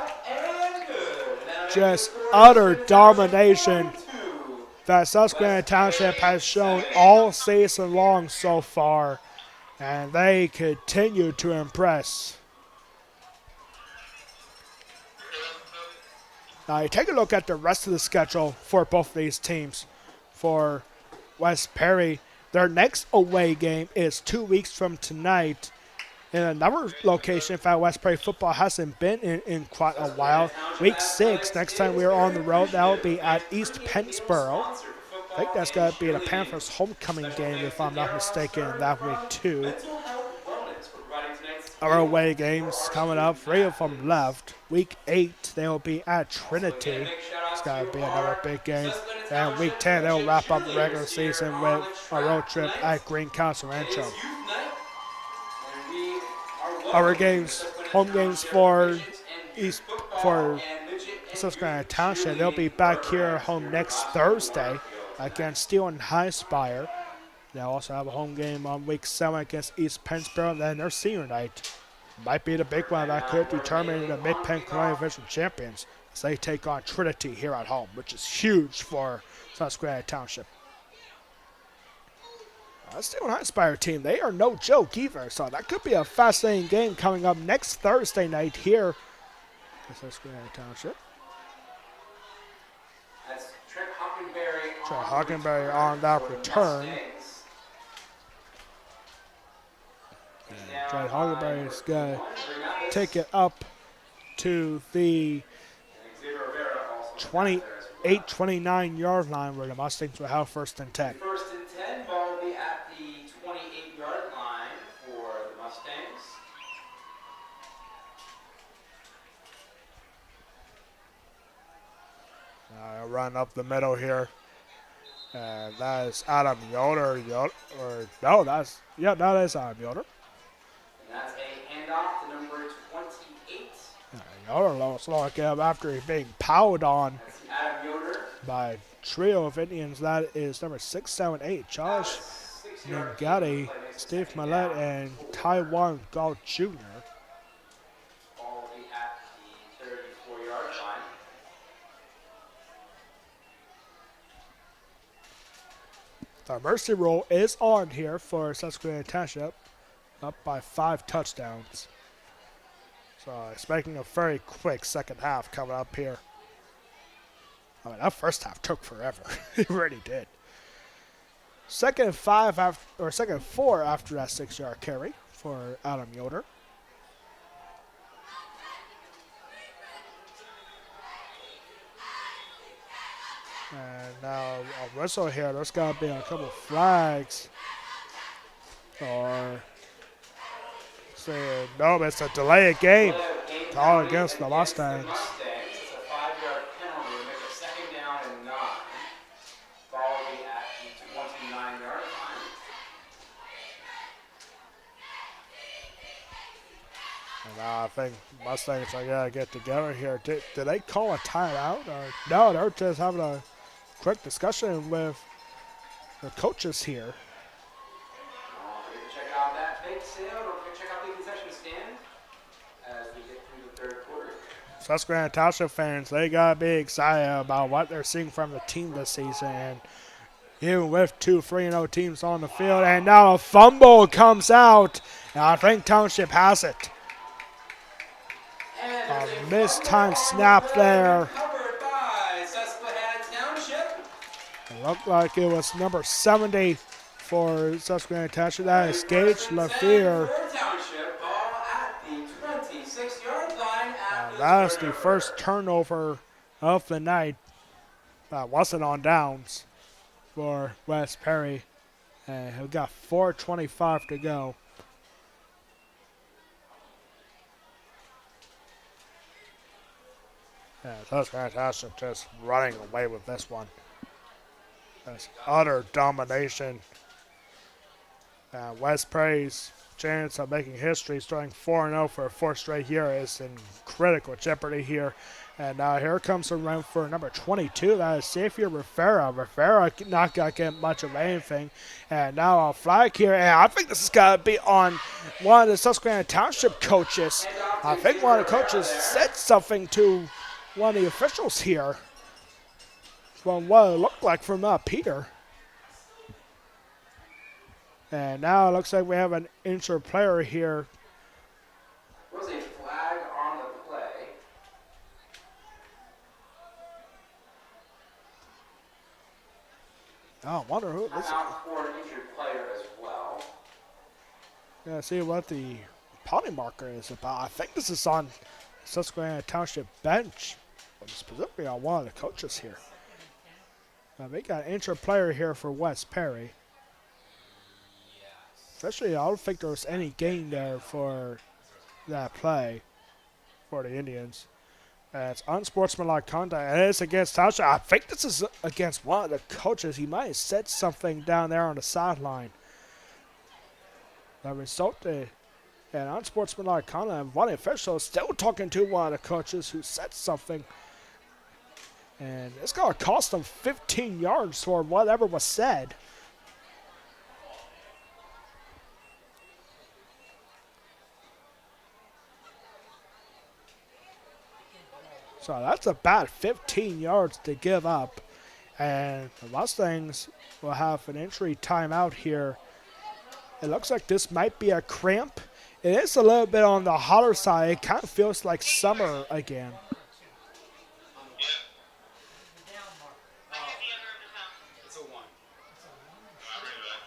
Just utter domination that Susquehanna Township has shown all season long so far, and they continue to impress. Now, you take a look at the rest of the schedule for both of these teams. For West Perry, their next away game is 2 weeks from tonight in another location. In fact, West Perry football hasn't been in quite a while. Week 6, next time we are on the road, that will be at East Pennsboro. I think that's going to be the Panthers' homecoming game, if I'm not mistaken, that week too. Our away games coming up, 3 of them left. Week 8, they will be at Trinity. It's going to be another big game. And week 10, they'll wrap up the regular season with a road trip at Green Council Rancho. Our games, home games for Susquehanna Township, they'll be back here home next Thursday against Steel and High Spire. They'll also have a home game on week 7 against East Pennsboro, and then their senior night might be the big one that could determine the Mid-Penn Colonial Division champions as they take on Trinity here at home, which is huge for Susquehanna Township. Steel and High Spire team, they are no joke either, so that could be a fascinating game coming up next Thursday night here at Susquehanna Township.
That's Trent Hockenberry
Trent Hockenberry on that return. Trent Hockenberry is going to take it up to the 28-29 yard line where the Mustangs will have 1st and 10.
First and 10, ball will be at the 28-yard line for the Mustangs.
Run up the middle here. And that is Adam Yoder. That is Adam Yoder.
And that's a handoff to number 28.
Yoder looks like him after he's being powed on
That's Adam Yoder.
by a trio of Indians. That is number 678, Josh Ningati, Steve Millett, and Taiwan Galt Jr.
Ball will be at the 34-yard line.
The mercy rule is on here for Susquehanna Township, up by 5 touchdowns. So expecting a very quick second half coming up here. I mean, that first half took forever. It really did. Second and 4 after that 6-yard carry for Adam Yoder. And now a whistle here. There's got to be a couple flags. Or say no, it's a delay of game. Call against the Mustangs.
It's a 5-yard penalty to make a second down and 9. Ball will be at the 29-yard line.
And I think Mustangs are going to get together here. Did they call a timeout? Or no, they're just having a quick discussion with the coaches here.
Don't forget to check out that bake sale. Don't forget to check out the concession stand as we get through the 3rd quarter.
Susquehanna Township fans, they got to be excited about what they're seeing from the team this season. And even with 2 3-0 teams on the field, and now a fumble comes out, and I think Township has it. A mistimed snap there.
Covered by Susquehanna Township.
It looked like it was number 70 for Susquehanna Township. That is Gage LaFear.
Township, ball at the 26-yard line.
That is the first turnover of the night. That wasn't on downs for West Perry. And we've got 4:25 to go. Yeah, Susquehanna Township just running away with this one. That's utter domination. West Perry's chance of making history, starting 4-0 for a 4th straight year, is in critical jeopardy here. And here comes the run for number 22. That is Xavier Rivera. Rivera not going to get much of anything. And now a flag here. And I think this is going to be on one of the Susquehanna Township coaches. I think one of the coaches said something to one of the officials here from what it looked like from Peter. And now it looks like we have an injured player here.
Was a flag on the play. out for an injured player as well.
Yeah, see what the penalty marker is about. I think this is on Susquehanna Township bench, specifically on one of the coaches here. We got an injured player here for West Perry. Especially, I don't think there was any gain there for that play for the Indians. It's unsportsmanlike conduct. It is against Township. I think this is against one of the coaches. He might have said something down there on the sideline that resulted in unsportsmanlike conduct. One official is still talking to one of the coaches who said something. And it's going to cost them 15 yards for whatever was said. So that's about 15 yards to give up. And the Mustangs will have an injury timeout here. It looks like this might be a cramp. It is a little bit on the hotter side. It kind of feels like summer again.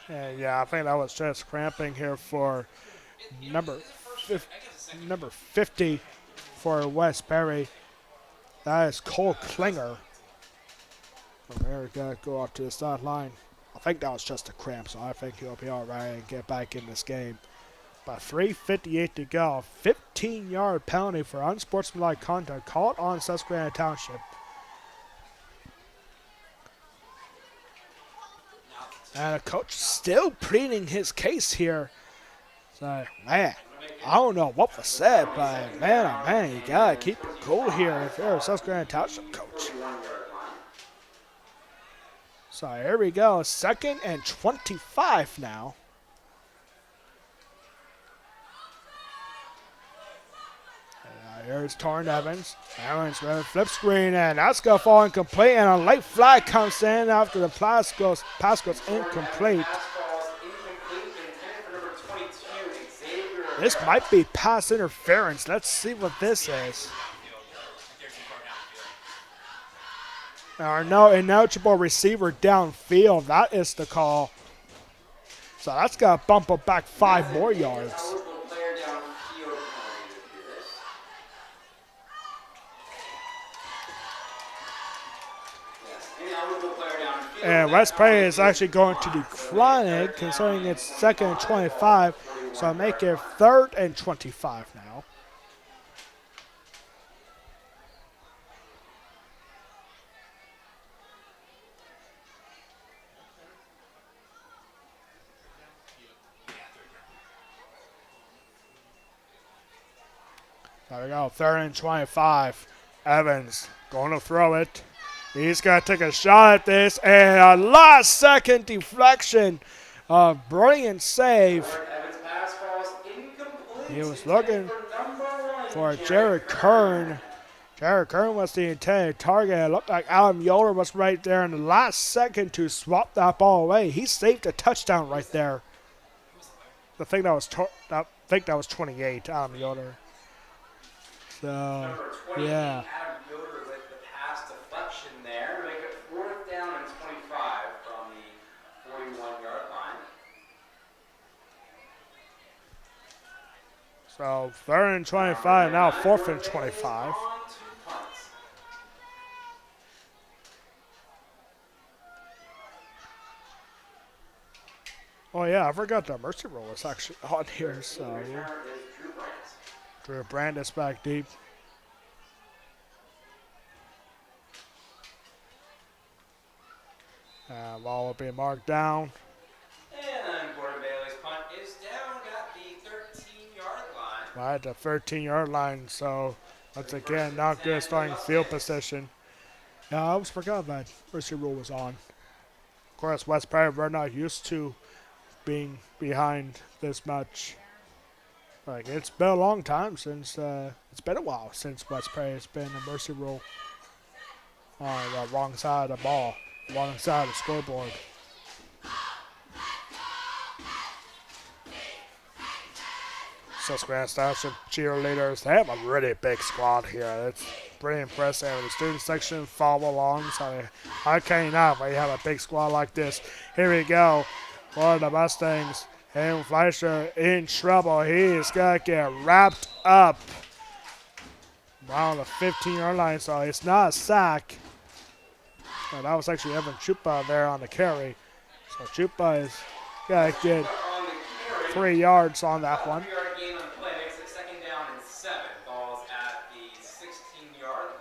And yeah, I think that was just cramping here for number 50 for West Perry. That is Cole Klinger. From there, got to go out to the sideline. I think that was just a cramp, so I think he'll be all right and get back in this game. But 3:58 to go. 15-yard penalty for unsportsmanlike conduct called on Susquehanna Township. And the coach still pleading his case here. So, man, I don't know what was said, but man, oh man, you gotta keep it cool here if you're a Susquehanna Township coach. So here we go, 2nd and 25 now. Here's Torrin Evans. Evans with a flip screen, and that's going to fall incomplete, and a late flag comes in after the pass goes incomplete. This might be pass interference. Let's see what this is. No ineligible receiver downfield. That is the call. So that's going to bump it back 5 more yards. And West Perry is actually going to decline it, considering it's 2nd and 25. So I make it 3rd and 25 now. There we go, 3rd and 25. Evans going to throw it. He's going to take a shot at this, and a last-second deflection. Brilliant save. He was looking for Jared Kern. Jared Kern was the intended target. It looked like Adam Yoder was right there in the last second to swap that ball away. He saved a touchdown right there. I think that was 28, Adam Yoder. So, yeah. So 3rd and 25, now 4th and 25. Oh yeah, I forgot the mercy rule was actually on here. So Drew Brandis back deep. Ball will be marked down.
And Gordon Bailey's punt is down at the 13-yard line.
Right at the 13-yard line, so once again, not good starting field position. Yeah, I almost forgot that mercy rule was on. Of course, West Perry, we're not used to being behind this much. Like, it's been a long time since, it's been a while since West Perry has been a mercy rule on the wrong side of the ball, wrong side of the scoreboard. Susquehanna Township cheerleaders, they have a really big squad here. pretty impressive. The student section follow along, so how can you not when you have a big squad like this? Here we go for the Mustangs. And Fleischer in trouble. He is going to get wrapped up around the 15-yard line, so it's not a sack. And that was actually Evan Chupa there on the carry. So Chupa is going to get 3 yards on that one.
3-yard gain on the play makes it 2nd down and 7. Ball's at the 16-yard line.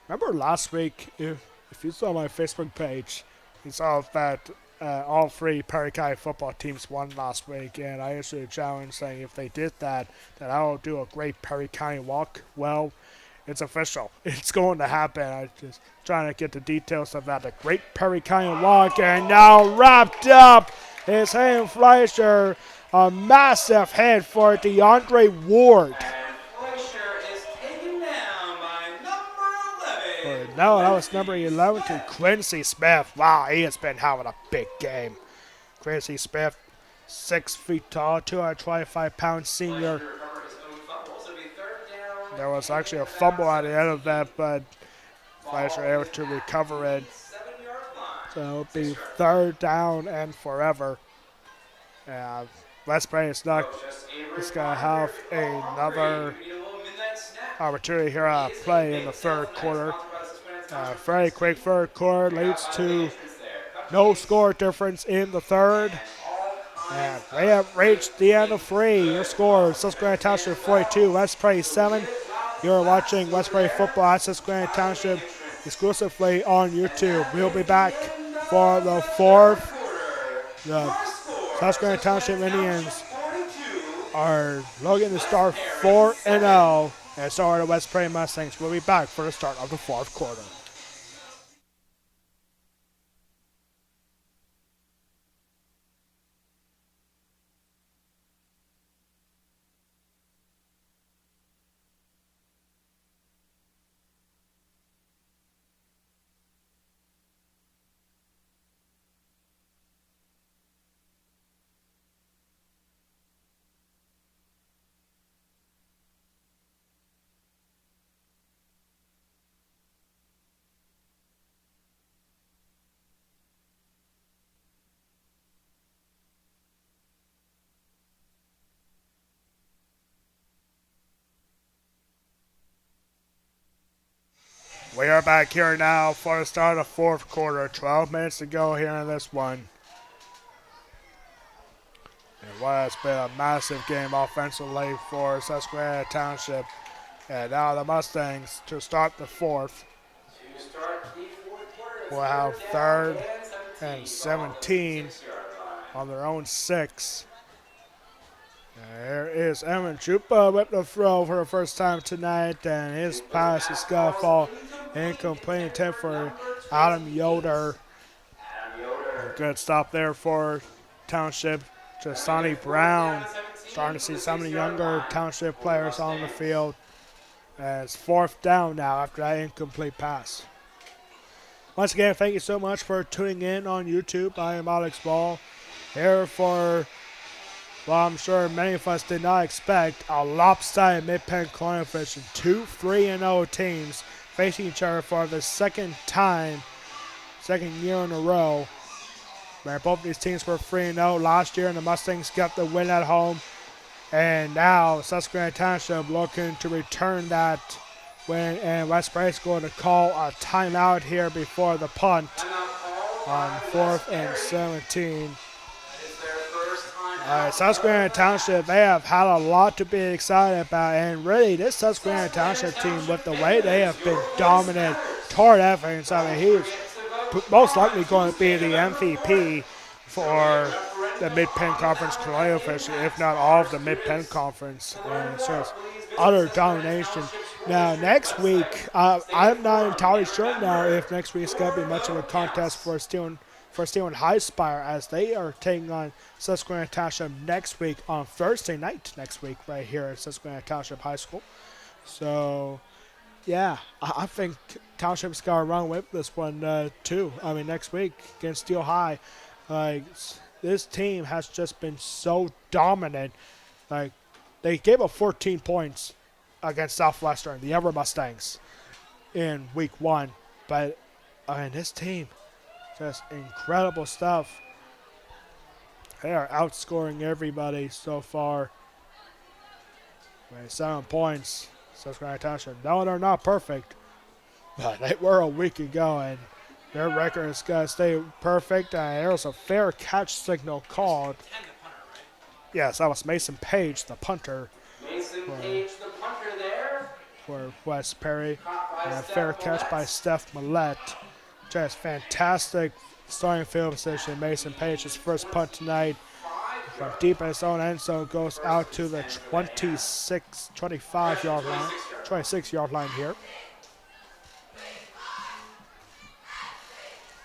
Remember last week, if you saw my Facebook page, you saw that all 3 Perry County football teams won last week, and I issued a challenge saying if they did that, that I will do a great Perry County walk. Well, it's official. It's going to happen. I'm just trying to get the details of that. The great Perry County walk, and now wrapped up is Hayden Fleischer. A massive hit for DeAndre Ward. No, that was number 11 to Quincy Smith. Wow, he has been having a big game. Quincy Smith, 6 feet tall, 225-pound senior. There was actually a fumble at the end of that, but Fleischer able to recover it. So it'll be 3rd down and forever. West Brain is not just going to have another opportunity here at play in the 3rd quarter. Very quick 3rd quarter leads to no score difference in the 3rd. And we have reached the end of 3. Your score, Susquehanna Township 42, West Prairie 7. You're watching West Prairie football at Susquehanna Township exclusively on YouTube. We'll be back for the 4th. The Susquehanna Township Indians are looking to start 4-0. And so are the West Prairie Mustangs. We'll be back for the start of the 4th quarter. We are back here now for the start of the 4th quarter. 12 minutes to go here in this one. And what has been a massive game offensively for Susquehanna Township. And now the Mustangs to start the 4th. Will have 3rd and 17 on their own 6. There is Evan Chupa with the throw for the first time tonight, and his pass is going to fall incomplete attempt for Adam Yoder. A good stop there for Township. Jasani Brown starting to see some of the younger Township players on the field. And it's 4th down now after that incomplete pass. Once again, thank you so much for tuning in on YouTube. I am Alex Ball here for, well, I'm sure many of us did not expect, a lopsided Mid-Penn Colonial Fish. 2 3-0 teams facing each other for the 2nd year in a row. Where both these teams were 3-0 last year, and the Mustangs got the win at home. And now Susquehanna Township looking to return that win, and West Prairie's going to call a timeout here before the punt on 4th and 17. Susquehanna Township, they have had a lot to be excited about, and really this Susquehanna Township team, with the way they have been dominant toward Evans, I mean, he's most likely going to be the MVP for the Mid-Penn Conference Colonial Fish, if not all of the Mid-Penn Conference. And so it's utter domination. Now, next week, I'm not entirely sure now if next week is going to be much of a contest for Stephen High Spire, as they are taking on Susquehanna Township next week on Thursday night next week right here at Susquehanna Township High School. So Yeah, I think Township's got to run with this one too. I mean, next week against Steel High, like this team has just been so dominant. Like they gave up 14 points against Southwestern, the Ever Mustangs, in week 1. But I mean, this team, just incredible stuff. They are outscoring everybody so far. I mean, 7 points. Susquehanna Township. No, they're not perfect, but they were a week ago, and their record is going to stay perfect. There was a fair catch signal called. Yes, that was Mason Page, the punter.
Mason Page, the punter there.
For West Perry. And a fair catch by Steph Millette. Just fantastic starting field position. Mason Page, his first punt tonight. From deep in his own end zone, goes out to the 25-yard line. 26-yard line here.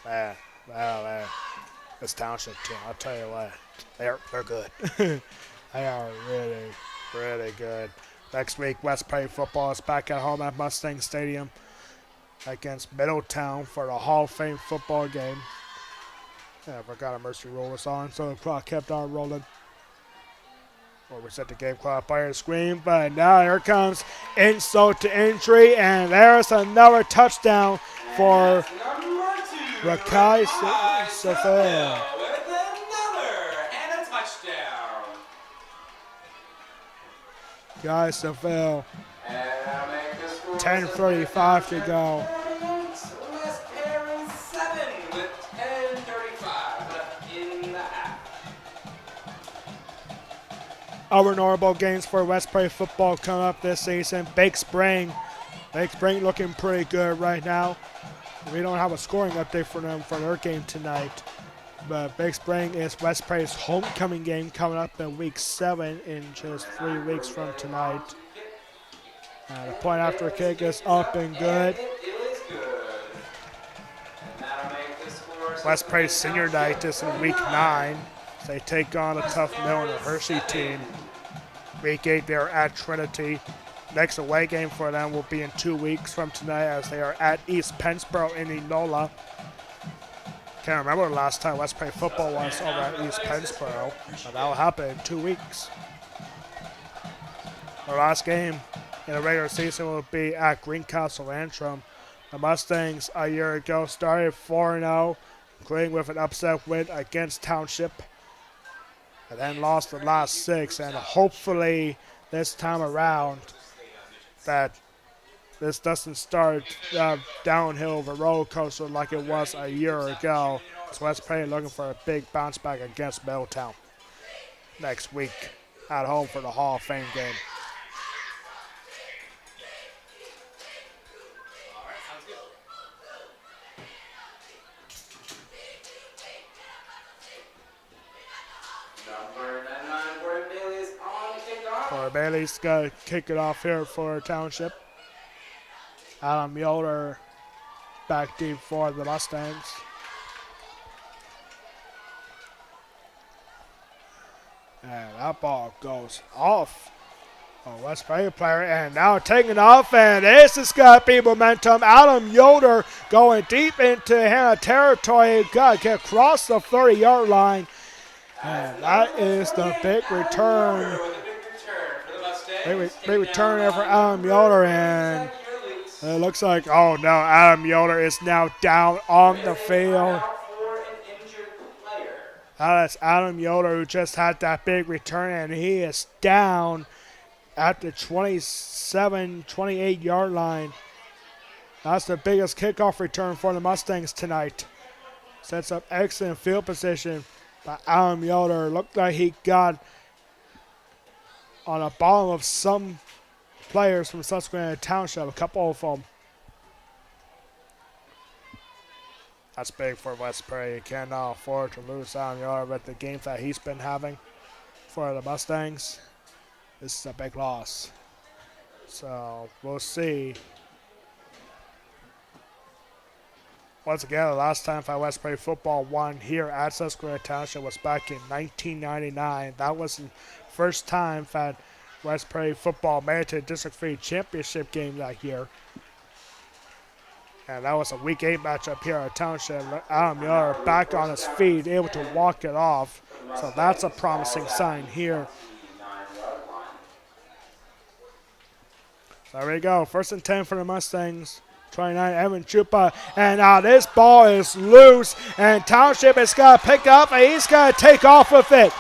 Man, this Township team, I'll tell you what, they're good. They are really, really good. Next week, West Perry football is back at home at Mustang Stadium against Middletown for the Hall of Fame football game. Yeah, I forgot a mercy roll was on, so the clock kept on rolling. Or we set the game clock by a screen, but now here comes insult to injury, and there's another touchdown for Rakai Safel.
With another and a touchdown.
Guy Safel,
And that'll make the score
10:35 to go.
West Perry 7 with 10:35 left in the half.
Other notable games for West Perry football coming up this season. Bake Spring looking pretty good right now. We don't have a scoring update for them for their game tonight. But Big Spring is West Perry's homecoming game coming up in week 7 in just 3 weeks from tonight. The point after kick is up and good.
It is good. And that'll make the score
West Perry's senior night is in week 9. They take on a tough Mill and a Hershey team. Week 8 they are at Trinity. Next away game for them will be in 2 weeks from tonight as they are at East Pennsboro in Enola. Can't remember the last time West Perry football was over at East Pennsboro, but that'll happen in 2 weeks. Our last game in the regular season will be at Greencastle Antrim. The Mustangs a year ago started 4-0, including with an upset win against Township, and then lost the last 6, and hopefully this time around that this doesn't start downhill of a roller coaster like it was a year ago. So West Perry looking for a big bounce back against Middletown next week at home for the Hall of Fame game.
number 99, Gordon Bailey's on the kickoff.
Or Bailey's got to kick it off here for Township. Adam Yoder back deep for the Mustangs. And that ball goes off. West Perry player, and now taking off, and this is going to be momentum. Adam Yoder going deep into Hannah territory. Got to get across the 30-yard line. And that is the big return. Big return there for Adam Yoder, and it looks like, oh no, Adam Yoder is now down on the field. That's Adam Yoder who just had that big return, and he is down at the 27, 28-yard line. That's the biggest kickoff return for the Mustangs tonight. Sets up excellent field position by Adam Yoder. Looked like he got on the bottom of some players from Susquehanna Township, a couple of them. That's big for West Perry. You cannot afford to lose Adam Yoder with the games that he's been having for the Mustangs. This is a big loss. So we'll see. Once again, the last time for West Perry football won here at Susquehanna Township was back in 1999. That was the first time that West Perry football made it to the District 3 championship game that year. And that was a Week 8 matchup here at Township. Adam Miller back on his feet, able to walk it off. So that's a promising sign here. So there we go. 1st and 10 for the Mustangs. 29, Evan Chupa. And now this ball is loose. And Township is going to pick up, and he's going to take off with it.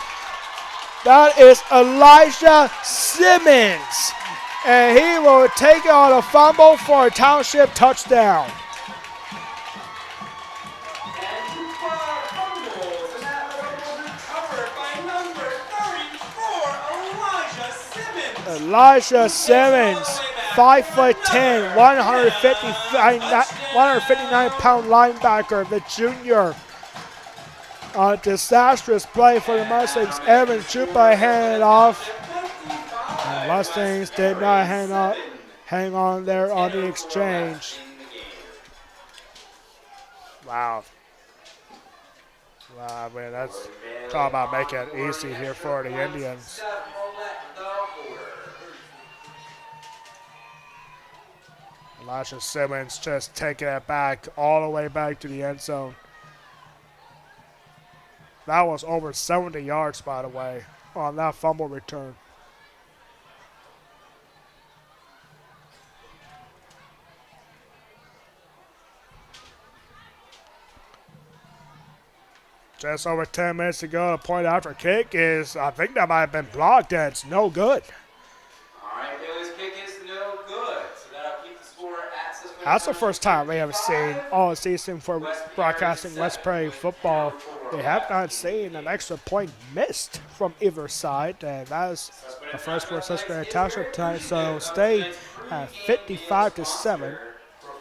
That is Elijah Simmons. And he will take it on a fumble for a Township touchdown. Elijah Simmons, 5'10", 159-pound linebacker, the junior. A disastrous play for the Mustangs. Evan Chupa handed off. The Mustangs did not hang on there on the exchange. Wow. Wow, man, that's talk about making it easy here for the Indians. Elijah Simmons just taking it back all the way back to the end zone. That was over 70 yards, by the way, on that fumble return. Just over 10 minutes to go. The point after kick is, I think that might have been blocked, and it's no good.
All right, Bailey's kick is no good. So that'll keep the score at Susquehanna.
That's the first time we have seen all season for broadcasting West Prairie football. We have not seen an extra point missed from either side, and that is the first for Susquehanna Township tonight. So stay at 55-7.
For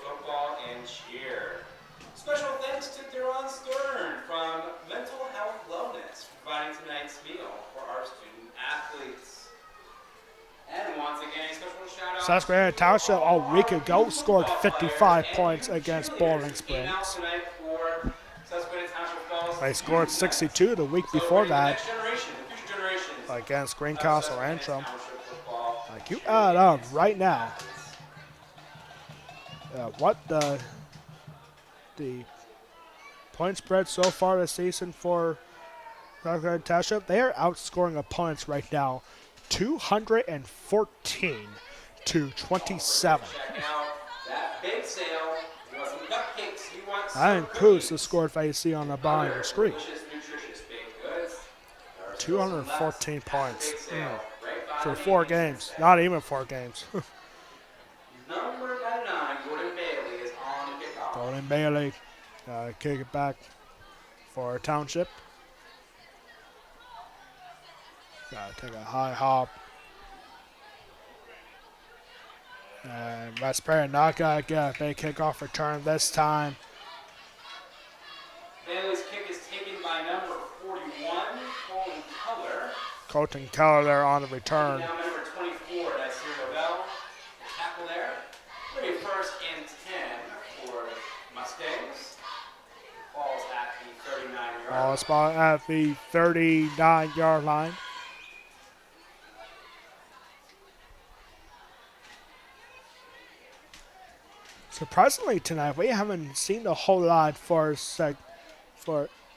football and cheer. Special thanks to Duran Stern from Mental Health Wellness for providing tonight's meal for our student athletes. And once again, a special shout out.
Susquehanna Township a week ago scored 55 points against Bowling Springs. They scored 62 the week before that against Greencastle Antrim. Like, you add up right now what the point spread so far this season for Susquehanna Township. They are outscoring opponents right now 214 to 27. That includes the score that you see on the bottom of the screen. 214 points for 4 games. Not even 4 games.
Number 99, Gordon Bailey, is on the kickoff.
Gordon Bailey kick it back for Township. Gotta take a high hop. And West Prairie not gonna get a big kickoff return this time.
Bailey's kick is taken by number 41, Colton Keller.
Colton Keller there on the return.
Now number 24, that's Cyril Bell. Tackle there. Maybe 1st and 10 for Mustangs. Falls at the 39-yard line.
Ball spot at the 39-yard line. Surprisingly tonight, we haven't seen a whole lot for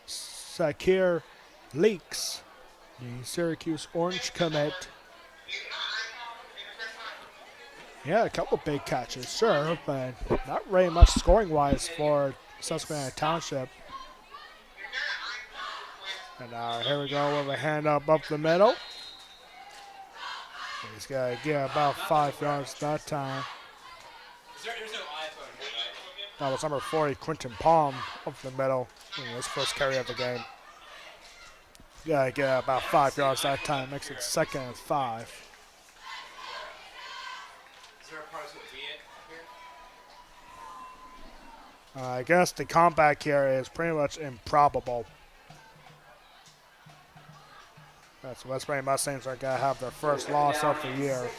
Sakir Leaks, the Syracuse Orange commit. Yeah, a couple big catches, sure, but not very much scoring-wise for Susquehanna Township. And here we go with a hand up the middle. He's got to get about 5 yards that time.
There's no iPhone here, right?
That was number 40, Quentin Palm, up the middle in his first carry of the game. Got to get about 5 yards that time. Makes it 2nd and 5.
Is there a price with V here?
I guess the comeback here is pretty much improbable. That's West Prairie Mustangs are going to have their first loss of the year.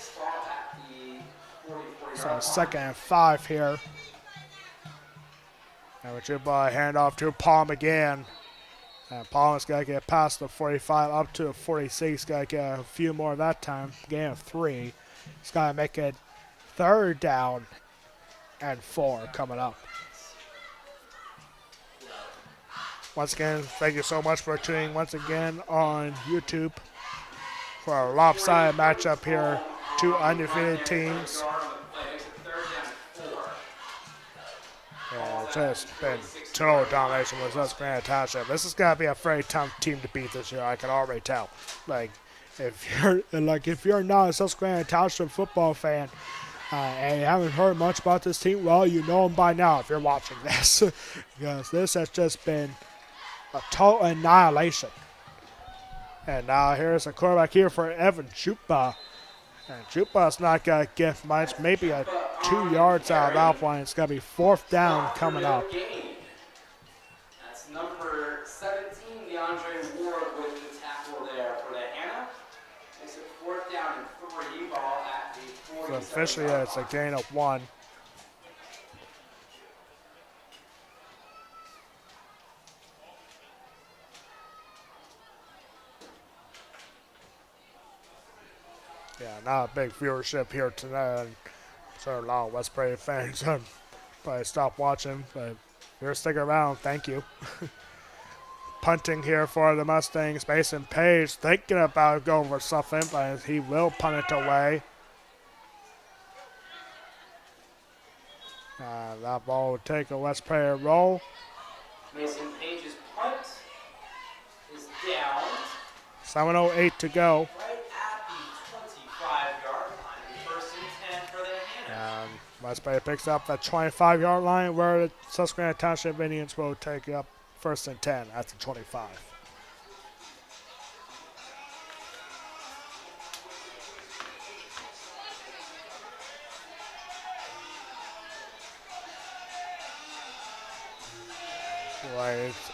So 2nd and 5 here. And with your ball handoff to Palm again. And Palm is going to get past the 45 up to the 46. Got to get a few more that time. Gain of 3. He's got to make it 3rd down and 4 coming up. Once again, thank you so much for tuning once again on YouTube for a lopsided matchup here. Two undefeated teams. Yeah, it's just been total domination with Susquehanna Township. This is gonna be a very tough team to beat this year. I can already tell. If you're not a Susquehanna Township football fan and you haven't heard much about this team, well, you know them by now if you're watching this, because this has just been a total annihilation. And now here's a quarterback here for Evan Chupa. And Chupa's not going to get much, maybe a 2 yards out of that one. It's going to be fourth down coming up.
That's number 17, DeAndre Ward with the tackle there for the Hannah. It's a fourth down and 3 ball at the 40.
So officially it's a gain of 1. Yeah, not a big viewership here tonight. So a lot of West Prairie fans probably stop watching, but if you're sticking around, thank you. Punting here for the Mustangs. Mason Page thinking about going for something, but he will punt it away. That ball will take a West Prairie roll.
Mason Page's punt is down.
7:08 to go.
Right at the 25-yard line. First and 10 for the Hannah.
West Prairie picks up the 25-yard line where the Susquehanna Township Indians will take up first and 10 at the 25.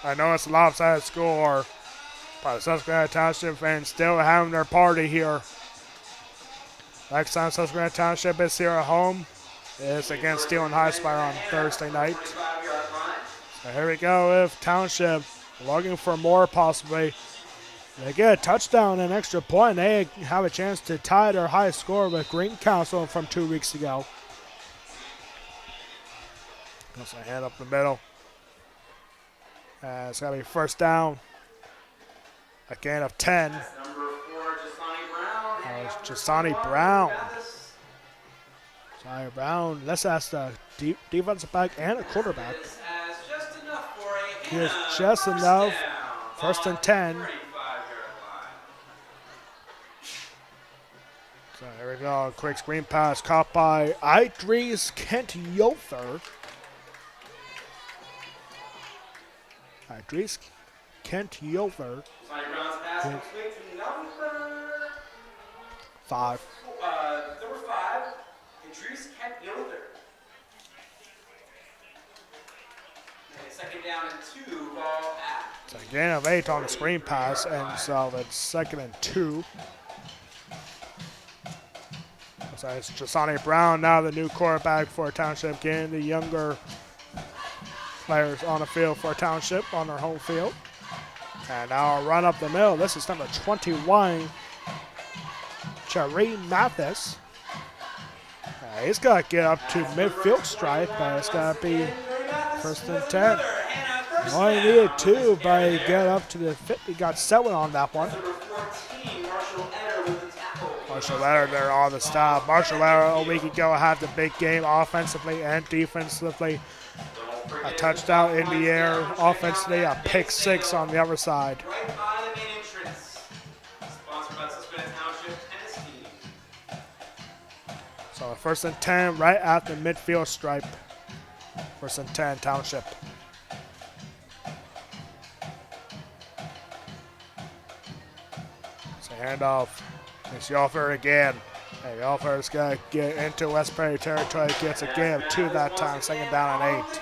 I know it's a lopsided score, but the Susquehanna Township fans still having their party here. Next time Susquehanna Township is here at home is against Steel and High Spire on Thursday night. So here we go with Township looking for more possibly. They get a touchdown and an extra point. They have a chance to tie their highest score with Greencastle from 2 weeks ago. That's a hand up the middle. It's going to be first down. A gain of 10.
That's number 4,
Jasani Brown. Jasani Brown. Let's ask the defensive back and a quarterback.
Just enough for a
He is just enough. First and 10. So here we go. Quick screen pass caught by Idris Kent Yofer. Idris Kent Yofer.
Number
5.
Number 5, Idris Kent Yoder. Second down and 2, ball at.
So a gain of 8 on the screen pass, and so it's second and 2. So it's Jasani Brown now the new quarterback for Township, getting the younger players on the field for Township on their home field. And now a run up the middle. This is number 21, Cheree Mathis. He's got to get up to midfield stripe, but it's got to be first and 10. He only needed 2, but he got up to the 50. He got 7 on that one. Marshall Eder there on the stop. Marshall Eder a week ago had the big game offensively and defensively. A touchdown in the air offensively, a pick 6 on the other side.
Right by the main entrance. Sponsored by Susquehanna Township Tennis Team.
So first and 10 right at the midfield stripe. First and 10 Township. So handoff. It's Yofer again. Hey, Yofer's going to get into West Prairie territory. Gets a gain of 2 that time. Second down and 8.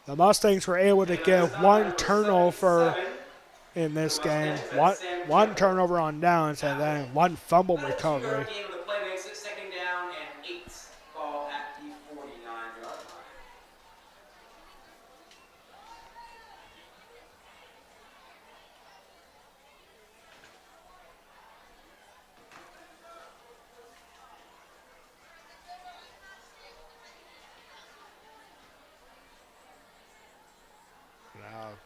The Mustangs were able to get 1 turnover in this game. One turnover on downs and then 1 fumble recovery.
Second down and 8, ball at the 49-yard line.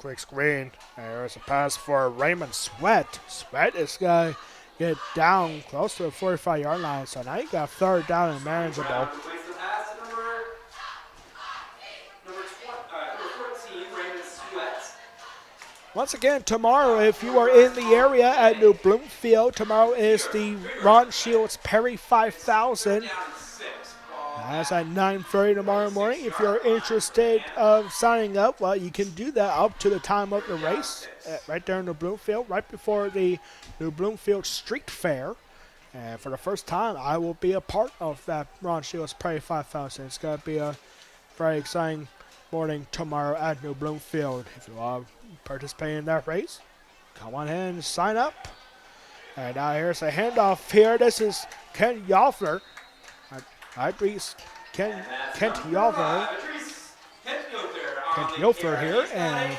Quick screen. There's a pass for Raymond Sweat. Sweat is going to get down close to the 45-yard line. So now you got third down and manageable.
Brown completes the pass to number 14, Raymond Sweat.
Once again, tomorrow, if you are in the area at New Bloomfield, tomorrow is the Ron Shields Perry 5000.
Down 6.
That's at 9:30 tomorrow morning. If you're interested of signing up, well, you can do that up to the time of the race, right there in New Bloomfield, right before the New Bloomfield Street Fair. And for the first time, I will be a part of that Ron Shields Perry 5000. It's going to be a very exciting morning tomorrow at New Bloomfield. If you want to participate in that race, come on in and sign up. And now here's a handoff here. This is Ken Yoffler. Idris Kent Yoffler. Kent Yoffler here, and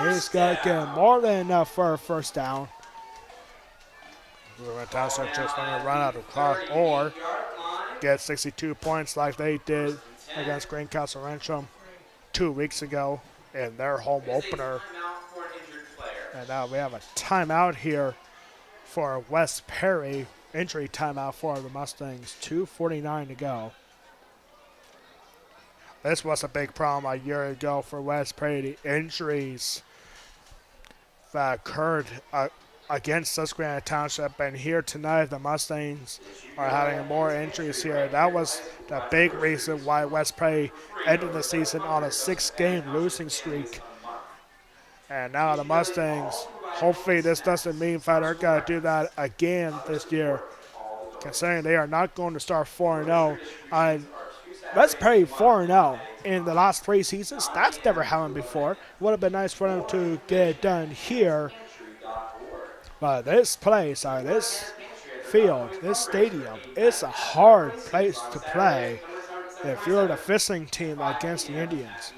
he's got to get more than enough for a first down. Township just going to run out of clock or get 62 points like they did against Greencastle Rancham 2 weeks ago in their home opener. And now we have a timeout here for West Perry. Injury timeout for the Mustangs. 2:49 to go. This was a big problem a year ago for West Perry. The injuries that occurred against Susquehanna Township, and here tonight the Mustangs are having more injuries here. That was the big reason why West Perry ended the season on a 6-game losing streak. And now the Mustangs, hopefully this doesn't mean that they're going to do that again this year, considering they are not going to start 4-0. West Perry 4-0 in the last 3 seasons. That's never happened before. Would have been nice for them to get it done here. But this place, this field, this stadium, it's a hard place to play if you're the fishing team against the Indians.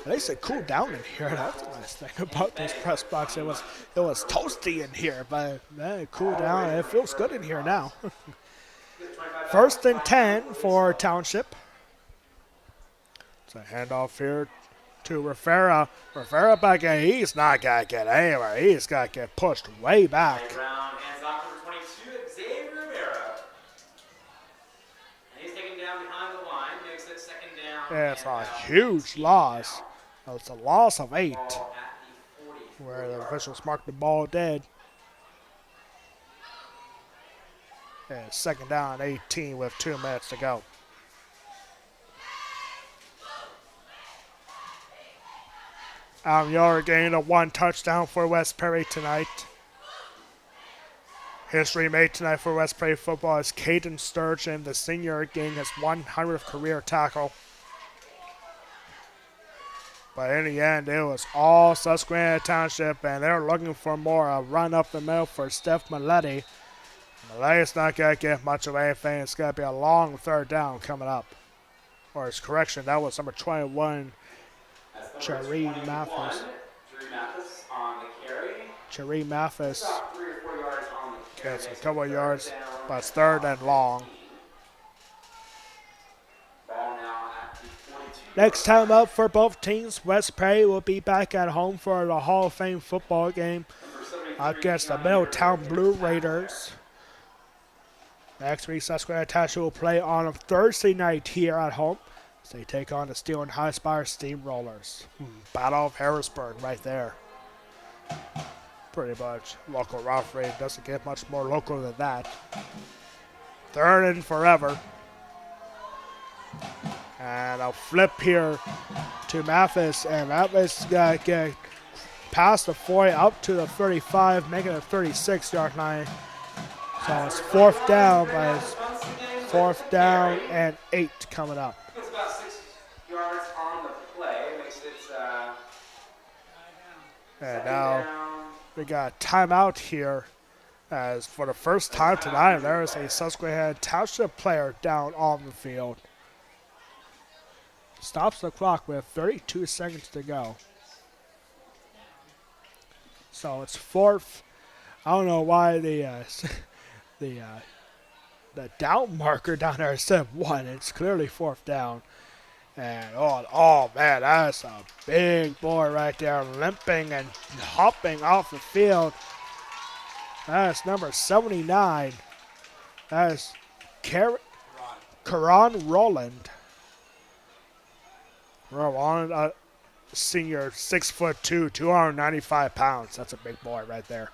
At least it cooled down in here. That's the nice thing about this press box. It was toasty in here, but it cooled down. It feels good in here now. 1st and 10 for Township. It's a handoff here to Rivera. Rivera back in. He's not going to get anywhere. He's got to get pushed way back.
Brown hands off number 22, Xavier Rivera. And he's taken down behind the line. Makes it 2nd down.
It's a huge loss. It's a loss of 8, where the officials marked the ball dead. And 2nd down, 18 with 2 minutes to go. You're getting a 1 touchdown for West Perry tonight. History made tonight for West Perry football as Caden Sturgeon, the senior, getting his 100th career tackle. But in the end, it was all Susquehanna Township, and they're looking for more. A run up the middle for Steph Maletti. Maletti's not going to get much of anything. It's going to be a long 3rd down coming up. Or his correction, that was number 21, Cheree Mathis. Cheree Mathis gets a couple of yards, but it's 3rd and long. Next time up for both teams, West Perry will be back at home for the Hall of Fame football game against the Middletown Blue Raiders. Next week, Susquehanna Township will play on a Thursday night here at home as they take on the Steel and High Spire Steamrollers. Battle of Harrisburg right there. Pretty much local rivalry. Doesn't get much more local than that. 3rd and forever. And a flip here to Mathis, and Mathis got to get past the 40 up to the 35, making it a 36-yard line. So it's 4th down, but it's 4th down and 8 coming up.
It's about 6 yards on the play. Makes it
and now we got a timeout here, as for the first time tonight, there is a Susquehanna Township player down on the field. Stops the clock with 32 seconds to go. So it's 4th. I don't know why the the down marker down there said 1. It's clearly 4th down. And oh man, that's a big boy right there, limping and hopping off the field. That's number 79. That is Karan Roland. Roland, a senior, 6'2", 295 pounds. That's a big boy right there.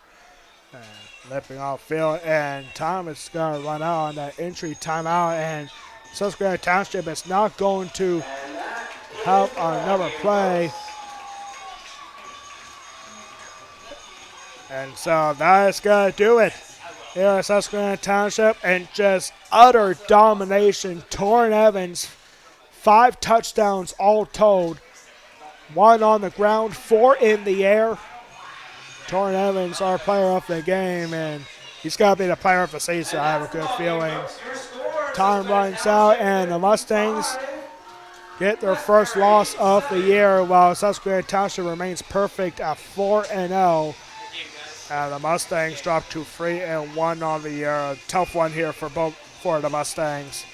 And limping off field, and time is going to run out on that entry timeout, and Susquehanna Township is not going to have another play. And so that's going to do it here at Susquehanna Township, and just utter domination. Torrin Evans, 5 touchdowns all told. 1 on the ground, 4 in the air. Torrin Evans, our player of the game, and he's got to be the player of the season. I have a good feeling. Time runs out, and the Mustangs get their first loss of the year, while Susquehanna Township remains perfect at 4-0. And the Mustangs drop to 3-1 on the year. A tough one here for the Mustangs.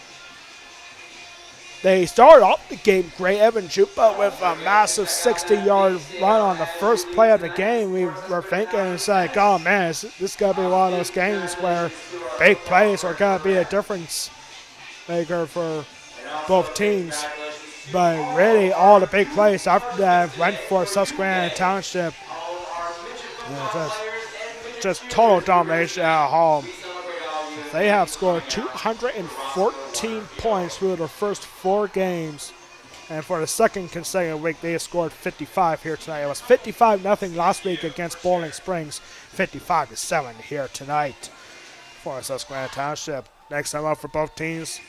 They started off the game great. Evan Jupa with a massive 60-yard run on the first play of the game. We were thinking, it's like, oh man, this is going to be one of those games where big plays are going to be a difference maker for both teams. But really, all the big plays after that went for Susquehanna Township. Just total domination at home. They have scored 214 points through their first 4 games. And for the second consecutive week, they have scored 55 here tonight. It was 55-0 last week against Bowling Springs. 55-7 here tonight for Susquehanna Township. Next time up for both teams,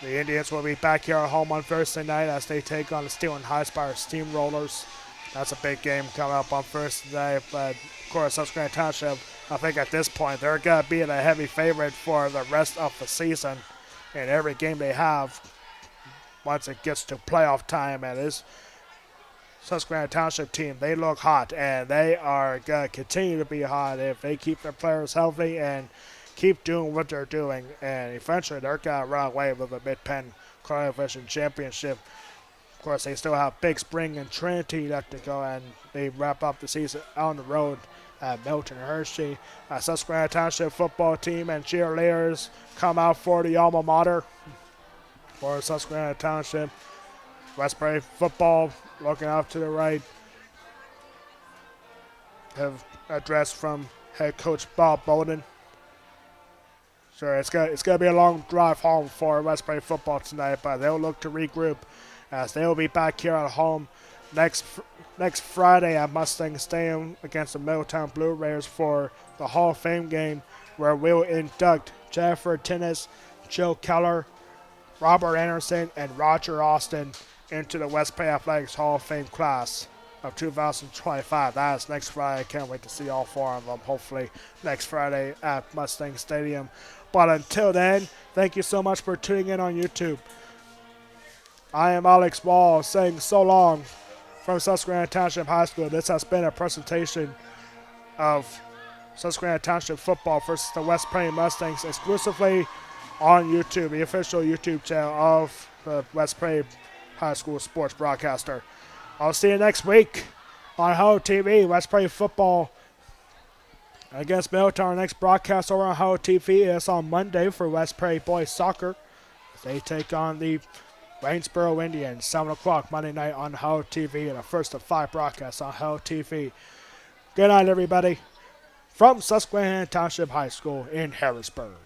the Indians will be back here at home on Thursday night as they take on the Steel and High Spire Steamrollers. That's a big game coming up on Thursday night. But, of course, Susquehanna Township, I think at this point, they're going to be the heavy favorite for the rest of the season in every game they have once it gets to playoff time. And this Susquehanna Township team, they look hot, and they are going to continue to be hot if they keep their players healthy and keep doing what they're doing. And eventually, they're going to run away with the Mid-Penn Colonial Championship. Of course, they still have Big Spring and Trinity left to go, and they wrap up the season on the road at Milton Hershey. Susquehanna Township football team and cheerleaders come out for the alma mater for Susquehanna Township. Westbury football looking off to the right. Have address from head coach Bob Bowden. Sure, it's gonna be a long drive home for Westbury football tonight, but they'll look to regroup as they'll be back here at home next Friday at Mustang Stadium against the Middletown Blue Raiders for the Hall of Fame game, where we'll induct Jennifer Tinnis, Joe Keller, Robert Anderson, and Roger Austin into the Westbury Athletics Hall of Fame class of 2025. That is next Friday. I can't wait to see all 4 of them, hopefully next Friday at Mustang Stadium. But until then, thank you so much for tuning in on YouTube. I am Alex Wall saying so long from Susquehanna Township High School. This has been a presentation of Susquehanna Township football versus the West Prairie Mustangs exclusively on YouTube, the official YouTube channel of the West Prairie High School sports broadcaster. I'll see you next week on Hello TV. West Prairie football against Middletown. Our next broadcast over on Hello TV is on Monday for West Prairie boys soccer. They take on the Waynesboro Indians, 7 o'clock Monday night on Hello TV, and a first of 5 broadcasts on Hello TV. Good night, everybody, from Susquehanna Township High School in Harrisburg.